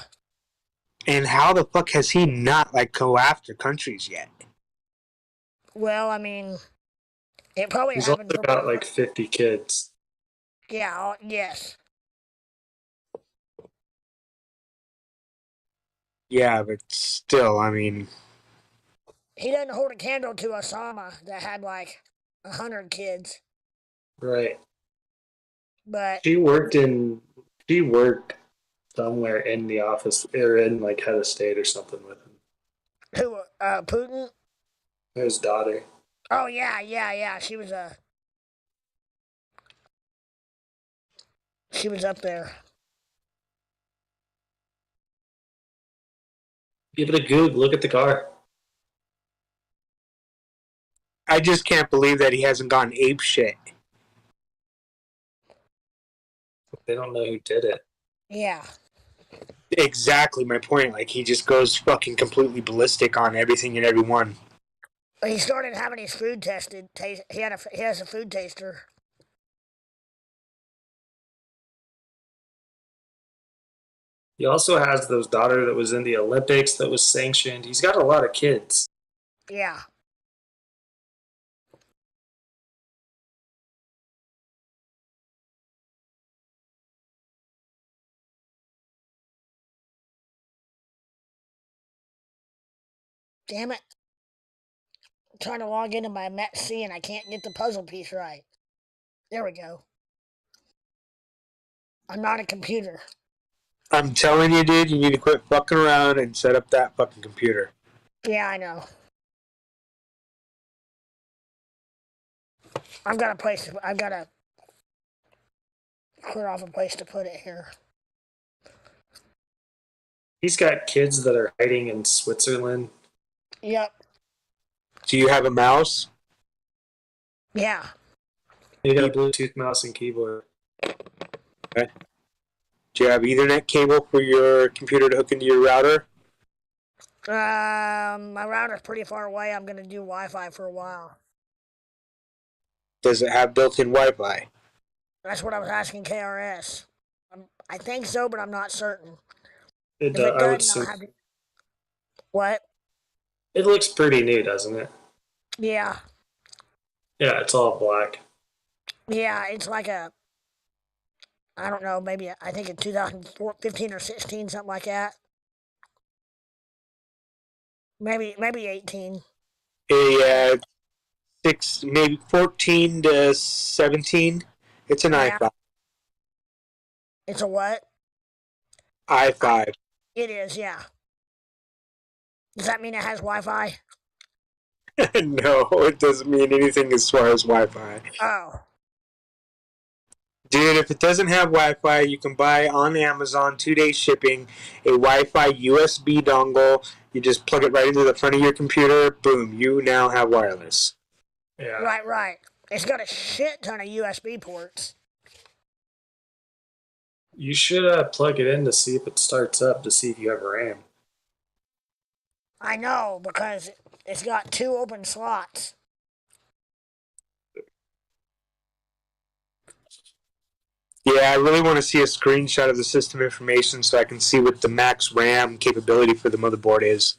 And how the fuck has he not like go after countries yet? Well, I mean, it probably He's happened also for. got like 50 kids. Yeah. Yes. Yeah, but still, I mean, He doesn't hold a candle to Osama that had like 100 kids. Right. But She worked in. She worked somewhere in the office or in like head of state or something with him. who? Putin. His daughter. Oh yeah. She was up there. Give it a goog. Look at the car. I just can't believe that he hasn't gone ape shit. They don't know who did it. Yeah. Exactly my point. Like he just goes fucking completely ballistic on everything and everyone. He started having his food tested. He has a food taster. He also has those daughter that was in the Olympics that was sanctioned. He's got a lot of kids. Yeah. Damn it. I'm trying to log into my Met-C and I can't get the puzzle piece right. There we go. I'm not a computer. I'm telling you, dude, you need to quit fucking around and set up that fucking computer. Yeah, I know. I've got to clear off a place to put it here. He's got kids that are hiding in Switzerland. Yep. Do you have a mouse? Yeah. He got a Bluetooth mouse and keyboard. Okay. Do you have Ethernet cable for your computer to hook into your router? My router's pretty far away. I'm gonna do Wi-Fi for a while. Does it have built-in Wi-Fi? That's what I was asking KRS. I think so, but I'm not certain. It, If it I would doesn't, I'll assume have to. What? it looks pretty new, doesn't it? Yeah. Yeah, it's all black. Yeah, it's like a. I don't know. Maybe I think in 2015 or 16, something like that. Maybe 18. A maybe 14 to 17. It's an Yeah. i5. It's a what? i5. It is. Yeah. Does that mean it has Wi-Fi? No, it doesn't mean anything as far as Wi-Fi. Oh. Dude, if it doesn't have Wi-Fi, you can buy on Amazon 2-day shipping a Wi-Fi USB dongle. You just plug it right into the front of your computer. Boom, you now have wireless. Yeah. Right. It's got a shit ton of USB ports. You should plug it in to see if it starts up to see if you have RAM. I know because it's got 2 open slots. Yeah, I really want to see a screenshot of the system information so I can see what the max RAM capability for the motherboard is.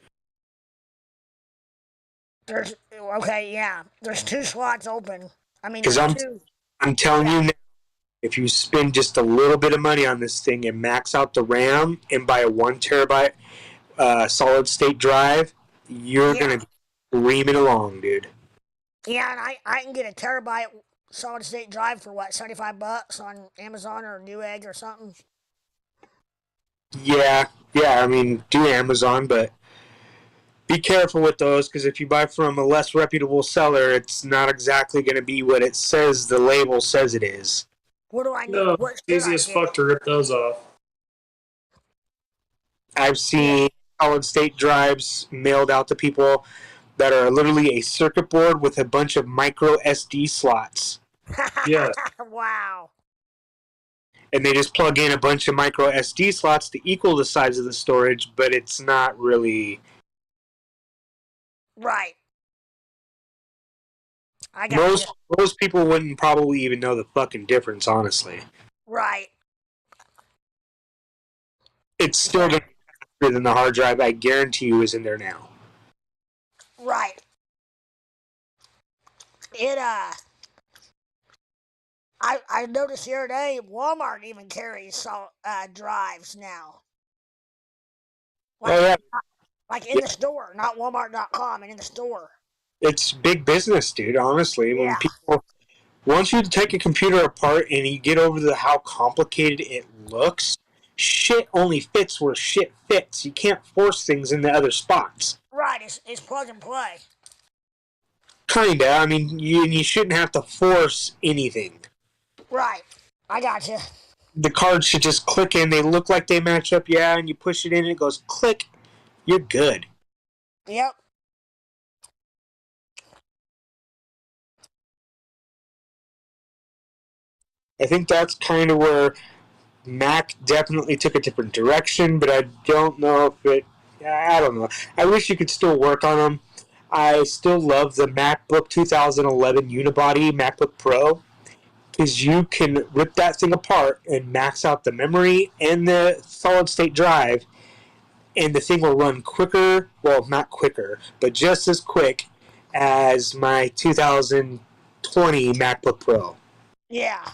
There's yeah. There's 2 slots open. I mean, Because there's 2. I'm telling Yeah. you now, if you spend just a little bit of money on this thing and max out the RAM and buy a 1 terabyte solid state drive, you're Yeah. going to be screaming along, dude. Yeah, and I can get a terabyte solid state drive for what, $75 on Amazon or Newegg or something. Yeah, I mean, do Amazon, but be careful with those because if you buy from a less reputable seller, it's not exactly going to be what it says the label says it is. What do I need? No, What it's should easy I as do? fuck to rip those off. I've Yeah. seen solid state drives mailed out to people that are literally a circuit board with a bunch of micro SD slots. Yes. Wow. And they just plug in a bunch of micro SD slots to equal the size of the storage, but it's not really. Right. I got you. Most people wouldn't probably even know the fucking difference, honestly. Right. It's still Yeah. going to be faster than the hard drive I guarantee you is in there now. Right. It I noticed the other day Walmart even carries drives now. Oh, yeah. Like in the store, not Walmart.com, and in the store. It's big business, dude, honestly. When Yeah. people. Once you take a computer apart and you get over the how complicated it looks, shit only fits where shit fits. You can't force things into other spots. Right. It's plug and play. Kinda. I mean, you shouldn't have to force anything. Right. I got you. The cards should just click in. They look like they match up, yeah, and you push it in and it goes click. You're good. Yep. I think that's kind of where Mac definitely took a different direction, but I don't know if it. I don't know. I wish you could still work on them. I still love the MacBook 2011 Unibody MacBook Pro because you can rip that thing apart and max out the memory and the solid state drive, and the thing will run quicker. Well, not quicker, but just as quick as my 2020 MacBook Pro. Yeah.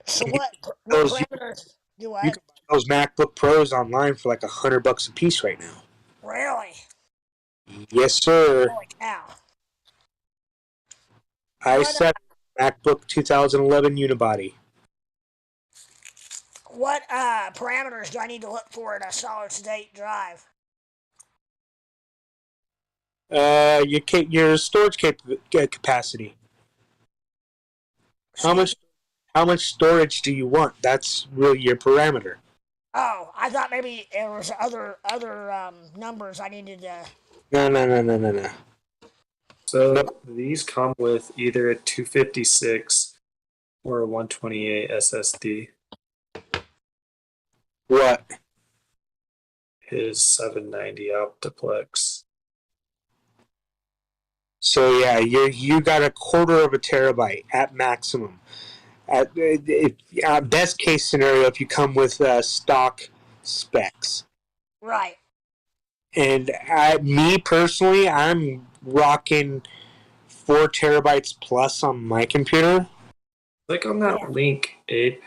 So what Those parameters do you what? can buy those MacBook Pros online for like $100 a piece right now. Really? Yes, sir. Holy cow. I What set MacBook 2011 Unibody. what parameters do I need to look for in a solid state drive? Your storage capacity. How Excuse much me. how much storage do you want? That's really your parameter. Oh, I thought maybe there was other numbers I needed to. No. No. So these come with either a 256 or a 128 SSD. What? His 790 Optiplex. So yeah, you got a quarter of a terabyte at maximum. Best case scenario, if you come with stock specs. Right. And me personally, I'm rocking 4 terabytes plus on my computer. Click on Yeah. that link, Abe.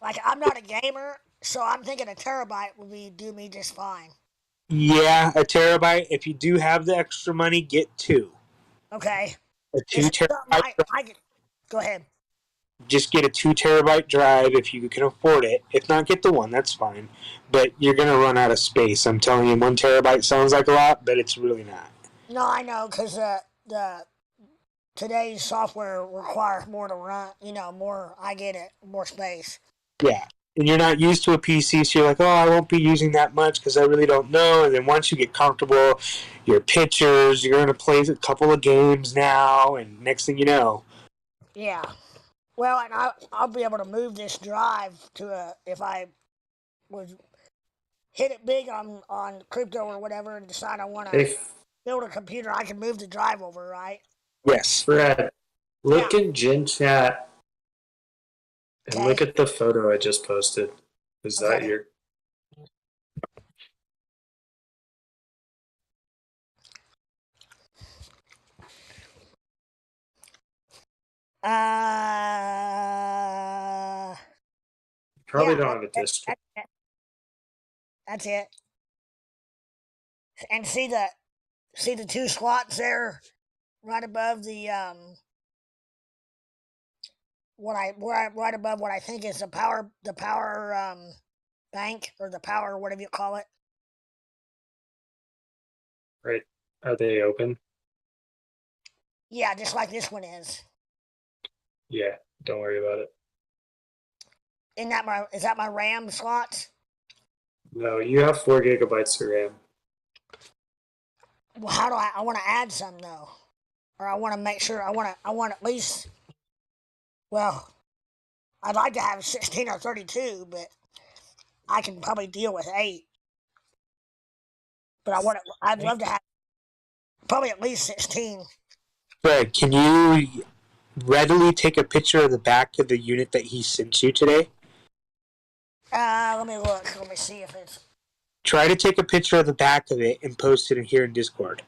Like I'm not a gamer, so I'm thinking a terabyte would do me just fine. Yeah, a terabyte. If you do have the extra money, get two. Okay. A Is two it something terabyte. I could go ahead. Just get a 2 terabyte drive if you can afford it. If not, get the one. That's fine. But you're gonna run out of space. I'm telling you, 1 terabyte sounds like a lot, but it's really not. No, I know because the today's software requires more to run. More. I get it. More space. Yeah. And you're not used to a PC, so you're like, oh, I won't be using that much because I really don't know. And then once you get comfortable, your pictures, you're going to play a couple of games now, and next thing you know. Yeah. Well, and I'll be able to move this drive to if I was hit it big on crypto or whatever and decide I want to Hey, build a computer, I can move the drive over, right? Yes. Fred, Yeah. look in Gen Chat and Okay. look at the photo I just posted. Is that Okay. your? Probably Yeah. don't have a disk. That's it. And see the two slots there right above the right above what I think is the power bank, or the power, whatever you call it. Right. Are they open? Yeah, just like this one is. Yeah. Don't worry about it. Is that my RAM slots? No, you have 4 gigabytes of RAM. Well, how do I want to add some though, or I want to make sure I want at least. Well, I'd like to have 16 or 32, but I can probably deal with 8. But I'd love to have probably at least 16. Fred, can you readily take a picture of the back of the unit that he sent you today? Let me look. Let me see if it's. Try to take a picture of the back of it and post it in here in Discord.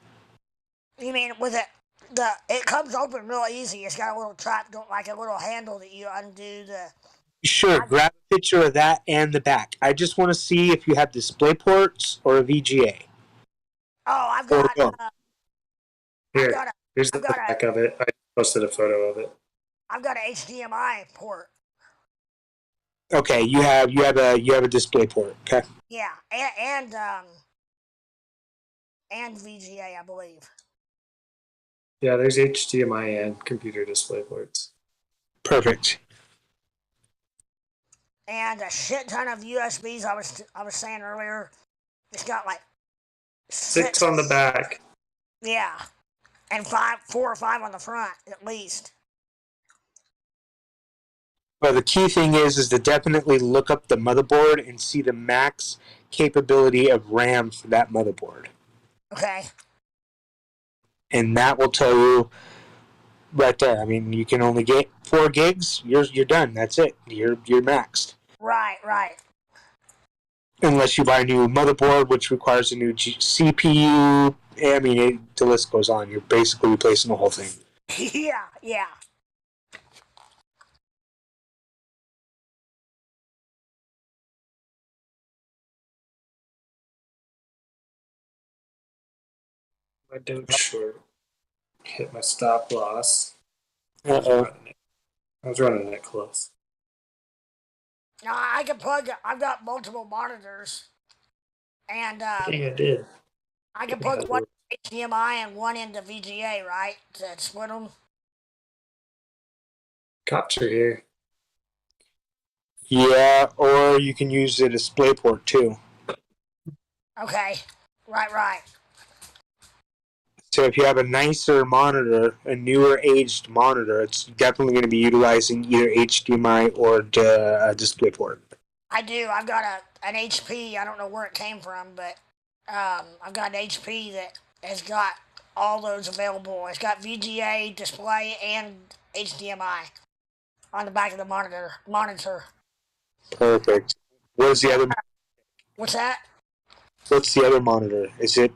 You mean with it? It comes open real easy. It's got a little trap, like a little handle that you undo the. Sure, grab a picture of that and the back. I just want to see if you have display ports or a VGA. Oh, Or both. Here, here's the back of it. I posted a photo of it. I've got an HDMI port. Okay, you have a display port. Okay. Yeah, and VGA, I believe. Yeah, there's HDMI and computer display ports. Perfect. And a shit ton of USBs. I was saying earlier, it's got like 6 on the back. Yeah, and 4 or 5 on the front at least. Well, the key thing is to definitely look up the motherboard and see the max capability of RAM for that motherboard. Okay. And that will tell you right there. I mean, you can only get 4 gigs. You're done. That's it. You're maxed. Right. Unless you buy a new motherboard, which requires a new CPU. I mean, the list goes on. You're basically replacing the whole thing. Yeah. My Doge short hit my stop loss. Uh-oh. I was running it close. Now I can plug. I've got multiple monitors, and I think I did. I can plug one HDMI and one into VGA, right? To split them. Cops are here. Yeah, or you can use a display port too. Okay. Right. So if you have a nicer monitor, a newer aged monitor, it's definitely going to be utilizing either HDMI or a display port. I do. I've got an HP. I don't know where it came from, but I've got an HP that has got all those available. It's got VGA, display, and HDMI on the back of the monitor. Perfect. What's the other? What's that? What's the other monitor? Is it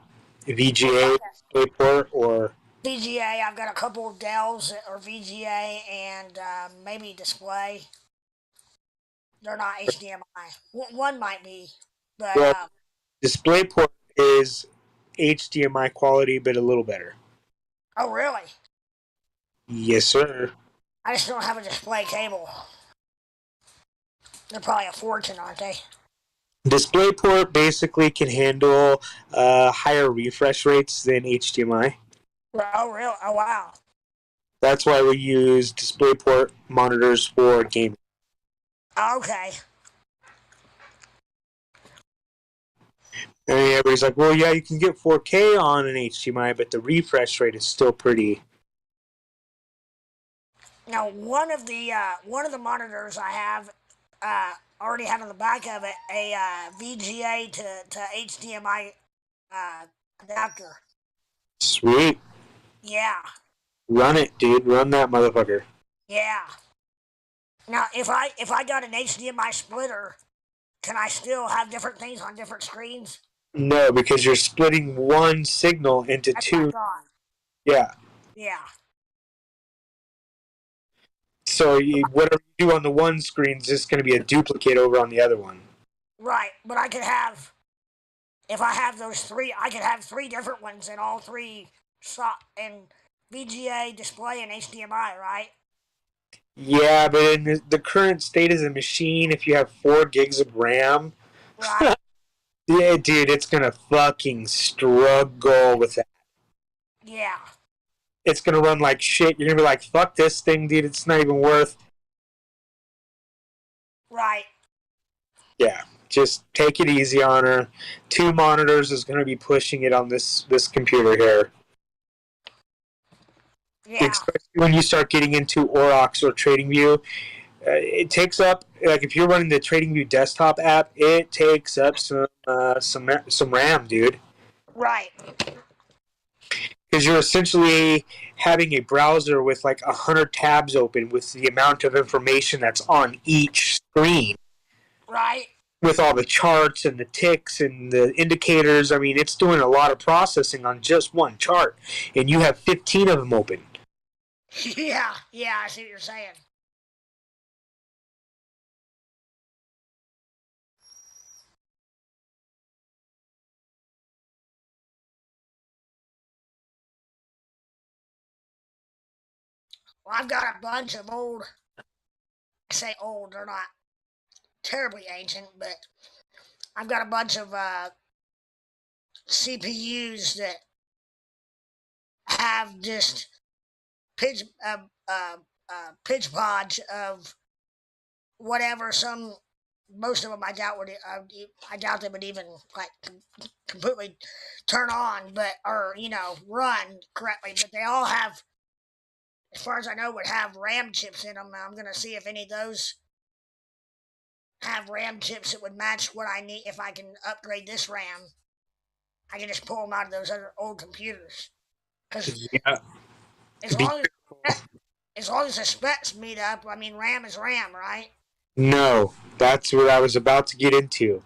VGA display port or? VGA. I've got a couple of Dells or VGA and maybe display. They're not HDMI. One might be, but Well, display port is HDMI quality, but a little better. oh really? Yes, sir. I just don't have a display cable. They're probably a fortune, aren't they? DisplayPort basically can handle higher refresh rates than HDMI. Oh really? Oh wow. That's why we use DisplayPort monitors for gaming. Okay. And everybody's like, well, yeah, you can get 4K on an HDMI, but the refresh rate is still pretty. Now one of the monitors I have already have on the back of it a VGA to HDMI adapter. Sweet. Yeah. Run it, dude. Run that motherfucker. Yeah. Now if I got an HDMI splitter, can I still have different things on different screens? No, because you're splitting one signal into That's two. what I thought. Yeah. Yeah. So whatever you do on the one screen is just going to be a duplicate over on the other one. Right, but I could have, if I have those 3, I could have 3 different ones in all 3 and VGA display and HDMI, right? Yeah, but in the current state of the machine, if you have 4 gigs of RAM, Right. yeah, dude, it's gonna fucking struggle with that. Yeah. It's gonna run like shit. You're gonna be like, fuck this thing, dude. It's not even worth. Right. Yeah, just take it easy on her. 2 monitors is gonna be pushing it on this computer here. Yeah. Especially when you start getting into Aurochs or TradingView, it takes up, like if you're running the TradingView desktop app, it takes up some RAM, dude. Right. Because you're essentially having a browser with like 100 tabs open with the amount of information that's on each screen. Right. With all the charts and the ticks and the indicators, I mean, it's doing a lot of processing on just one chart, and you have 15 of them open. Yeah. Yeah, I see what you're saying. Well, I've got a bunch of old, I say old, they're not terribly ancient, but I've got a bunch of CPUs that have just pitch pitch podge of whatever. Most of them I doubt I doubt they would even like completely turn on, but or run correctly. But they all have, as far as I know, would have RAM chips in them. I'm gonna see if any of those have RAM chips that would match what I need. If I can upgrade this RAM, I can just pull them out of those other old computers. Because Yeah. as long as the specs meet up, I mean, RAM is RAM, right? No, that's what I was about to get into.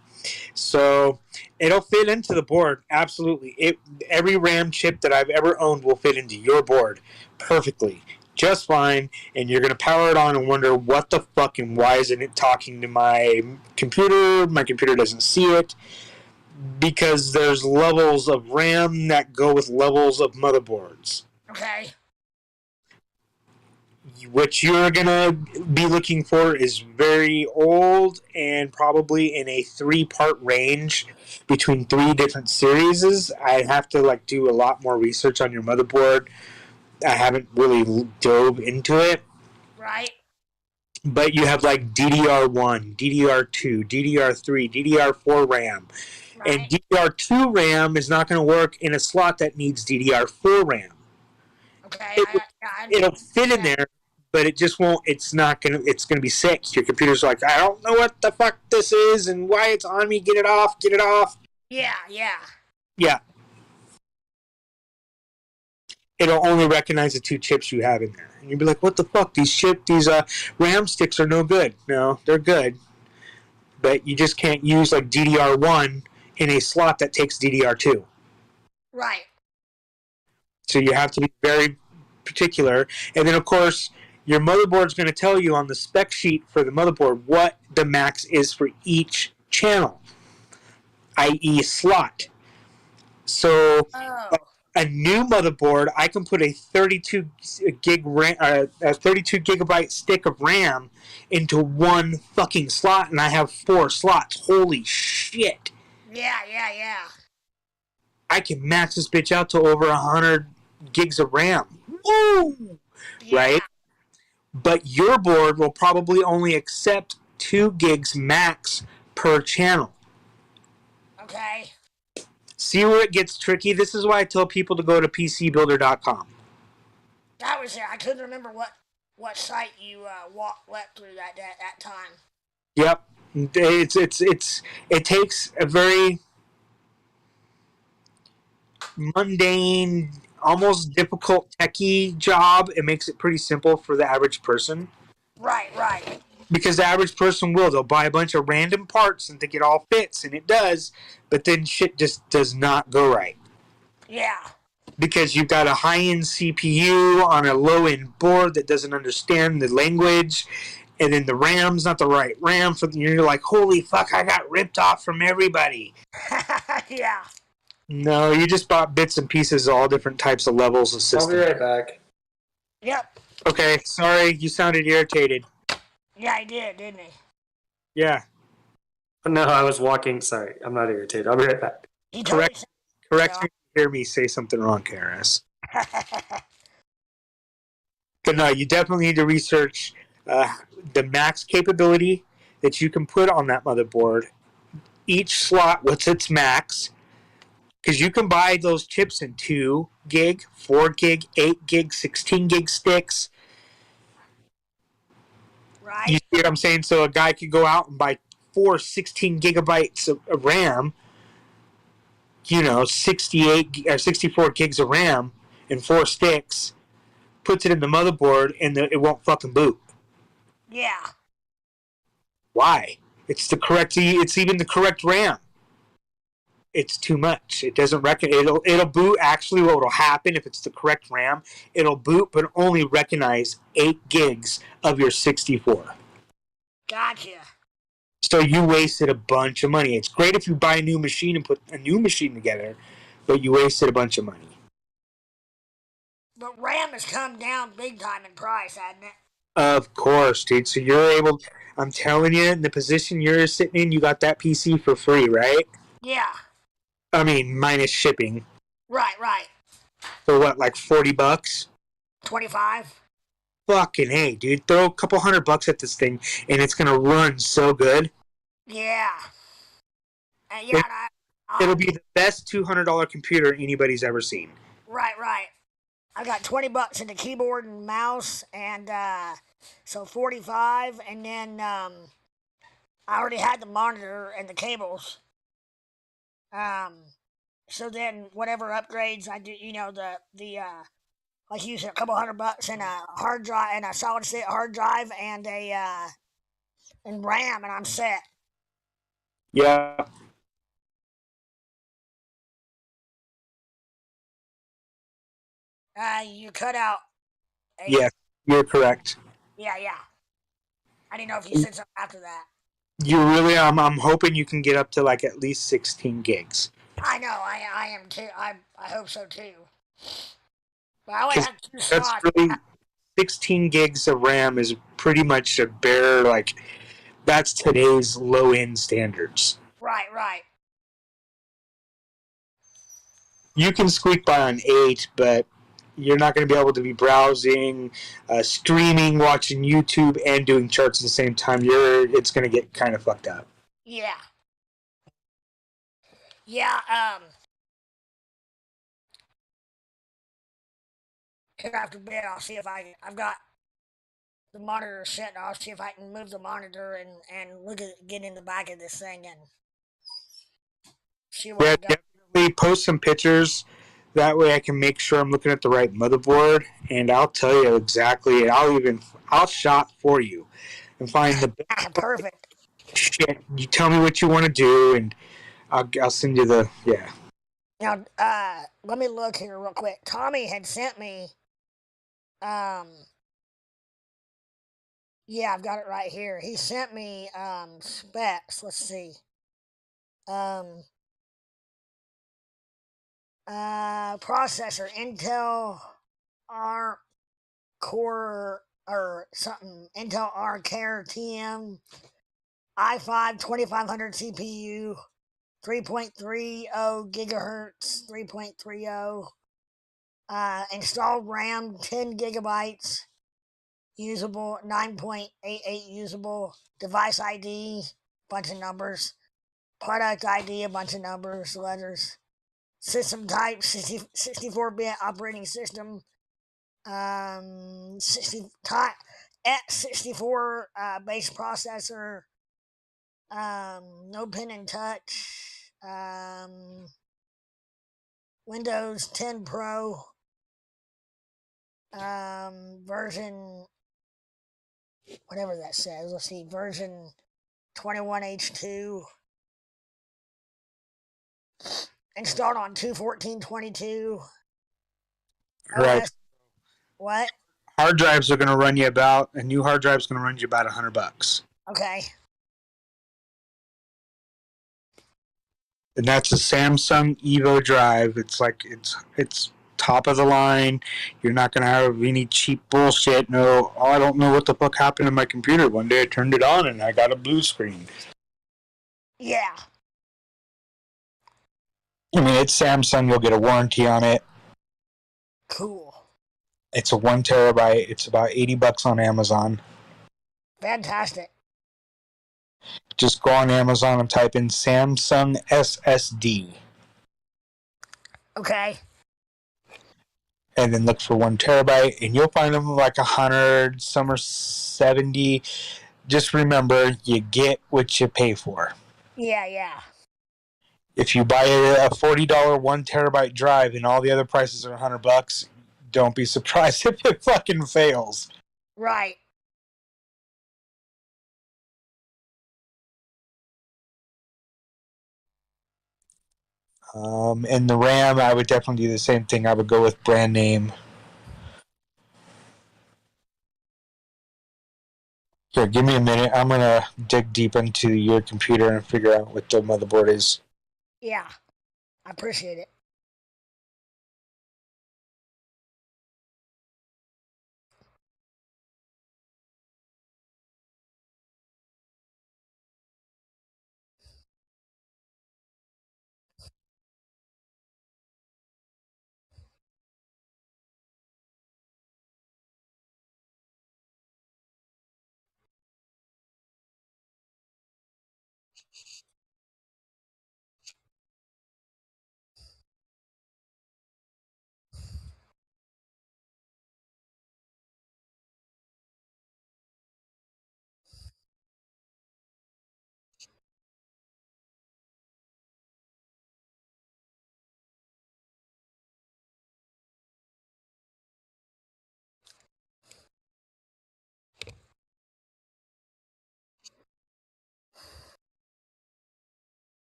So it'll fit into the board, absolutely. Every RAM chip that I've ever owned will fit into your board perfectly, just fine. And you're gonna power it on and wonder what the fuck and why isn't it talking to my computer? My computer doesn't see it because there's levels of RAM that go with levels of motherboards. Okay. What you're gonna be looking for is very old and probably in a 3-part range between 3 different series. I have to like do a lot more research on your motherboard. I haven't really dove into it. Right. But you have like DDR1, DDR2, DDR3, DDR4 RAM. Right. And DDR2 RAM is not going to work in a slot that needs DDR4 RAM. Okay. It'll fit in there, but it just won't. It's not gonna. It's gonna be sick. Your computer's like, I don't know what the fuck this is and why it's on me. Get it off. Get it off. Yeah. Yeah. It'll only recognize the 2 chips you have in there, and you'll be like, what the fuck? These RAM sticks are no good. No, they're good, but you just can't use like DDR1 in a slot that takes DDR2. Right. So you have to be very particular. And then, of course, your motherboard's going to tell you on the spec sheet for the motherboard what the max is for each channel, i.e. slot. So a new motherboard, I can put a 32 gigabyte stick of RAM into one fucking slot, and I have 4 slots. Holy shit. Yeah. I can max this bitch out to over 100 gigs of RAM. Woo! Yeah. Right? But your board will probably only accept 2 gigs max per channel. Okay. See where it gets tricky? This is why I tell people to go to PCBuilder.com. That was it. I couldn't remember what site you went through that time. Yep. It takes a very mundane, almost difficult techie job. It makes it pretty simple for the average person. Right. Because the average person they'll buy a bunch of random parts and think it all fits, and it does, but then shit just does not go right. Yeah. Because you've got a high-end CPU on a low-end board that doesn't understand the language, and then the RAM's not the right RAM. You're like, holy fuck, I got ripped off from everybody. Yeah. No, you just bought bits and pieces of all different types of levels of I'll be system. right back. Yep. Okay, sorry, you sounded irritated. Yeah, he did, didn't he? Yeah, No, I was walking. Sorry, I'm not irritated. I'll be right back. He totally correct said me if you hear me say something wrong, KRS. so. But no, you definitely need to research the max capability that you can put on that motherboard. Each slot, what's its max? Because you can buy those chips in 2 gig, 4 gig, 8 gig, 16 gig sticks. Right? You see what I'm saying? So a guy could go out and buy 16 gigabytes of RAM, 68 or 64 gigs of RAM and 4 sticks, puts it in the motherboard, and it won't fucking boot. Yeah. Why? It's even the correct RAM. It's too much. It doesn't it'll boot. Actually, what will happen if it's the correct RAM, it'll boot, but only recognize 8 gigs of your 64. Gotcha. So you wasted a bunch of money. It's great if you buy a new machine and put a new machine together, but you wasted a bunch of money. But RAM has come down big time in price, hasn't it? Of course, dude. So you're able. I'm telling you, in the position you're sitting in, you got that PC for free, right? Yeah. I mean, minus shipping. Right. For what, like $40? 25. Fucking hey, dude. Throw a couple $100 at this thing, and it's gonna run so good. Yeah. Yeah. It'll be the best $200 computer anybody's ever seen. Right. I got $20 in the keyboard and mouse, and so 45, and then I already had the monitor and the cables. So then whatever upgrades I do, like you said, a couple $100 and a hard drive and a solid state hard drive and and RAM, and I'm set. Yeah. You cut out. Yes, you're correct. Yeah. I didn't know if you said something after that. You really, I'm hoping you can get up to like at least 16 gigs. I know. I am too. I hope so too. But I only have 2 That's slots. really 16 gigs of RAM is pretty much a bare, like, that's today's low end standards. Right. You can squeak by on 8, but you're not going to be able to be browsing, streaming, watching YouTube, and doing charts at the same time. It's going to get kind of fucked up. Yeah. Here after bed, I'll see if I've got the monitor set, and I'll see if I can move the monitor and get in the back of this thing and see what I got. Definitely post some pictures. That way I can make sure I'm looking at the right motherboard, and I'll tell you exactly. I'll shop for you and find the best Perfect. shit. You tell me what you want to do, and I'll send you the Now, let me look here real quick. Tommy had sent me, yeah, I've got it right here. He sent me, specs. Let's see. Processor, Intel R Core, or something, Intel R Care TM, i5 2500 CPU, 3.30 gigahertz, 3.30. Installed RAM 10 gigabytes, usable 9.88 usable, device ID, bunch of numbers, product ID, a bunch of numbers, letters, system type 64-bit operating system, 64 base processor, no pin and touch, Windows 10 Pro, version, whatever that says. Let's see, version 21H2. Installed on 2/14/22. right. OS, what? Hard drives are going to run you about a new hard drive is going to run you about $100. Okay. and that's a Samsung Evo drive. It's top of the line. You're not gonna have any cheap bullshit. No, oh, I don't know what the fuck happened to my computer. One day I turned it on and I got a blue screen. Yeah. I mean, it's Samsung. You'll get a warranty on it. Cool. It's a 1 terabyte. It's about $80 on Amazon. Fantastic. Just go on Amazon and type in Samsung SSD. Okay. And then look for 1 terabyte, and you'll find them like 100, some are 70. Just remember, you get what you pay for. Yeah. If you buy a $40 1 terabyte drive and all the other prices are $100, don't be surprised if it fucking fails. Right. And the RAM, I would definitely do the same thing. I would go with brand name. Here, give me a minute. I'm gonna dig deep into your computer and figure out what the motherboard is. Yeah. I appreciate it.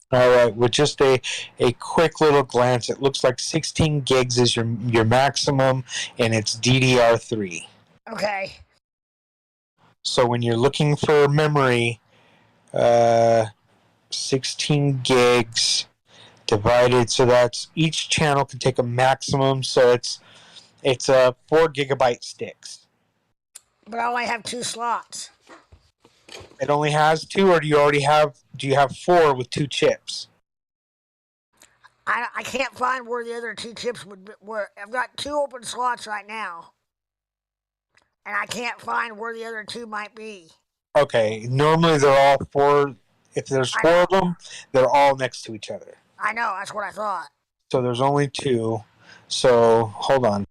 All right, with just a quick little glance, it looks like 16 gigs is your maximum, and it's DDR3. Okay. So when you're looking for memory, uh, 16 gigs divided, so that's each channel can take a maximum. So it's 4 gigabyte sticks. But I only have 2 slots. It only has two, or do you have four with two chips? I can't find where the other 2 chips would be. Where I've got 2 open slots right now, and I can't find where the other 2 might be. Okay, normally they're all four. If there's I four know. of them, they're all next to each other. I know. That's what I thought. So there's only two. So hold on.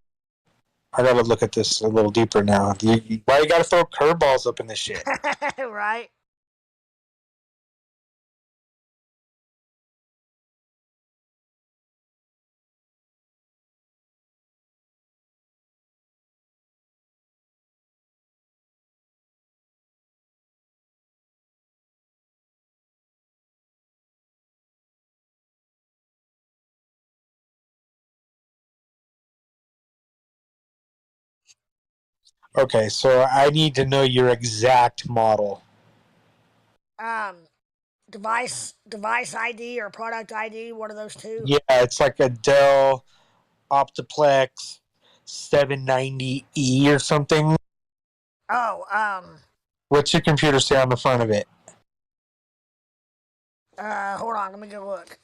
I gotta look at this a little deeper now. Why you gotta throw curveballs up in this shit? Right. Okay, so I need to know your exact model. Um, device ID or product ID. One of those 2. Yeah, it's like a Dell Optiplex 790E or something. Oh. What's your computer say on the front of it? Hold on. Let me go look.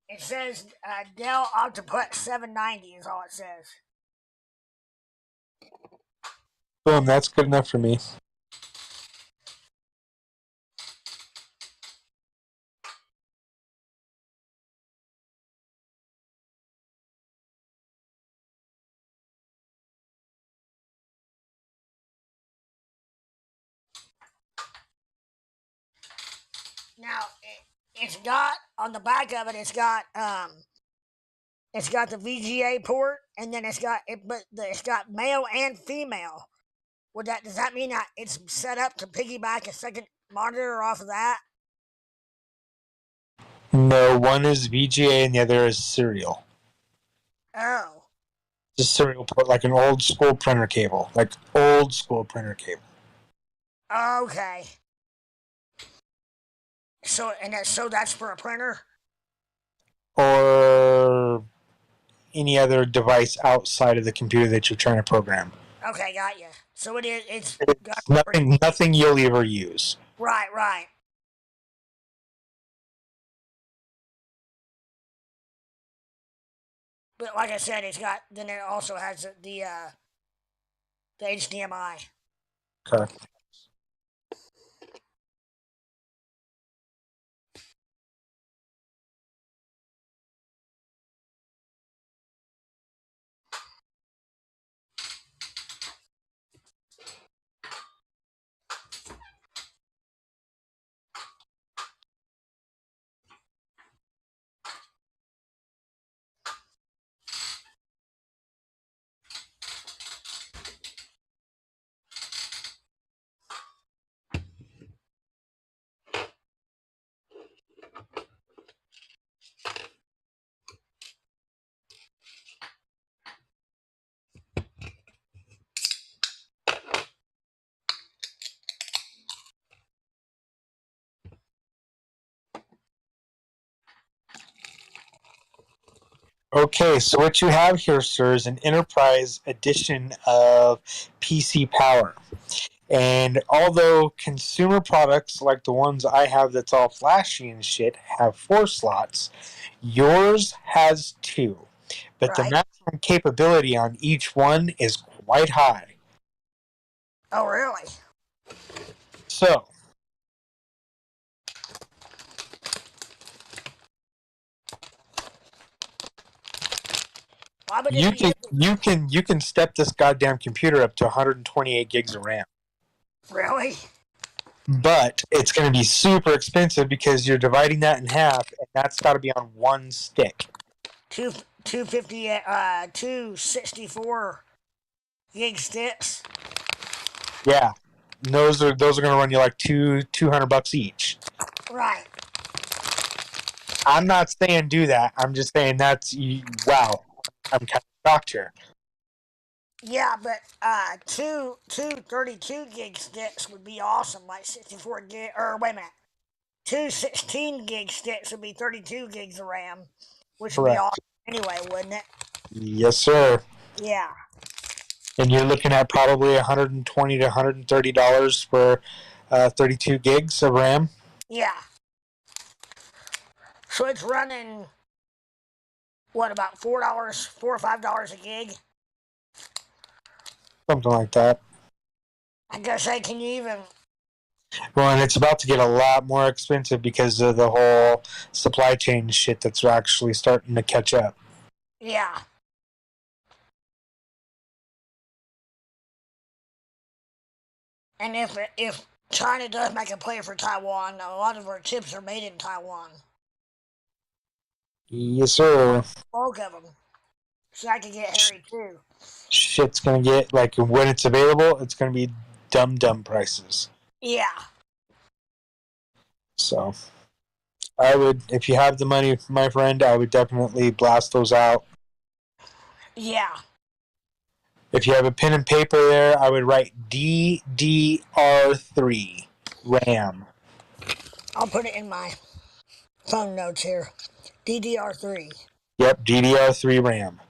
It says Dell Octopus 790 is all it says. Boom, that's good enough for me. Now it's got on the back of it. It's got the VGA port, and then it's got male and female. Does that mean that it's set up to piggyback a second monitor off of that? No, one is VGA and the other is serial. Oh. Just serial port, like an old school printer cable. Like old school printer cable. Okay. So that's for a printer? Or any other device outside of the computer that you're trying to program. Okay, got you. So it's nothing you'll ever use. Right. But like I said, it also has the HDMI. Okay. Okay, so what you have here, sir, is an enterprise edition of PC Power. And although consumer products like the ones I have that's all flashy and shit have 4 slots, yours has 2. But the maximum capability on each one is quite high. Oh, really? So, you can step this goddamn computer up to 128 gigs of RAM. Really? But it's going to be super expensive because you're dividing that in half, and that's got to be on one stick. 264 gig sticks. Yeah, and those are going to run you like $200 each. Right. I'm not saying do that. I'm just saying wow. I'm kind of shocked here. Yeah, but two 32 gig sticks would be awesome, like 64 gig, or wait a minute. 2 16 gig sticks would be 32 gigs of RAM, which would be awesome anyway, wouldn't it? Yes, sir. Yeah. And you're looking at probably $120 to $130 for 32 gigs of RAM. Yeah. So it's running, what, about $4, $4 or $5 a gig? Something like that. I gotta say, can you even... Well, and it's about to get a lot more expensive because of the whole supply chain shit that's actually starting to catch up. Yeah. And if China does make a play for Taiwan, a lot of our chips are made in Taiwan. Yes, sir. Bulk of them. So that could get hairy too. Shit's gonna get, like, when it's available, it's gonna be dumb prices. Yeah. So, I would, if you have the money, my friend, I would definitely blast those out. Yeah. If you have a pen and paper there, I would write DDR3 RAM. I'll put it in my phone notes here. DDR3. Yep, DDR3 RAM.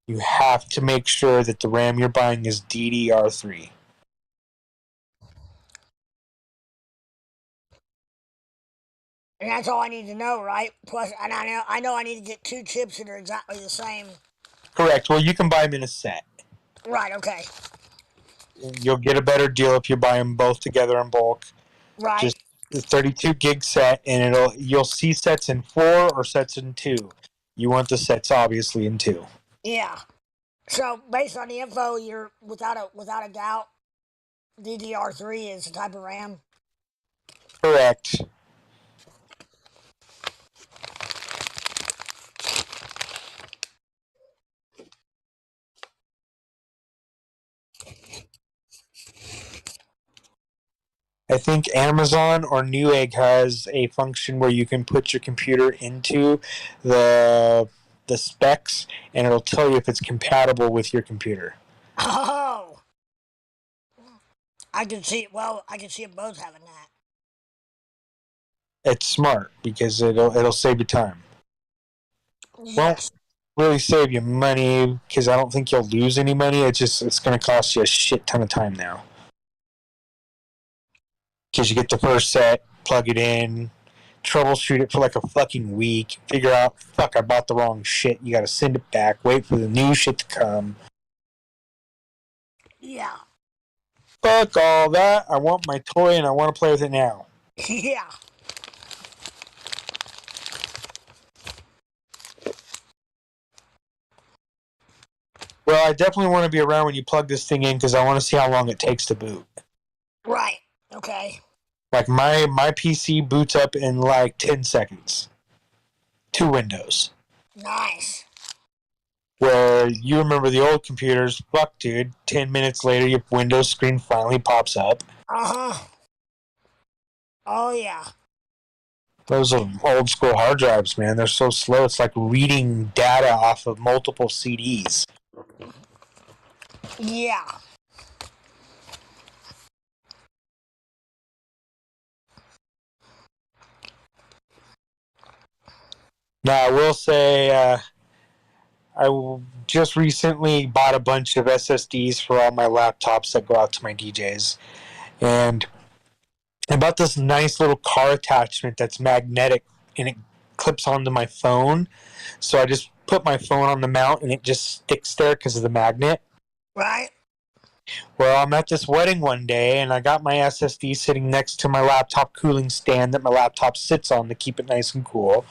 You have to make sure that the RAM you're buying is DDR3. And that's all I need to know, right? Plus, and I know I need to get 2 chips that are exactly the same. Correct. Well, you can buy them in a set. Right. Okay. You'll get a better deal if you buy them both together in bulk. Right. Just the 32 gig set, and you'll see sets in 4 or sets in 2. You want the sets obviously in 2. Yeah. So based on the info, you're without a doubt, DDR3 is the type of RAM. Correct. I think Amazon or Newegg has a function where you can put your computer into the specs, and it'll tell you if it's compatible with your computer. Oh, I can see. Well, I can see them both having that. It's smart because it'll save you time. Yes. Won't really save you money because I don't think you'll lose any money. It's going to cost you a shit ton of time now. Because you get the first set, plug it in, troubleshoot it for like a fucking week, figure out, fuck, I bought the wrong shit. You gotta send it back, wait for the new shit to come. Yeah. Fuck all that. I want my toy and I want to play with it now. Yeah. Well, I definitely want to be around when you plug this thing in because I want to see how long it takes to boot. Right. Okay. Like my PC boots up in like 10 seconds. 2 windows. Nice. Where you remember the old computers, fuck dude, 10 minutes later your Windows screen finally pops up. Uh-huh. Oh yeah. Those are old school hard drives, man. They're so slow. It's like reading data off of multiple CDs. Yeah. Now, I will say, just recently bought a bunch of SSDs for all my laptops that go out to my DJs. And I bought this nice little car attachment that's magnetic and it clips onto my phone. So I just put my phone on the mount and it just sticks there because of the magnet. Right. Well, I'm at this wedding one day and I got my SSD sitting next to my laptop cooling stand that my laptop sits on to keep it nice and cool.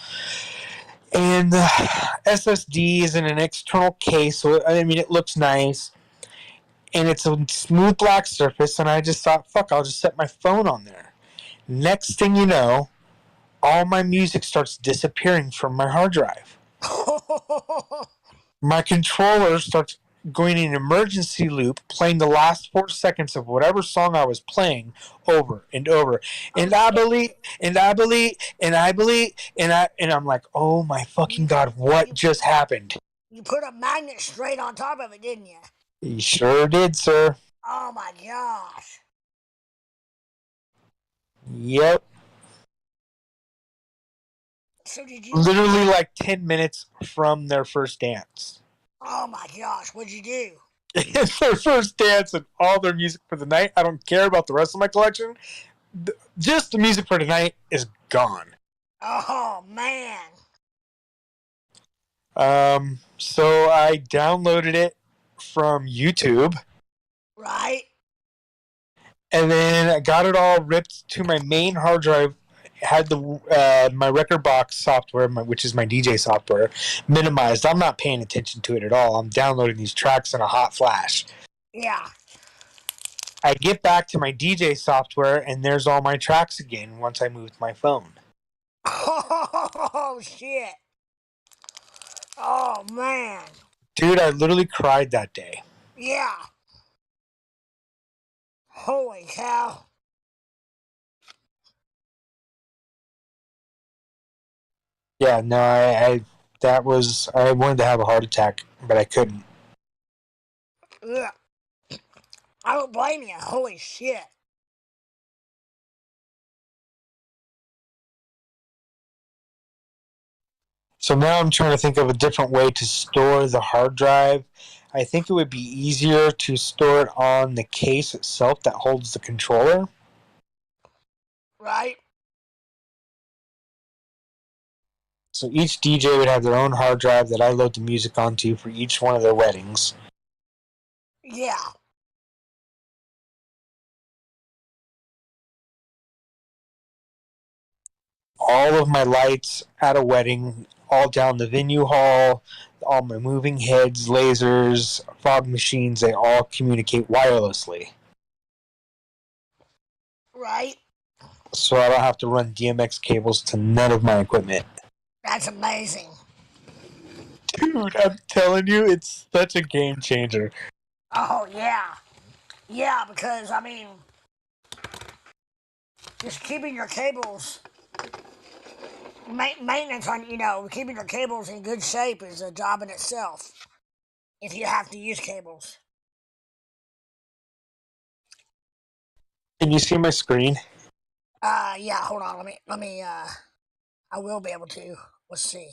And the SSD is in an external case, so I mean, it looks nice. And it's a smooth black surface, and I just thought, fuck, I'll just set my phone on there. Next thing you know, all my music starts disappearing from my hard drive. My controller starts going in an emergency loop, playing the last 4 seconds of whatever song I was playing over and over. And I believe, and I believe, and I believe, and I'm like, oh my fucking god, what just happened? You put a magnet straight on top of it, didn't you? You sure did, sir. Oh my gosh. Yep. So did you? Literally like 10 minutes from their first dance. Oh my gosh. What'd you do? It's their first dance and all their music for the night. I don't care about the rest of my collection. Just the music for tonight is gone. Oh man. So I downloaded it from YouTube. Right. And then I got it all ripped to my main hard drive. Had the my record box software, which is my DJ software, minimized. I'm not paying attention to it at all. I'm downloading these tracks in a hot flash. Yeah. I get back to my DJ software, and there's all my tracks again once I moved my phone. Oh shit. Oh man. Dude, I literally cried that day. Yeah. Holy cow. Yeah, no, I wanted to have a heart attack, but I couldn't. Ugh. I don't blame you. Holy shit. So now I'm trying to think of a different way to store the hard drive. I think it would be easier to store it on the case itself that holds the controller. Right. So each DJ would have their own hard drive that I load the music onto for each one of their weddings. Yeah. All of my lights at a wedding, all down the venue hall, all my moving heads, lasers, fog machines, they all communicate wirelessly. Right. So I don't have to run DMX cables to none of my equipment. That's amazing. Dude, I'm telling you, it's such a game changer. Oh, yeah. Yeah, because, I mean, just keeping your cables, maintenance on, keeping your cables in good shape is a job in itself. If you have to use cables. Can you see my screen? Yeah, hold on. I will be able to. Let's see.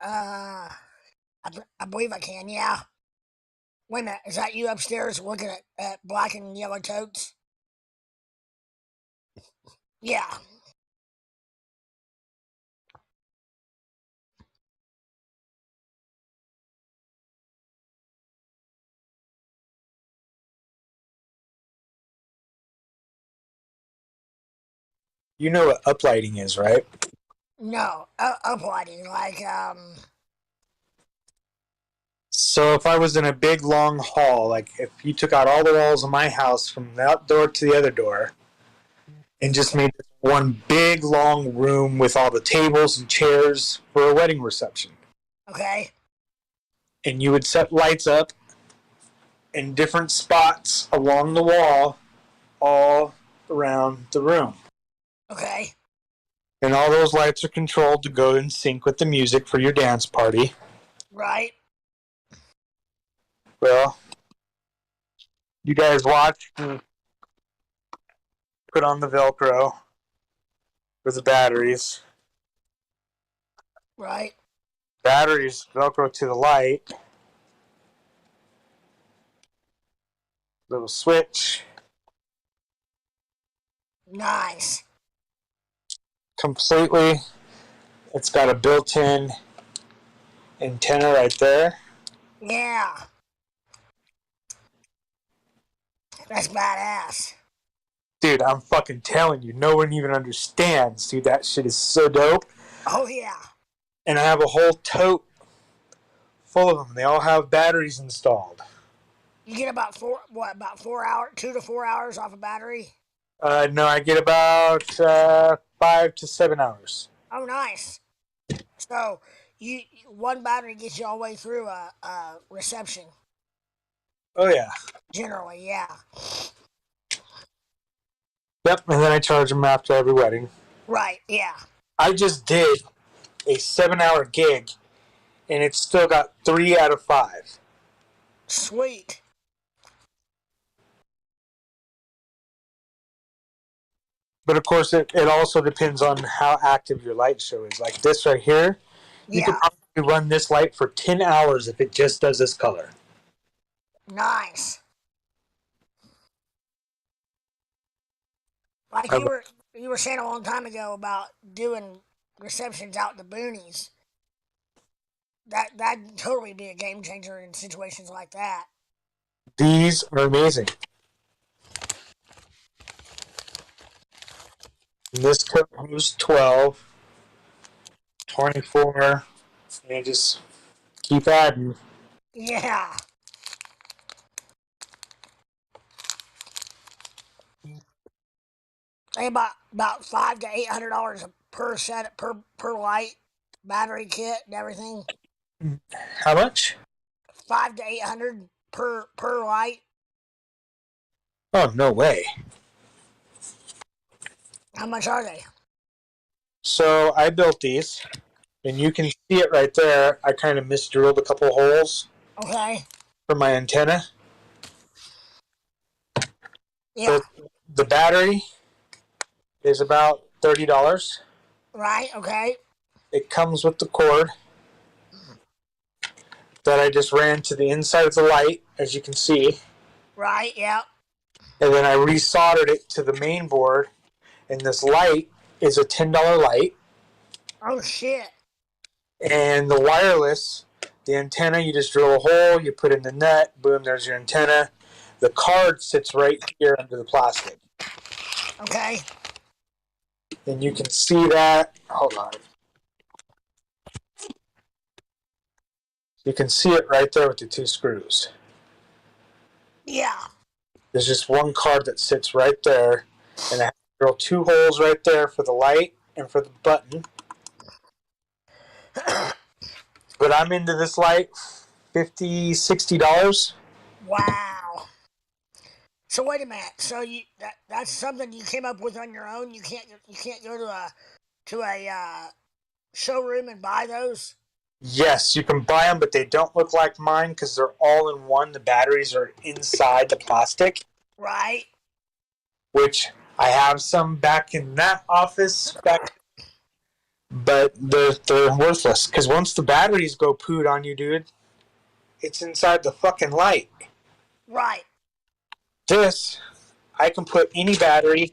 I believe I can, yeah. Wait a minute, is that you upstairs looking at black and yellow totes? Yeah. You know what uplighting is, right? No, uplighting, So if I was in a big long hall, like if you took out all the walls of my house from that door to the other door and just made one big long room with all the tables and chairs for a wedding reception. okay. And you would set lights up in different spots along the wall all around the room. Okay. And all those lights are controlled to go in sync with the music for your dance party. Right. Well, you guys watch and put on the Velcro for the batteries. Right. Batteries Velcro to the light. Little switch. Nice. Completely. It's got a built-in antenna right there. Yeah. That's badass. Dude, I'm fucking telling you, no one even understands. Dude, that shit is so dope. Oh, yeah. And I have a whole tote full of them. They all have batteries installed. You get about 4 hours, 2 to 4 hours off a battery? No, I get about 5 to 7 hours. Oh, nice. So, one battery gets you all the way through a reception. Oh, yeah. Generally, yeah. Yep, and then I charge them after every wedding. Right, yeah. I just did a 7-hour gig, and it's still got 3 out of 5. Sweet. But of course, it also depends on how active your light show is. Like this right here, you could Yeah. probably run this light for 10 hours if it just does this color. Nice. Like you were saying a long time ago about doing receptions out in the boonies. That'd totally be a game changer in situations like that. These are amazing. And this coat was 12, 24, and just keep adding. Yeah. They about $500 to $800 per set per light, battery kit and everything. How much? 500 to 800 per light. Oh, no way. How much are they? So I built these, and you can see it right there. I kind of misdrilled a couple holes Okay. for my antenna. Yeah. But the battery is about $30. Right. Okay. It comes with the cord that I just ran to the inside of the light, as you can see. Right. Yeah. and then I resoldered it to the main board. And this light is a $10 light. Oh shit. And the wireless, the antenna, you just drill a hole, you put in the nut, boom, there's your antenna. The card sits right here under the plastic. Okay. And you can see that. Hold on. You can see it right there with the two screws. Yeah. There's just one card that sits right there, and I have to drill two holes right there for the light and for the button. But I'm into this light, $50, $60. Wow. So wait a minute. So that's something you came up with on your own. You can't go to a showroom and buy those. Yes, you can buy them, but they don't look like mine because they're all in one. The batteries are inside the plastic, Right. which I have some back in that office, but they're worthless because once the batteries go pooed on you, dude, it's inside the fucking light. Right. This, I can put any battery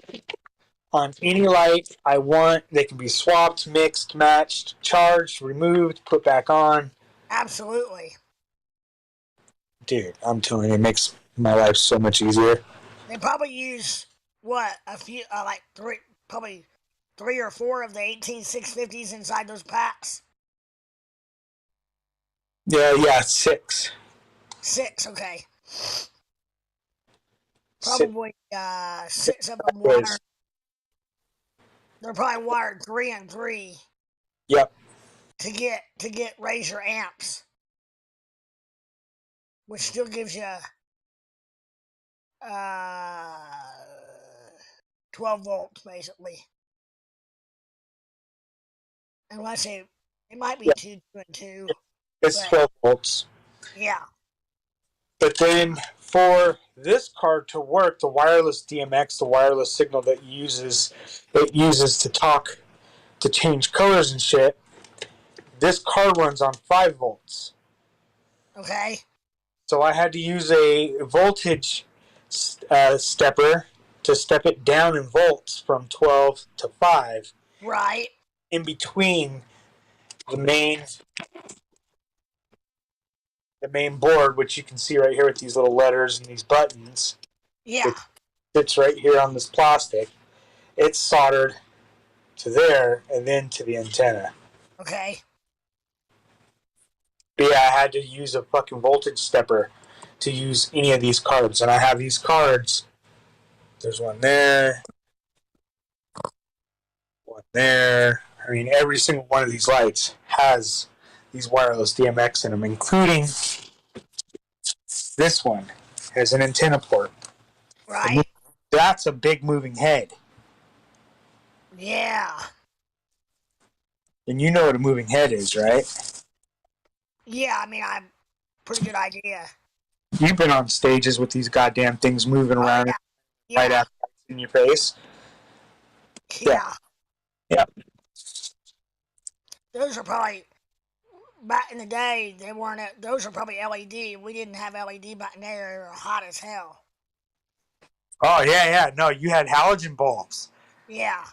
on any light I want. They can be swapped, mixed, matched, charged, removed, put back on. Absolutely. Dude, I'm telling you, it makes my life so much easier. They probably use what a few like probably three or four of the 18650s inside those packs. Yeah, six. Six. Okay. Six. Probably six of them wired. They're probably wired 3 and 3 Yep. to raise your amps, which still gives you uh 12 volts basically. Unless it might be Yeah, 2 and 2, it's but 12 volts. yeah. But then for this card to work, the wireless DMX, the wireless signal that it uses to talk, to change colors and shit, this card runs on 5 volts. Okay. So I had to use a voltage stepper to step it down in volts from 12 to 5 Right. in between the main the main board, which you can see right here with these little letters and these buttons. Yeah. It sits right here on this plastic. It's soldered to there and then to the antenna. Okay. But yeah, I had to use a fucking voltage stepper to use any of these cards. And I have these cards. There's one there, one there. I mean, every single one of these lights has these wireless DMX in them, including this one has an antenna port. And Right. that's a big moving head. Yeah. And you know what a moving head is, right? Yeah. I mean, I'm pretty good idea. You've been on stages with these goddamn things moving Oh around yeah. right Yeah. after in your face. Yeah. Yeah. Yeah. Those are probably back in the day. They weren't. Those are probably LED. We didn't have LED back in there. They were hot as hell. Oh yeah. No, you had halogen bulbs. Yeah.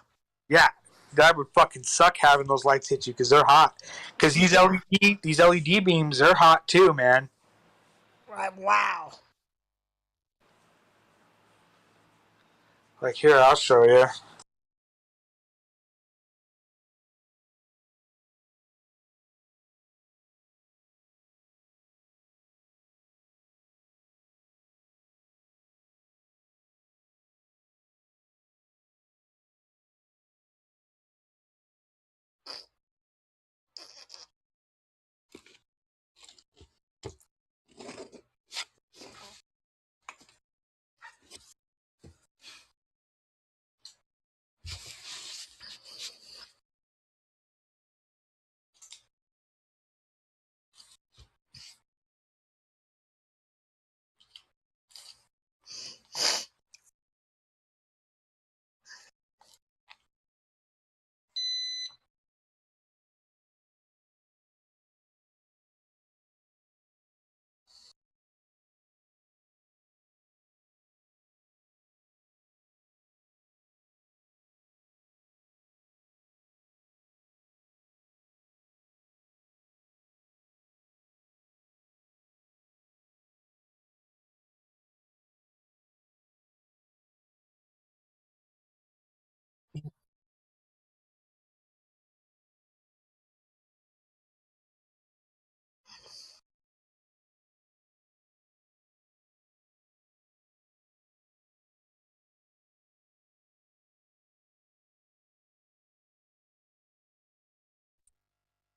Yeah. That would fucking suck having those lights hit you because they're hot. Because Yeah. these LED beams, they're hot too, man. Right. Wow. Like here, I'll show you.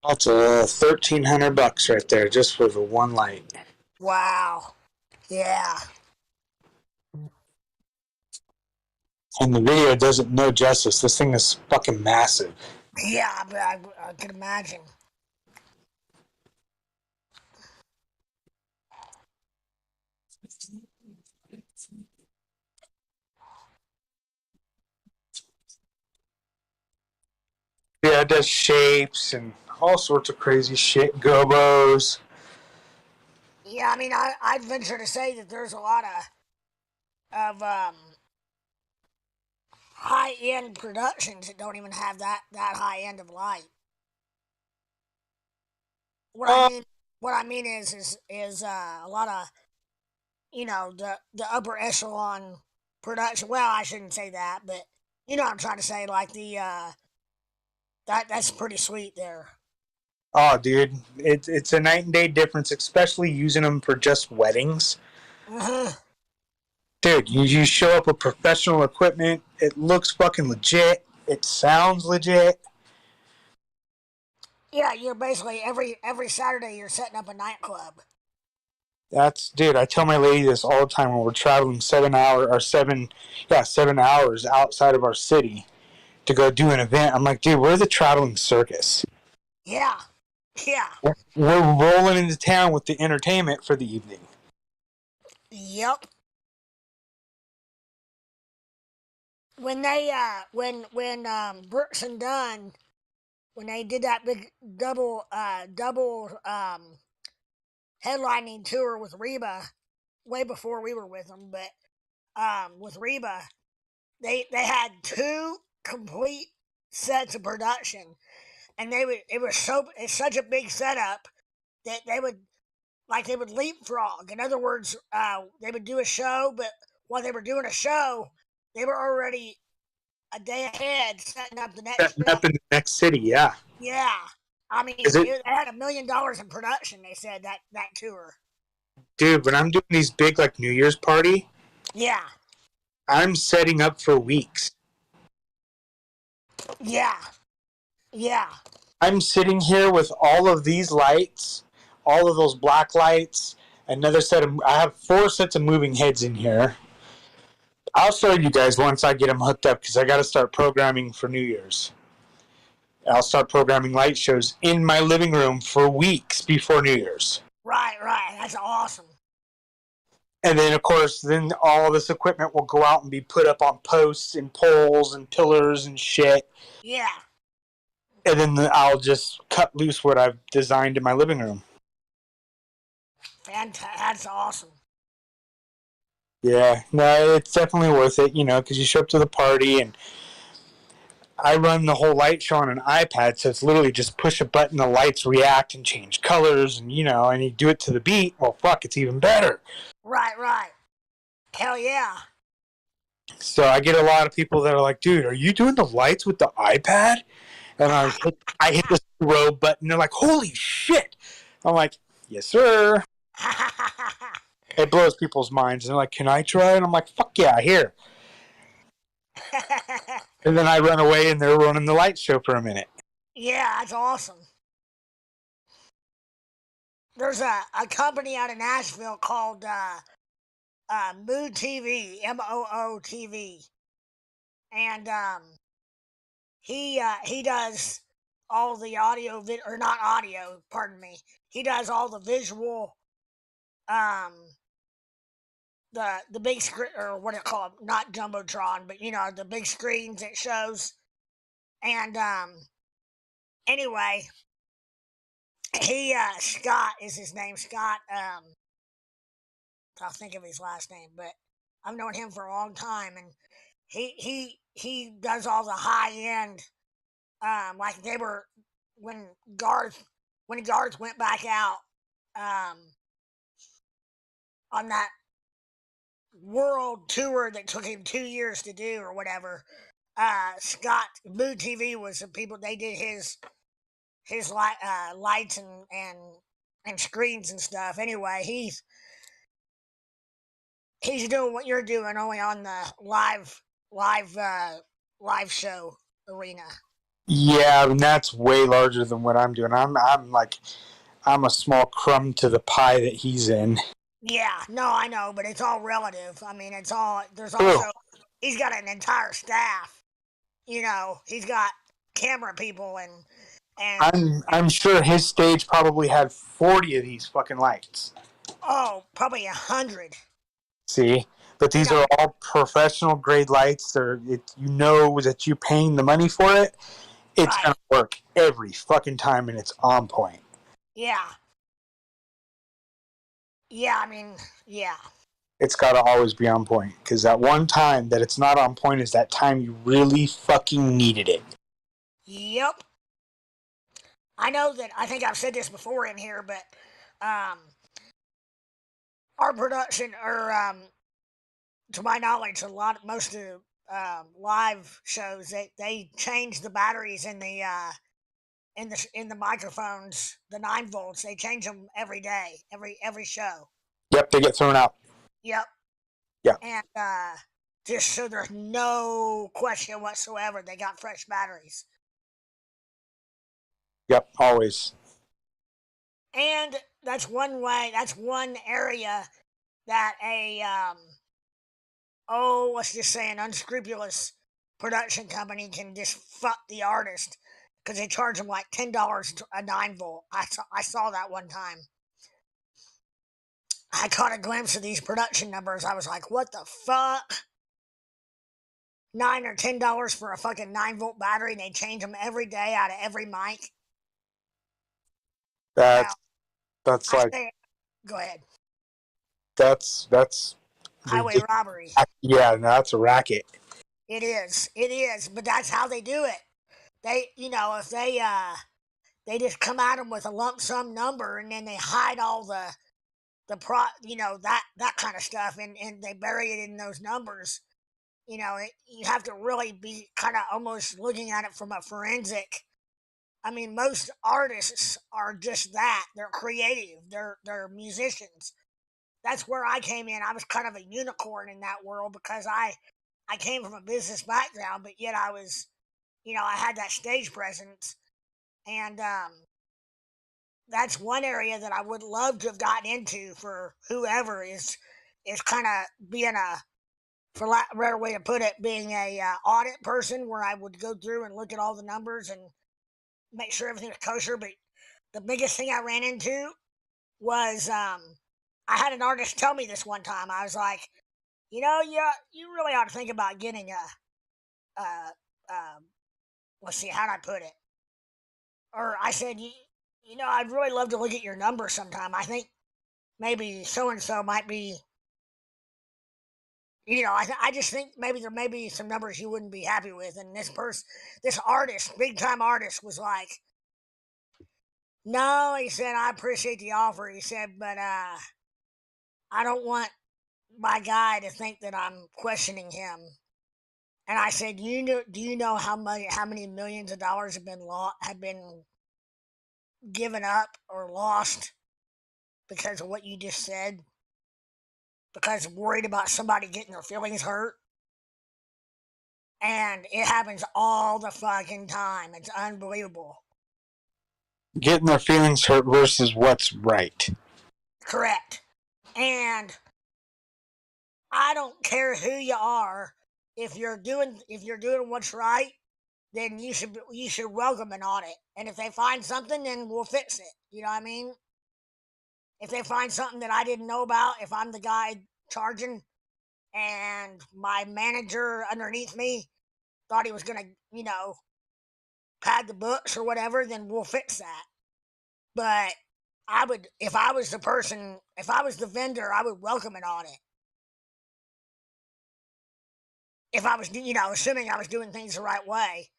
That's $1,300 right there just for the one light. Wow. Yeah. And the video doesn't know justice. This thing is fucking massive. Yeah, but I can imagine. Yeah, it does shapes and all sorts of crazy shit. Gobos. Yeah, I mean, I'd venture to say that there's a lot of high end productions that don't even have that high end of light. What I Uh, mean, what I mean is a lot of the upper echelon production. Well, I shouldn't say that, but you know what I'm trying to say. Like that's pretty sweet there. oh, dude. It's a night and day difference, especially using them for just weddings. Uh-huh. Dude, you show up with professional equipment. It looks fucking legit. It sounds legit. Yeah, you're basically every Saturday you're setting up a nightclub. Dude, I tell my lady this all the time when we're traveling 7 hours outside of our city to go do an event. I'm like, dude, we're the traveling circus. Yeah, yeah, We're rolling into town with the entertainment for the evening. yep. When they when Brooks and Dunn when they did that big double headlining tour with Reba way before we were with them, but with Reba they had two complete sets of production, and it's such a big setup that they would leapfrog. In other words, they would do a show, but while they were doing a show, they were already a day ahead setting up the next Setting show. up in the next city, yeah. Yeah, I mean, Is it, they had $1 million in production. They said that tour. dude? When I'm doing these big like New Year's party, Yeah, I'm setting up for weeks. yeah, yeah. I'm sitting here with all of these lights, all of those black lights, another set of. I have 4 sets of moving heads in here. I'll show you guys once I get them hooked up because I got to start programming for New Year's. I'll start programming light shows in my living room for weeks before New Year's. Right, right. That's awesome. And then, of course, then all this equipment will go out and be put up on posts and poles and pillars and shit. Yeah, And then I'll just cut loose what I've designed in my living room. fantastic. That's awesome. Yeah, no, it's definitely worth it, because you show up to the party and I run the whole light show on an iPad, so it's literally just push a button, the lights react and change colors, and and you do it to the beat. Well, fuck, it's even better. Right, right. Hell yeah. So I get a lot of people that are like, "Dude, are you doing the lights with the iPad?" And I hit the throw button. They're like, "Holy shit!" I'm like, "Yes, sir." It blows people's minds. And they're like, "Can I try it?" I'm like, "Fuck yeah, here." And then I run away, and they're running the light show for a minute. Yeah, that's awesome. There's a company out of Nashville called Mood TV, MOO TV, and he does all the audio or not audio, pardon me. He does all the visual, um, the big screen or what it called, not jumbotron, but the big screens it shows. And anyway, he Scott is his name. Scott. I'll think of his last name, but I've known him for a long time, and he does all the high end. Like they were when Garth when Garth went back out um, on that world tour that took him 2 years to do or whatever. Scott Blue TV was the people they did his lights and screens and stuff. Anyway, he's doing what you're doing, only on the live live show arena. Yeah, and that's way larger than what I'm doing. I'm a small crumb to the pie that he's in. Yeah, no, I know, but it's all relative. I mean, it's all there's True. also he's got an entire staff. He's got camera people and I'm sure his stage probably had 40 of these fucking lights. oh, probably 100. See, but You these know, are all professional grade lights. You know that you're paying the money for it. It's right? gonna work every fucking time, and it's on point. Yeah, yeah. I mean, yeah, It's got to always be on point because that one time that it's not on point is that time you really fucking needed it. yep. I know that. I think I've said this before in here, but um, our production, or to my knowledge, most of live shows they change the batteries in the microphones, the 9 volts. They change them every day, every show. Yep, they get thrown out. Yep, Yeah, and just so there's no question whatsoever, they got fresh batteries. yep, always. And that's one way. That's one area that let's just say an unscrupulous production company can just fuck the artist because they charge them like $10 a 9 volt. I saw that one time. I caught a glimpse of these production numbers. I was like, what the fuck? $9 or $10 for a fucking 9 volt battery, and they change them every day out of every mic. Now, That's that's I like say, go ahead. that's Highway ridiculous. robbery. Yeah, no, that's a racket. It is. It is. But that's how they do it. If they just come at them with a lump sum number, and then they hide all that kind of stuff, and they bury it in those numbers. You have to really be kind of almost looking at it from a forensic. I mean, most artists are just that. They're creative. They're musicians. That's where I came in. I was kind of a unicorn in that world because I came from a business background, but yet I was, I had that stage presence, and that's one area that I would love to have gotten into for whoever is kind of being a, for lack of a better way to put it, being a audit person where I would go through and look at all the numbers and make sure everything's kosher. But the biggest thing I ran into was I had an artist tell me this one time. I was like, you really ought to think about getting a let's see, how'd I put it? Or I said, I'd really love to look at your numbers sometime. I think maybe so and so might be, I just think maybe there may be some numbers you wouldn't be happy with. And this artist, big time artist, was like, no, he said, I appreciate the offer. He said, but I don't want my guy to think that I'm questioning him. And I said, do you know how many millions of dollars have been given up or lost because of what you just said? Because worried about somebody getting their feelings hurt. And it happens all the fucking time. It's unbelievable. Getting their feelings hurt versus what's right. Correct. And I don't care who you are. If you're doing what's right, then you should welcome an audit. And if they find something, then we'll fix it. You know what I mean? If they find something that I didn't know about, if I'm the guy charging and my manager underneath me thought he was gonna, pad the books or whatever, then we'll fix that. But if I was the person, if I was the vendor, I would welcome an audit. If I was, assuming I was doing things the right way.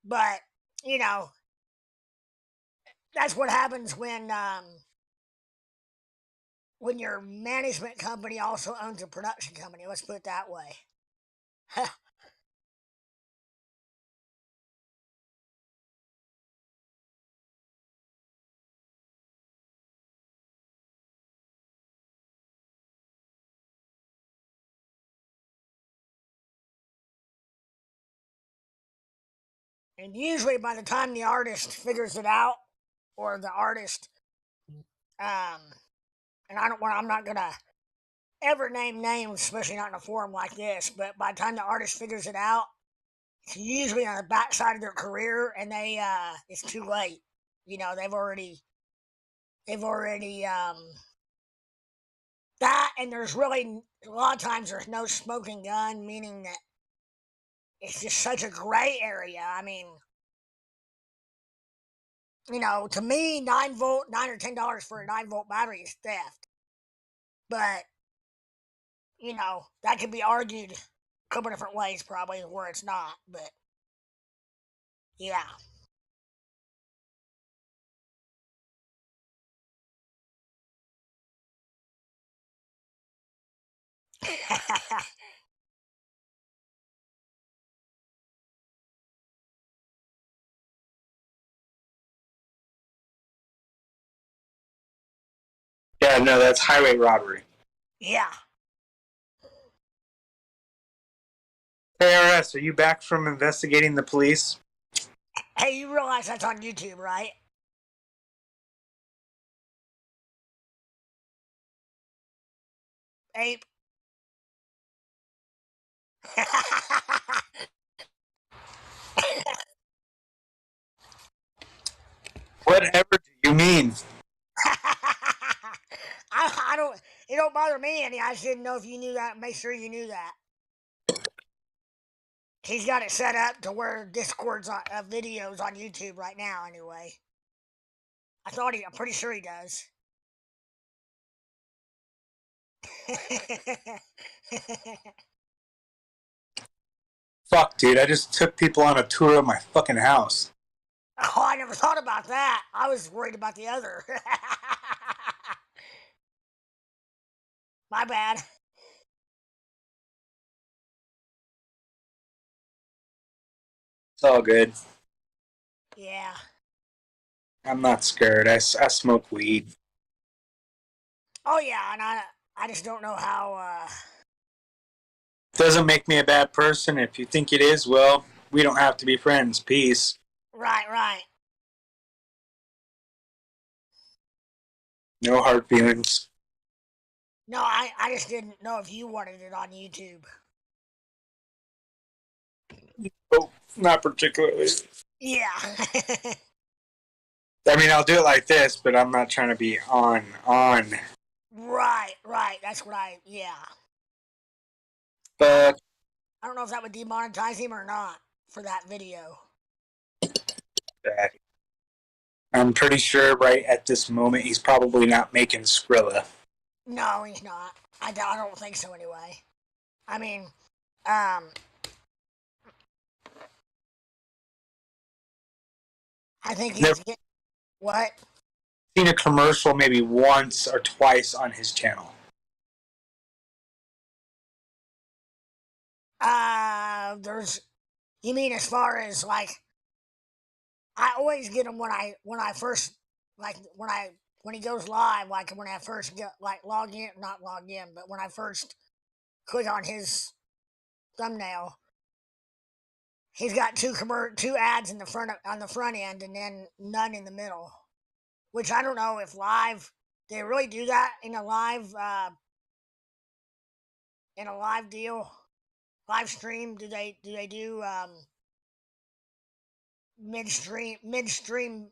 But, you know, that's what happens when your management company also owns a production company. Let's put it that way. And usually by the time the artist figures it out, or the artist, and I'm not gonna ever name names, especially not in a forum like this, but by the time the artist figures it out, it's usually on the backside of their career, and it's too late. You know, they've already, that, and there's really, a lot of times there's no smoking gun, meaning that it's just such a gray area. I mean, you know, to me, 9 volt, $9 or $10 for a 9 volt battery is theft. But, you know, that could be argued a couple different ways, probably, where it's not. But, yeah. Yeah, no, that's highway robbery. Yeah. KRS, are you back from investigating the police? Hey, you realize that's on YouTube, right? Ape. Whatever do you mean? I don't. It don't bother me any. I just didn't know if you knew that. Make sure you knew that. He's got it set up to where Discord's on, videos on YouTube right now. Anyway, I'm pretty sure he does. Fuck, dude, I just took people on a tour of my fucking house. Oh, I never thought about that. I was worried about the other. My bad. It's all good. Yeah. I'm not scared. I smoke weed. Oh yeah, and I just don't know how. Doesn't make me a bad person. If you think it is, well, we don't have to be friends. Peace. Right. No hard feelings. No, I just didn't know if you wanted it on YouTube. Oh, not particularly. Yeah. I mean, I'll do it like this, but I'm not trying to be on. Right. That's what yeah. But I don't know if that would demonetize him or not for that video. I'm pretty sure right at this moment he's probably not making Skrilla. No, he's not. I don't think so anyway. I mean, I think he's Never what? seen a commercial maybe once or twice on his channel. You mean as far as like, I always get him when I first, like, when he goes live, like when I first get, like, not log in, but when I first click on his thumbnail, he's got two ads in the front on the front end, and then none in the middle. Which I don't know if live, they really do that in a live deal, live stream. Do they do midstream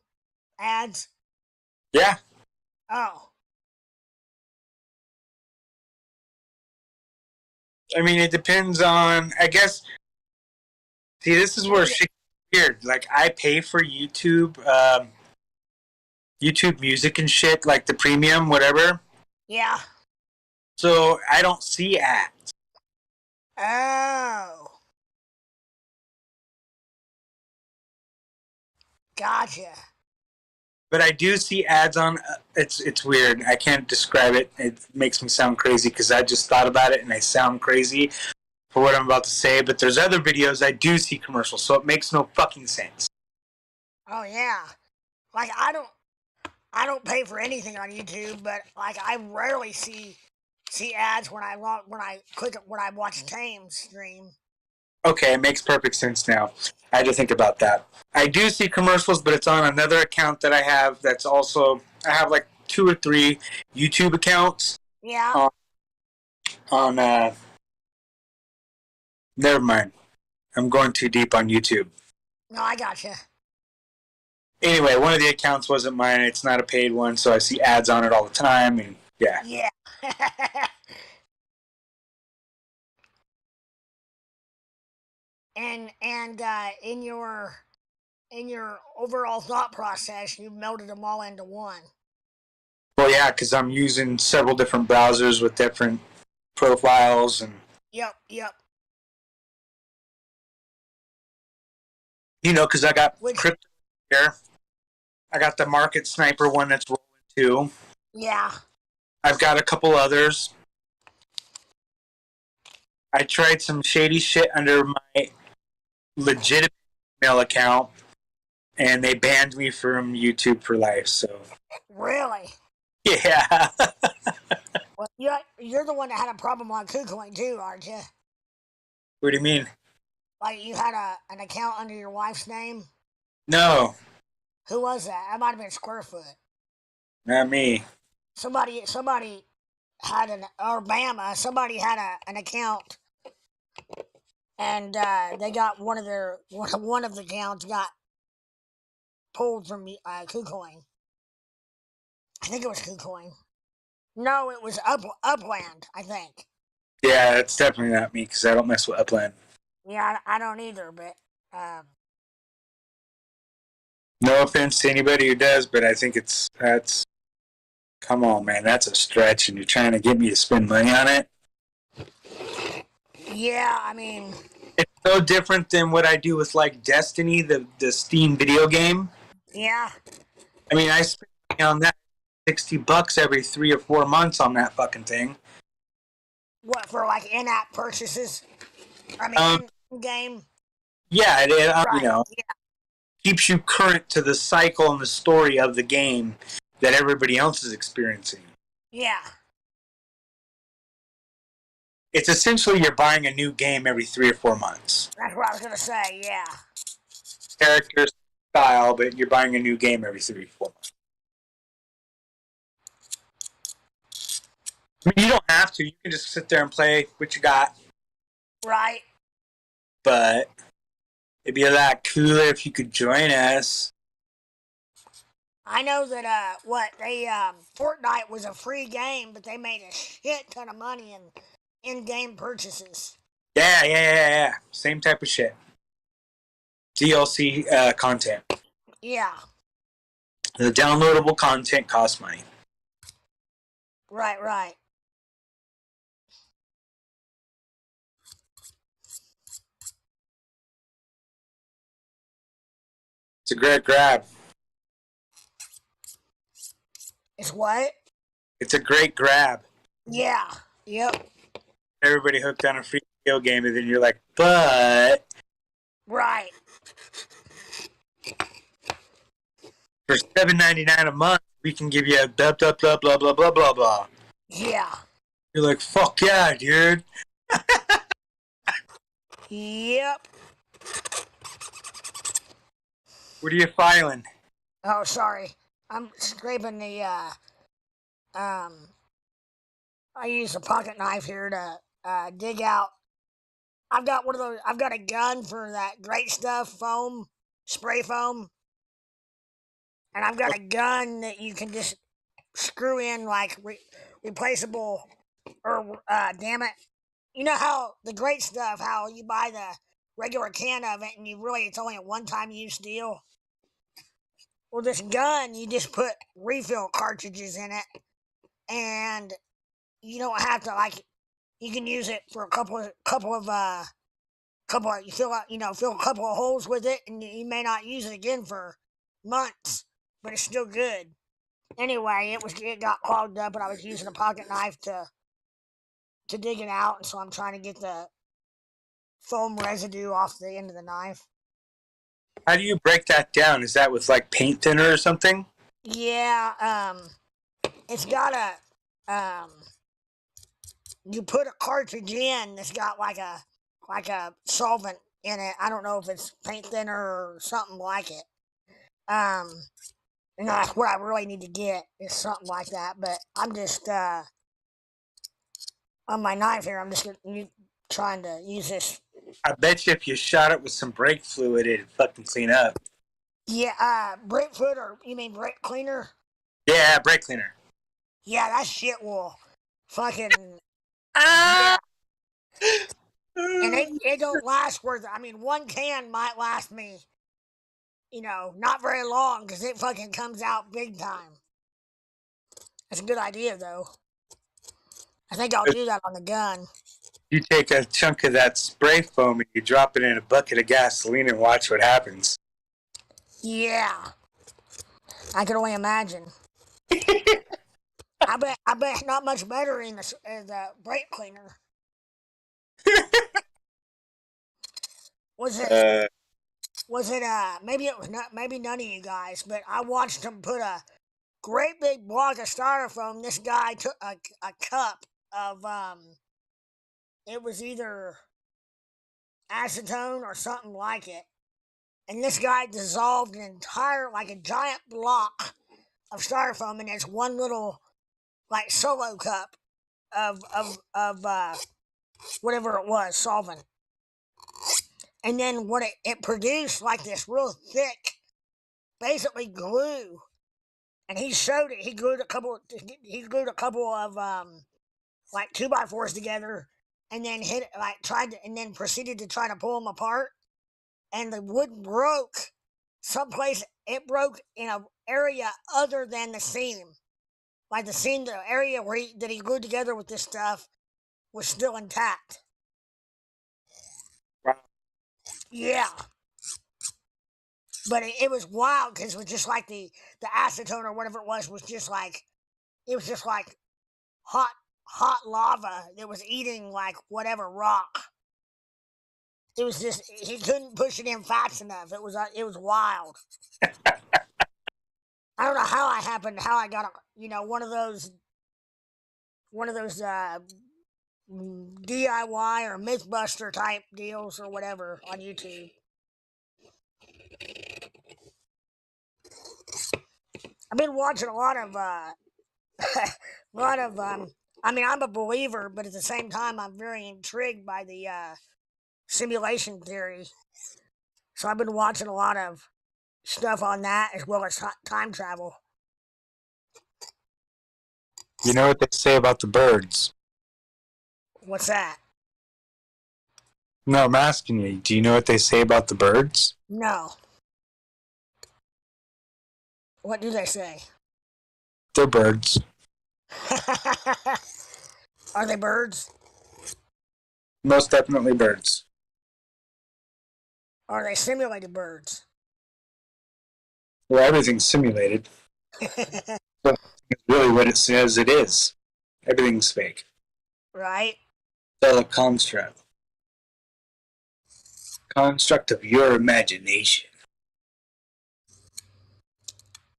ads? Yeah. Oh. I mean, it depends on, I guess. See, this is where shit's weird. Like, I pay for YouTube, YouTube Music and shit, like the premium, whatever. Yeah. So I don't see ads. Oh. Gotcha. But I do see ads on. It's weird. I can't describe it. It makes me sound crazy because I just thought about it and I sound crazy for what I'm about to say. But there's other videos I do see commercials, so it makes no fucking sense. Oh yeah. Like, I don't pay for anything on YouTube, but like, I rarely see ads when I click when I watch Tame's stream. Okay, it makes perfect sense now. I had to think about that. I do see commercials, but it's on another account that I have that's also... I have like 2 or 3 YouTube accounts Yeah. on never mind. I'm going too deep on YouTube. No, I gotcha. Anyway, one of the accounts wasn't mine. It's not a paid one, so I see ads on it all the time, and yeah. Yeah. and in your overall thought process, you melded them all into one. Well, yeah, because I'm using several different browsers with different profiles, and Yep. because I got Which, crypto here. I got the Market Sniper one that's rolling too. yeah. I've got a couple others. I tried some shady shit under my legitimate email account, and they banned me from YouTube for life. So Really? yeah. Well, you're the one that had a problem on Kucoin too, aren't you? What do you mean? Like you had an account under your wife's name. No, Who was that? That might have been Squarefoot. not me. Somebody had somebody had an account, and they got one of the accounts got pulled from Kucoin. I think it was Kucoin. No, it was Upland. I think. Yeah, it's definitely not me because I don't mess with Upland. Yeah, I don't either, but No offense to anybody who does, but I think that's. Come on, man, that's a stretch, and you're trying to get me to spend money on it. yeah, I mean, It's so different than what I do with like Destiny, the Steam video game. yeah, I mean, I spend money on that $60 every 3 or 4 months on that fucking thing. what for like in-app purchases? I Um, mean, in-game. yeah, Right. keeps you current to the cycle and the story of the game that everybody else is experiencing. Yeah. It's essentially you're buying a new game every 3 or 4 months. That's what I was gonna say. Yeah. Character style, but you're buying a new game every 3 or 4 months. I mean, you don't have to. You can just sit there and play what you got. Right. But it'd be a lot cooler if you could join us. I know that Fortnite was a free game, but they made a shit ton of money in-game purchases. Yeah. Same type of shit. DLC content. Yeah. The downloadable content costs money. Right. It's a great grab. It's what? It's a great grab. Yeah. Yep. Everybody hooked on a free video game, and then you're like, but Right. for $7.99 a month, we can give you a blah blah blah blah blah blah blah blah. Yeah. You're like, fuck yeah, dude. Yep. What are you filing? Oh, sorry. I'm scraping the I use a pocket knife here to dig out. I've got one of those. I've got a gun for that great stuff foam, spray foam, and I've got a gun that you can just screw in like replaceable. Or damn it, you know how the great stuff, how you buy the regular can of it, and it's only a one-time use deal. Well, this gun, you just put refill cartridges in it, and you don't have to you can use it for a couple of you fill a couple of holes with it, and you may not use it again for months, but it's still good. Anyway, it got clogged up, and I was using a pocket knife to dig it out, and so I'm trying to get the foam residue off the end of the knife. How do you break that down? Is that with like paint thinner or something? Yeah, it's got you put a cartridge in that's got like a like a solvent in it. I don't know if it's paint thinner or something like it. And that's what I really need to get is something like that. But I'm just on my knife here. I'm just trying to use this. I bet you if you shot it with some brake fluid, it'd fucking clean up. Yeah, brake fluid, or you mean brake cleaner? Yeah, brake cleaner. Yeah, that shit will fucking Ah! yeah. And it don't last worth. I mean, one can might last me, not very long because it fucking comes out big time. That's a good idea though. I think I'll do that on the gun. You take a chunk of that spray foam and you drop it in a bucket of gasoline and watch what happens. Yeah, I can only imagine. I bet not much better in the brake cleaner. Was it? Was it? Maybe it was not. Maybe none of you guys, but I watched him put a great big block of styrofoam. This guy took a cup of It was either acetone or something like it, and this guy dissolved an entire, like a giant block of styrofoam in this one little, like, solo cup of whatever it was, solvent. And then what it produced, like this real thick, basically glue. And he showed it. He glued a couple. He glued a couple of like 2x4s together, and then hit it, like tried to, and then proceeded to try to pull them apart. And the wood broke someplace. It broke in an area other than the seam. Like the area where that he glued together with this stuff was still intact. Wow. Yeah. But it was wild because it was just like the acetone or whatever it was just like, it was just like hot lava that was eating like whatever rock. It was just, he couldn't push it in fast enough. It was wild. I don't know how I got one of those DIY or MythBuster type deals or whatever on YouTube. I've been watching a lot of a lot of I mean, I'm a believer, but at the same time I'm very intrigued by the simulation theory. So I've been watching a lot of stuff on that as well as time travel. You know what they say about the birds? What's that? No, I'm asking you. Do you know what they say about the birds? No. What do they say? They're birds. Are they birds? Most definitely birds. Are they simulated birds? Well, everything's simulated. But it's really what it says it is. Everything's fake. Right? It's all a construct. Construct of your imagination.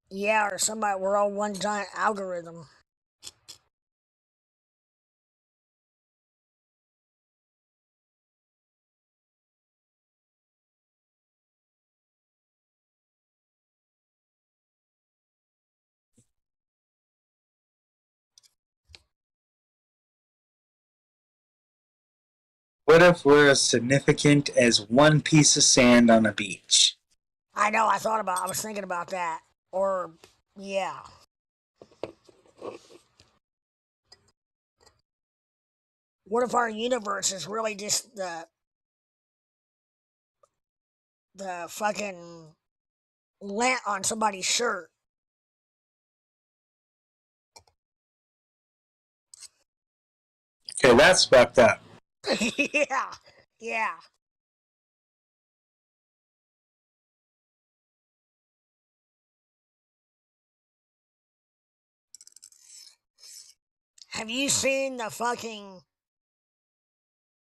Yeah, or somebody, we're all one giant algorithm. What if we're as significant as one piece of sand on a beach? I know, I was thinking about that. Or, yeah. What if our universe is really just the fucking lint on somebody's shirt? Okay, that's fucked up. Yeah. Yeah. Have you seen the fucking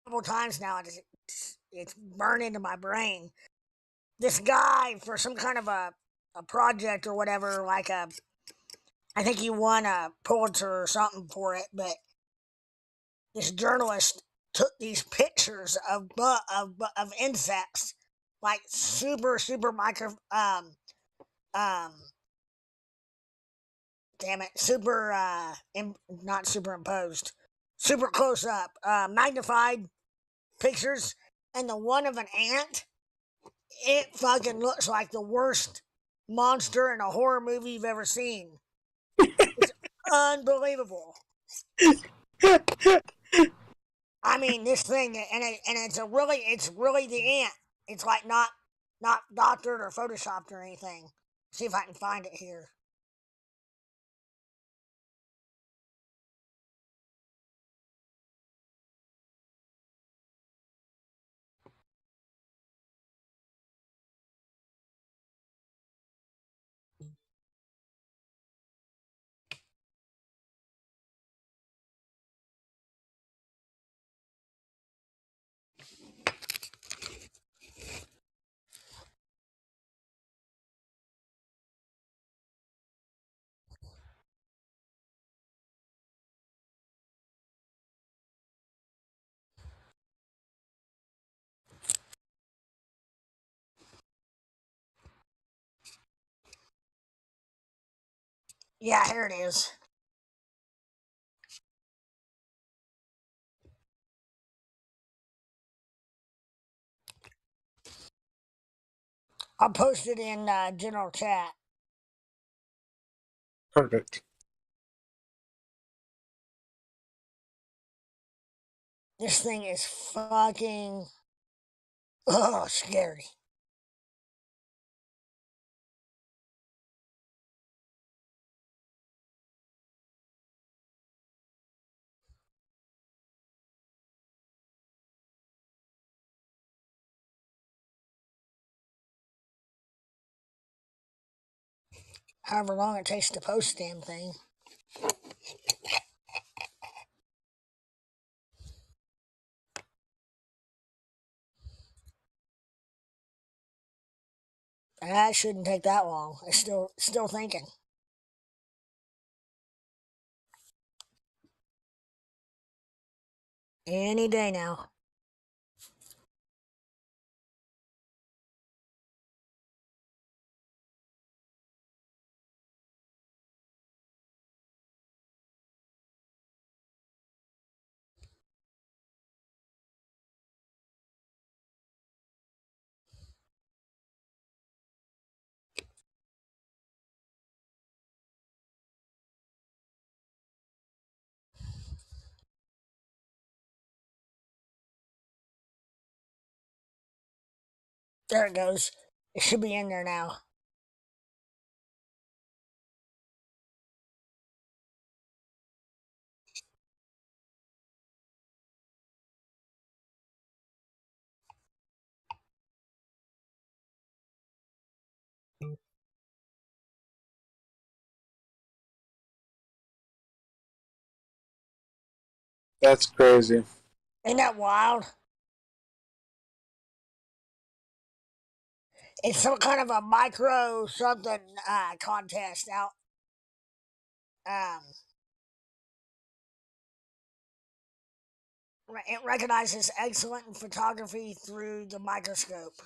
couple times now? It's burned into my brain. This guy for some kind of a project or whatever, like I think he won a Pulitzer or something for it, but this journalist took these pictures of insects, like super micro um damn it, super not superimposed, super close up, magnified pictures, and the one of an ant, it fucking looks like the worst monster in a horror movie you've ever seen. It's unbelievable. I mean, this thing, and it's really the ant. It's like not doctored or photoshopped or anything. See if I can find it here. Yeah, here it is. I'll post it in general chat. Perfect. This thing is fucking scary. However long it takes to post the damn thing. That shouldn't take that long. I'm still thinking. Any day now. There it goes. It should be in there now. That's crazy. Ain't that wild? It's some kind of a micro something contest out. Um, it recognizes excellent in photography through the microscope.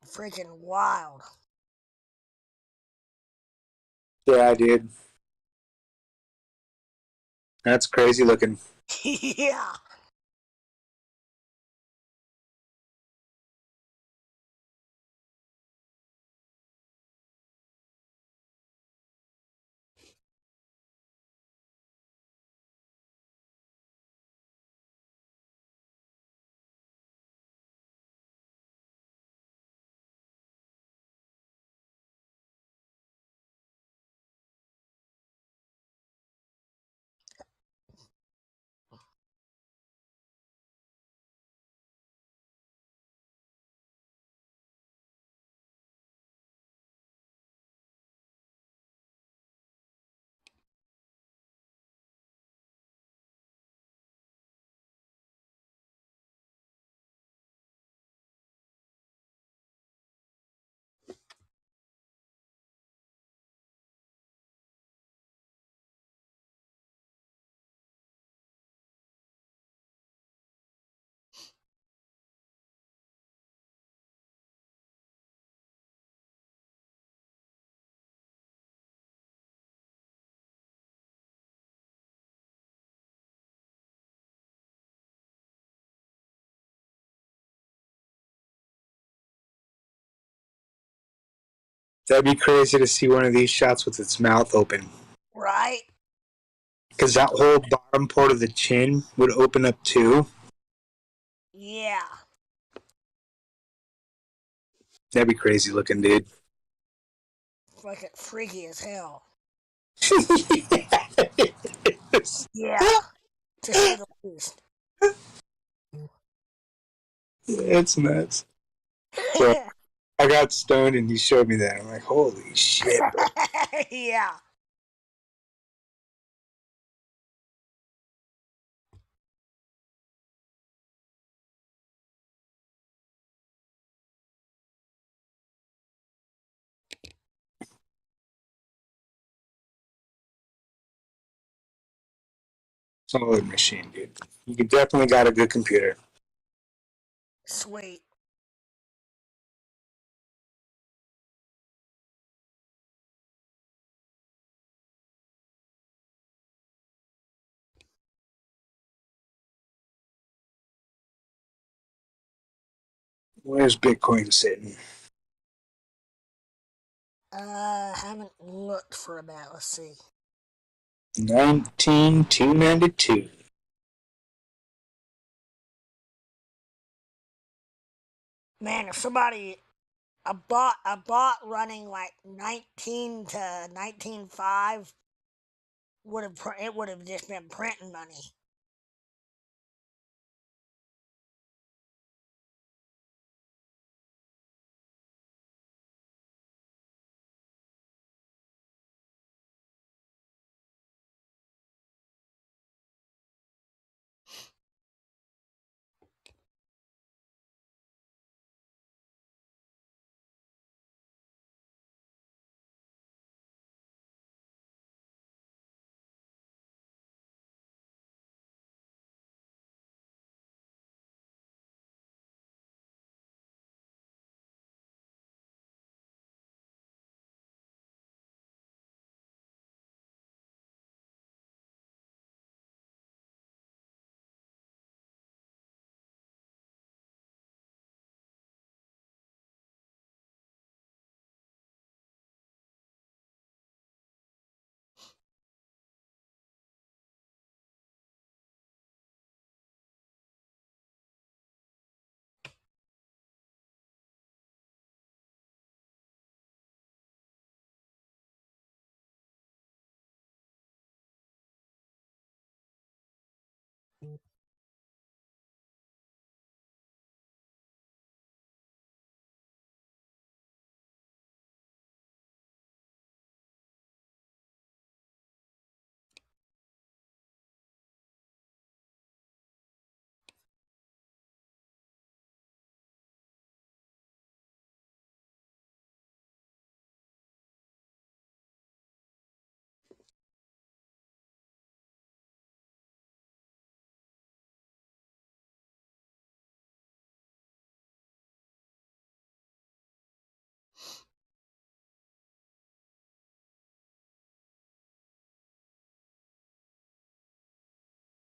Freaking wild. Yeah, dude. That's crazy looking. Yeah. That'd be crazy to see one of these shots with its mouth open. Right? Because that whole bottom part of the chin would open up too. Yeah. That'd be crazy looking, dude. Fucking freaky as hell. Yes. Yeah. To say the least. It's nuts. So I got stoned and he showed me that. I'm like, holy shit, bro. Yeah. Solid machine, dude. You definitely got a good computer. Sweet. Where's Bitcoin sitting? Haven't looked for a bit. Let's see. 19,292. Man, if somebody a bot running like 19 to 19.5 would have just been printing money.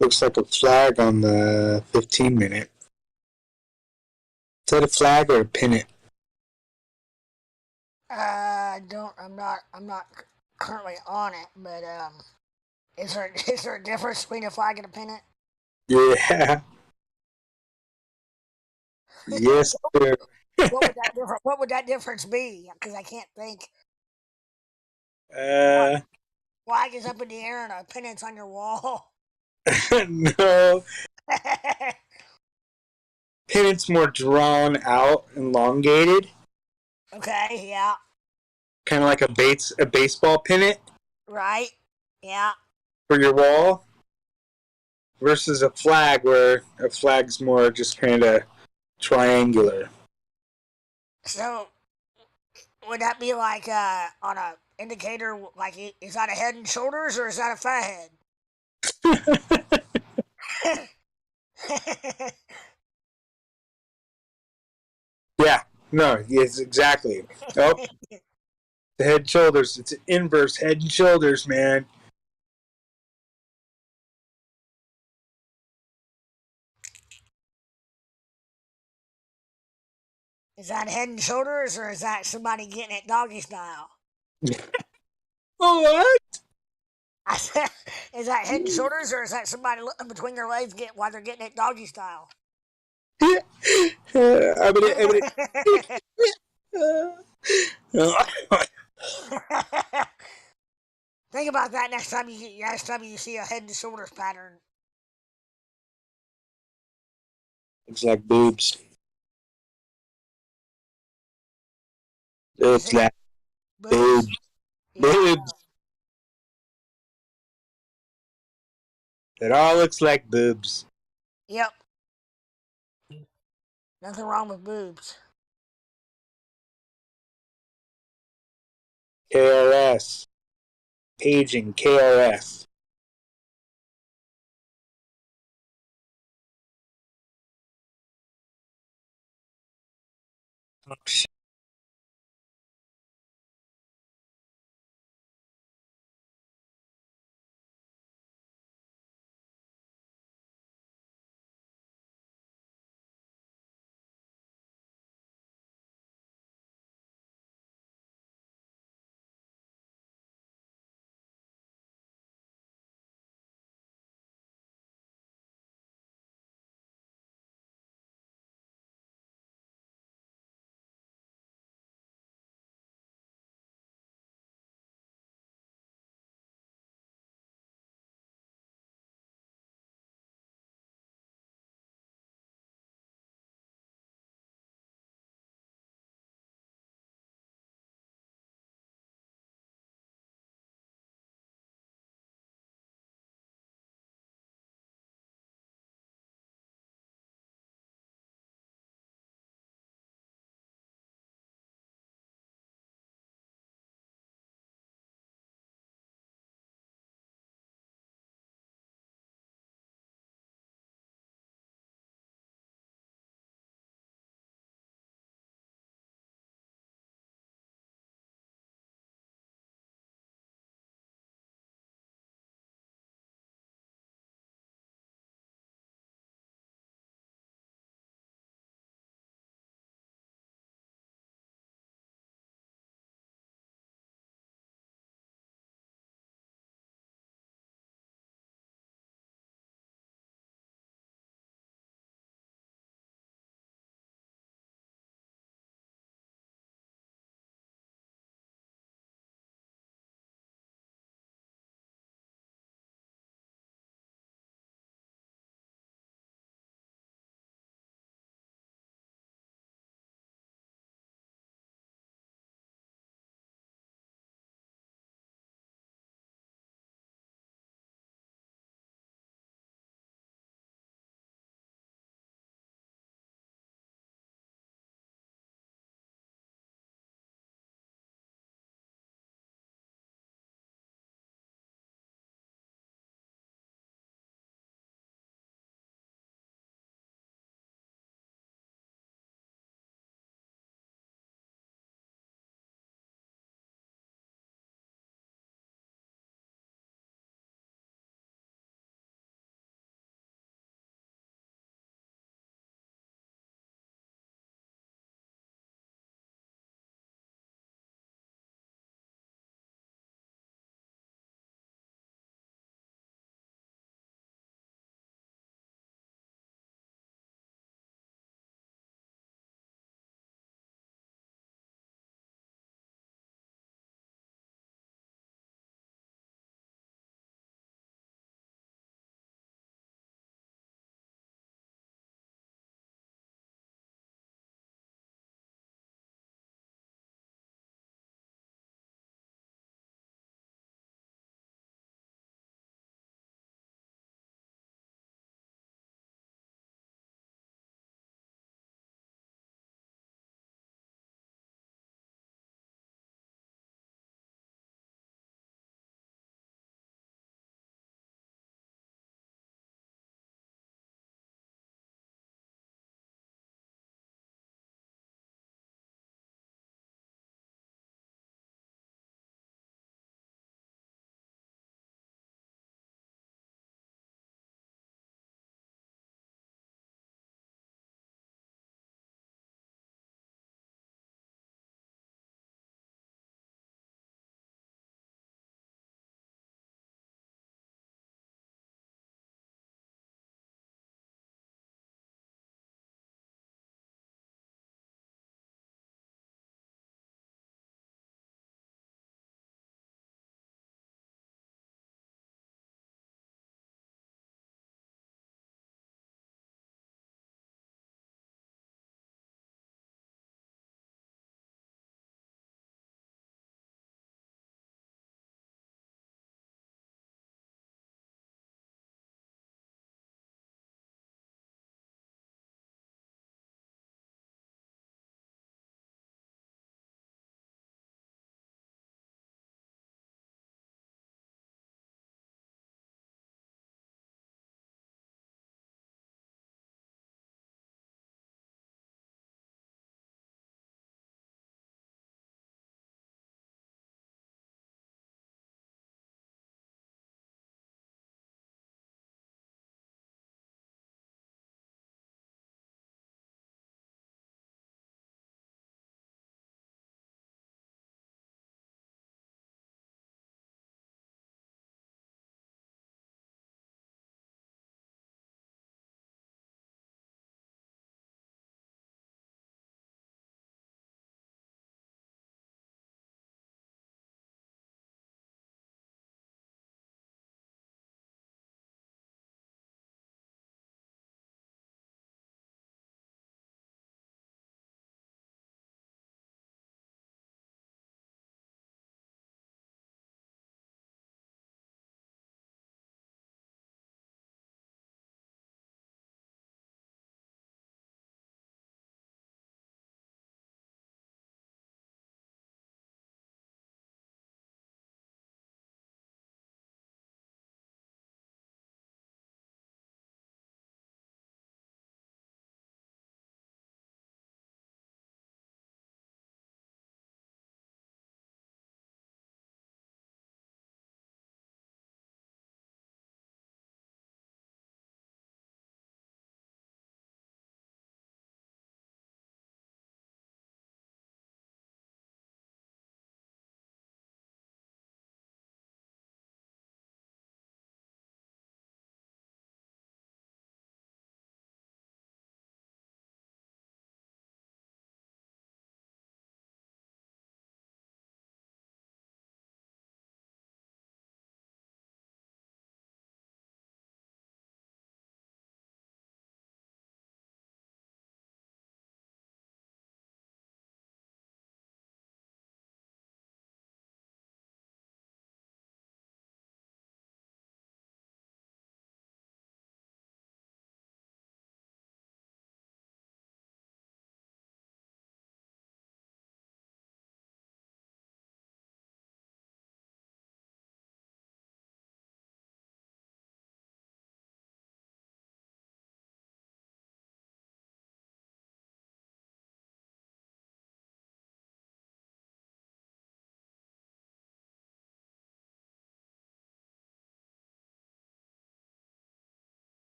Looks like a flag on the 15-minute. Is that a flag or a pennant? Don't. I'm not currently on it, but is there is there a difference between a flag and a pennant? Yeah. Yes, sir. What would that difference be? Because I can't think. What Uh, flag is up in the air and a pennant's on your wall? no. Pennant's more drawn out, elongated, Okay, yeah, kind of like a baseball pennant right, yeah. for your wall, versus a flag where a flag's more just kind of triangular. So would that be like on a indicator? Like, is that a head and shoulders or is that a fat head? Yeah, no, yes, exactly. Oh, the head and shoulders. It's an inverse head and shoulders, man. Is that head and shoulders, or is that somebody getting it doggy style? Oh, what? I said, is that head and shoulders, or is that somebody looking between their legs while they're getting it doggy style? I Think about that next time you see a head and shoulders pattern. Looks like boobs. You Looks see like boobs? boobs. Yeah, I Boobs. know. It all looks like boobs. Yep. Nothing wrong with boobs. KRS. Paging KRS. Oh, shit.